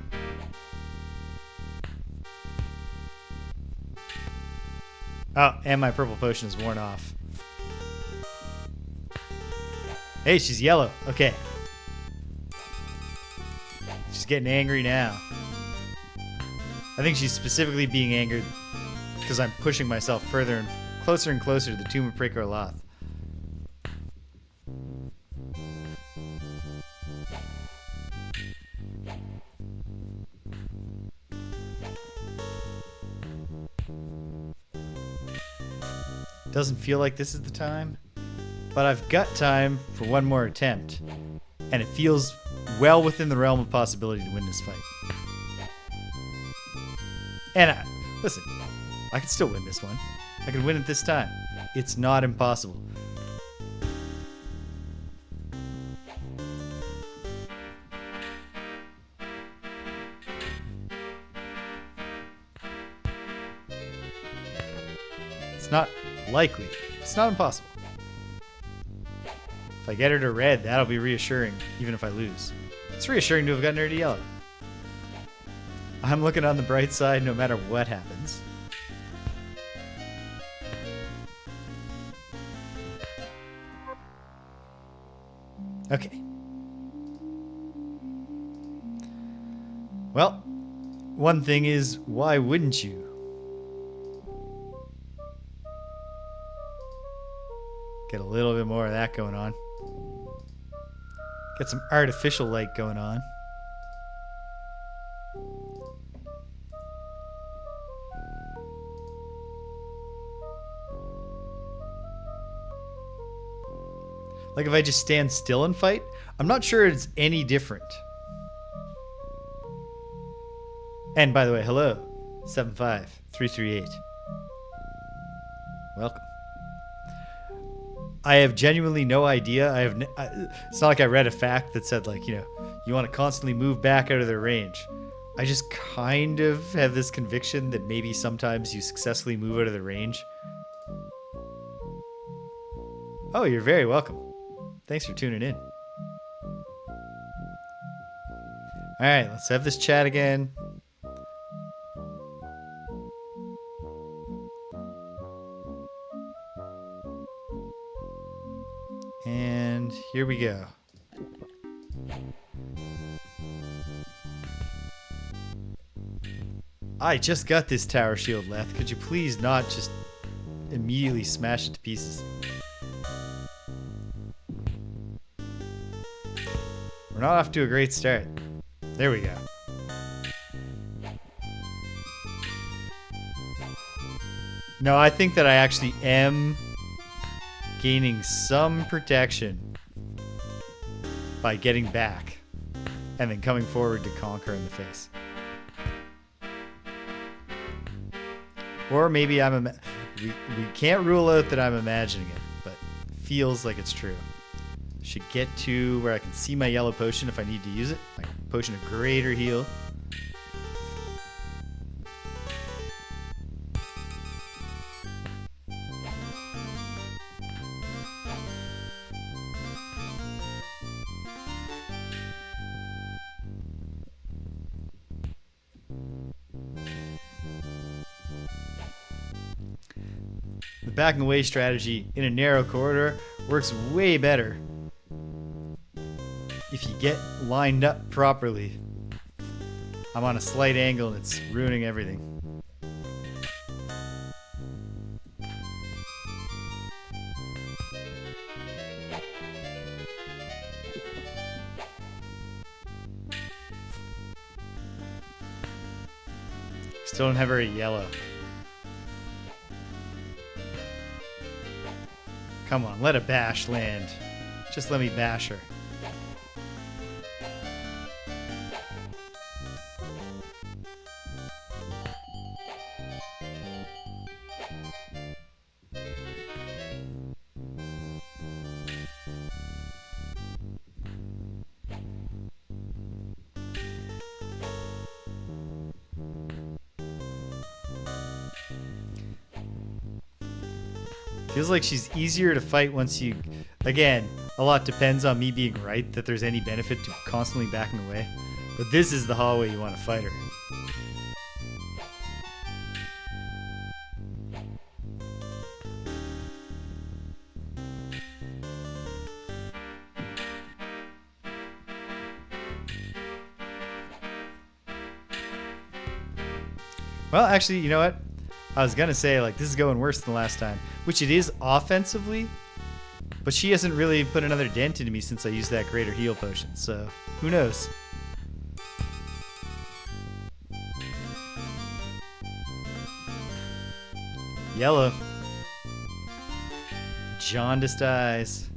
Oh, and my purple potion is worn off. Hey, she's yellow. Okay. She's getting angry now. I think she's specifically being angered because I'm pushing myself further and closer to the Tomb of Praecor Loth. Doesn't feel like this is the time, but I've got time for one more attempt, and it feels well within the realm of possibility to win this fight. And listen, I can still win this one. I can win it this time. It's not impossible. It's not likely. It's not impossible. If I get her to red, that'll be reassuring, even if I lose. It's reassuring to have gotten her to yellow. I'm looking on the bright side no matter what happens. Okay. Well, one thing is, why wouldn't you? Get a little bit more of that going on. Get some artificial light going on. Like if I just stand still and fight, I'm not sure it's any different. And by the way, hello, 75338. Welcome. I have genuinely no idea. It's not like I read a fact that said, like, you want to constantly move back out of their range. I just kind of have this conviction that maybe sometimes you successfully move out of the range. Oh, you're very welcome. Thanks for tuning in. All right, let's have this chat again. And here we go. I just got this tower shield, Lethe. Could you please not just immediately smash it to pieces? We're not off to a great start. There we go. No, I think that I actually am gaining some protection by getting back and then coming forward to conquer in the face. Or maybe we can't rule out that I'm imagining it, but it feels like it's true. Should get to where I can see my yellow potion if I need to use it. My potion of greater heal. The backing away strategy in a narrow corridor works way better if you get lined up properly. I'm on a slight angle and it's ruining everything. Still don't have very yellow. Come on, let a bash land. Just let me bash her. Feels like she's easier to fight once you... Again, a lot depends on me being right that there's any benefit to constantly backing away. But this is the hallway you want to fight her. Well, actually, you know what? I was going to say, like, this is going worse than last time, which it is offensively, but she hasn't really put another dent into me since I used that greater heal potion, so who knows? Yellow. Jaundiced eyes.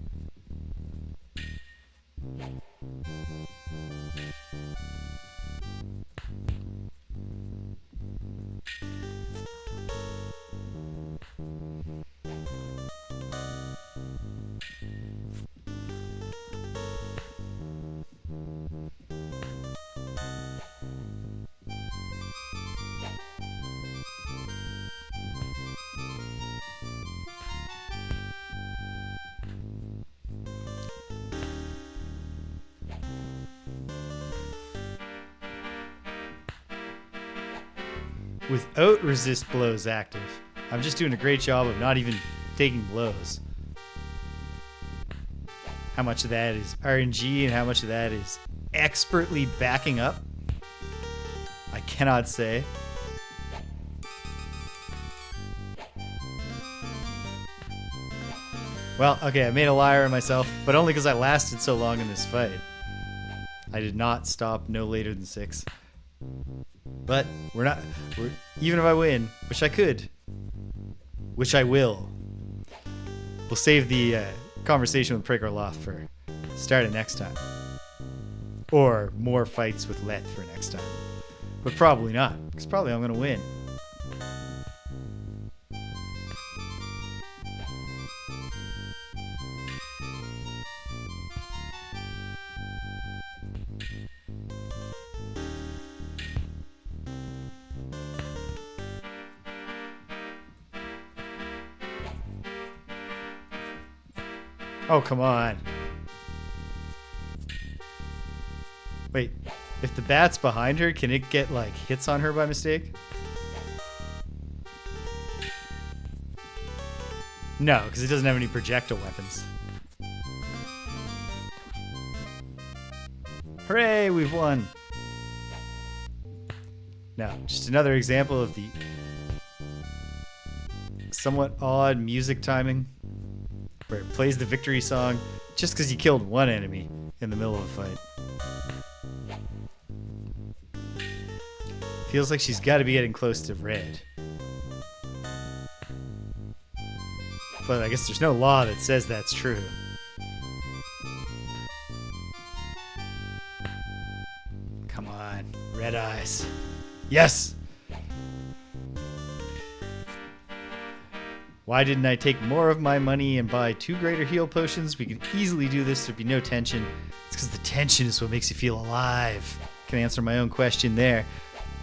Without resist blows active, I'm just doing a great job of not even taking blows. How much of that is RNG and how much of that is expertly backing up, I cannot say. Well, okay, I made a liar of myself, but only because I lasted so long in this fight. I did not stop no later than 6. But even if I win, which I could, which I will, we'll save the conversation with Praecor Loth for start it next time. Or more fights with Lethe for next time. But probably not, because probably I'm going to win. Oh, come on. Wait, if the bat's behind her, can it get, like, hits on her by mistake? No, because it doesn't have any projectile weapons. Hooray, we've won. Now, just another example of the somewhat odd music timing, where it plays the victory song just because you killed one enemy in the middle of a fight. Feels like she's got to be getting close to red. But I guess there's no law that says that's true. Come on, red eyes. Yes! Why didn't I take more of my money and buy 2 greater heal potions? We could easily do this. There'd be no tension. It's because the tension is what makes you feel alive. Can answer my own question there.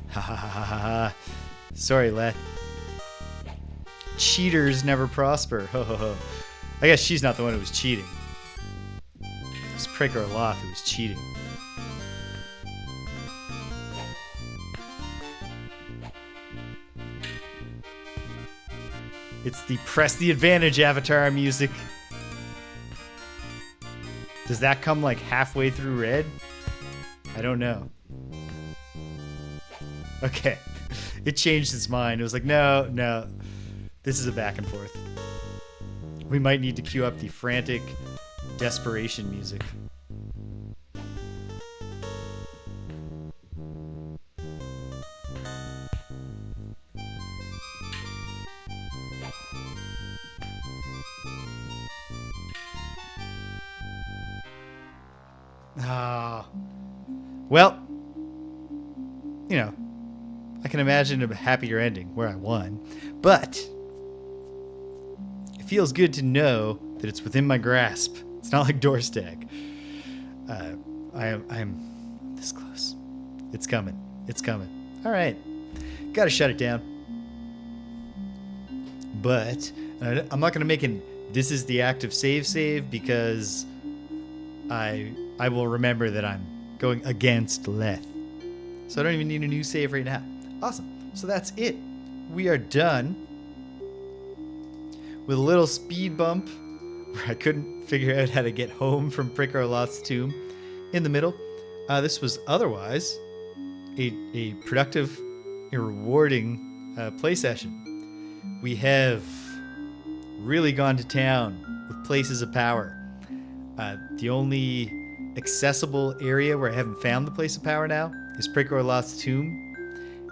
Ha ha ha ha ha. Sorry, Lethe. Cheaters never prosper. Ho ho ho. I guess she's not the one who was cheating. It was Praecor Loth who was cheating. It's the press the advantage avatar music. Does that come like halfway through red? I don't know. Okay. It changed its mind. It was like, no. This is a back and forth. We might need to cue up the frantic desperation music. Well, you know, I can imagine a happier ending where I won, but it feels good to know that it's within my grasp. It's not like Dorstag. I am this close. It's coming. It's coming. All right. Got to shut it down. But I'm not going to make an this is the active save because I will remember that I'm going against Lethe. So I don't even need a new save right now. Awesome. So that's it. We are done with a little speed bump where I couldn't figure out how to get home from Praecor Loth's tomb in the middle. This was otherwise a productive, a rewarding play session. We have really gone to town with places of power. The only accessible area where I haven't found the place of power now is Praecor Loth's tomb.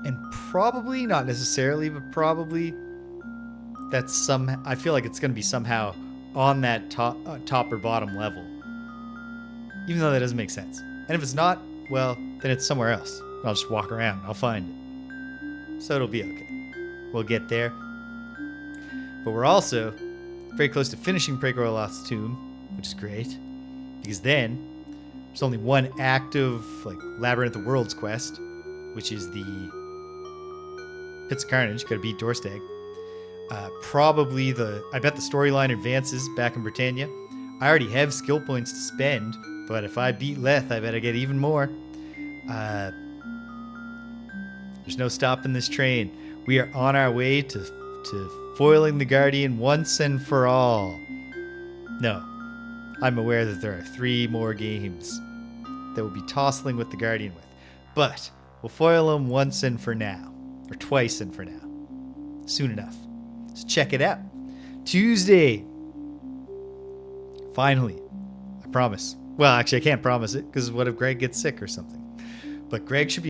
And probably, not necessarily, but probably that's I feel like it's going to be somehow on that top or bottom level. Even though that doesn't make sense. And if it's not, well, then it's somewhere else. I'll just walk around. I'll find it. So it'll be okay. We'll get there. But we're also very close to finishing Praecor Loth's tomb, which is great. Because then there's only one active Labyrinth of Worlds quest, which is the Pits of Carnage. Gotta beat Dorstag. Probably I bet the storyline advances back in Britannia. I already have skill points to spend, but if I beat Lethe, I bet I get even more. There's no stopping this train. We are on our way to foiling the Guardian once and for all. No. I'm aware that there are 3 more games that we'll be tossing with the Guardian with. But we'll foil them once and for now. Or twice and for now. Soon enough. So check it out. Tuesday. Finally. I promise. Well, actually, I can't promise it, because what if Greg gets sick or something? But Greg should be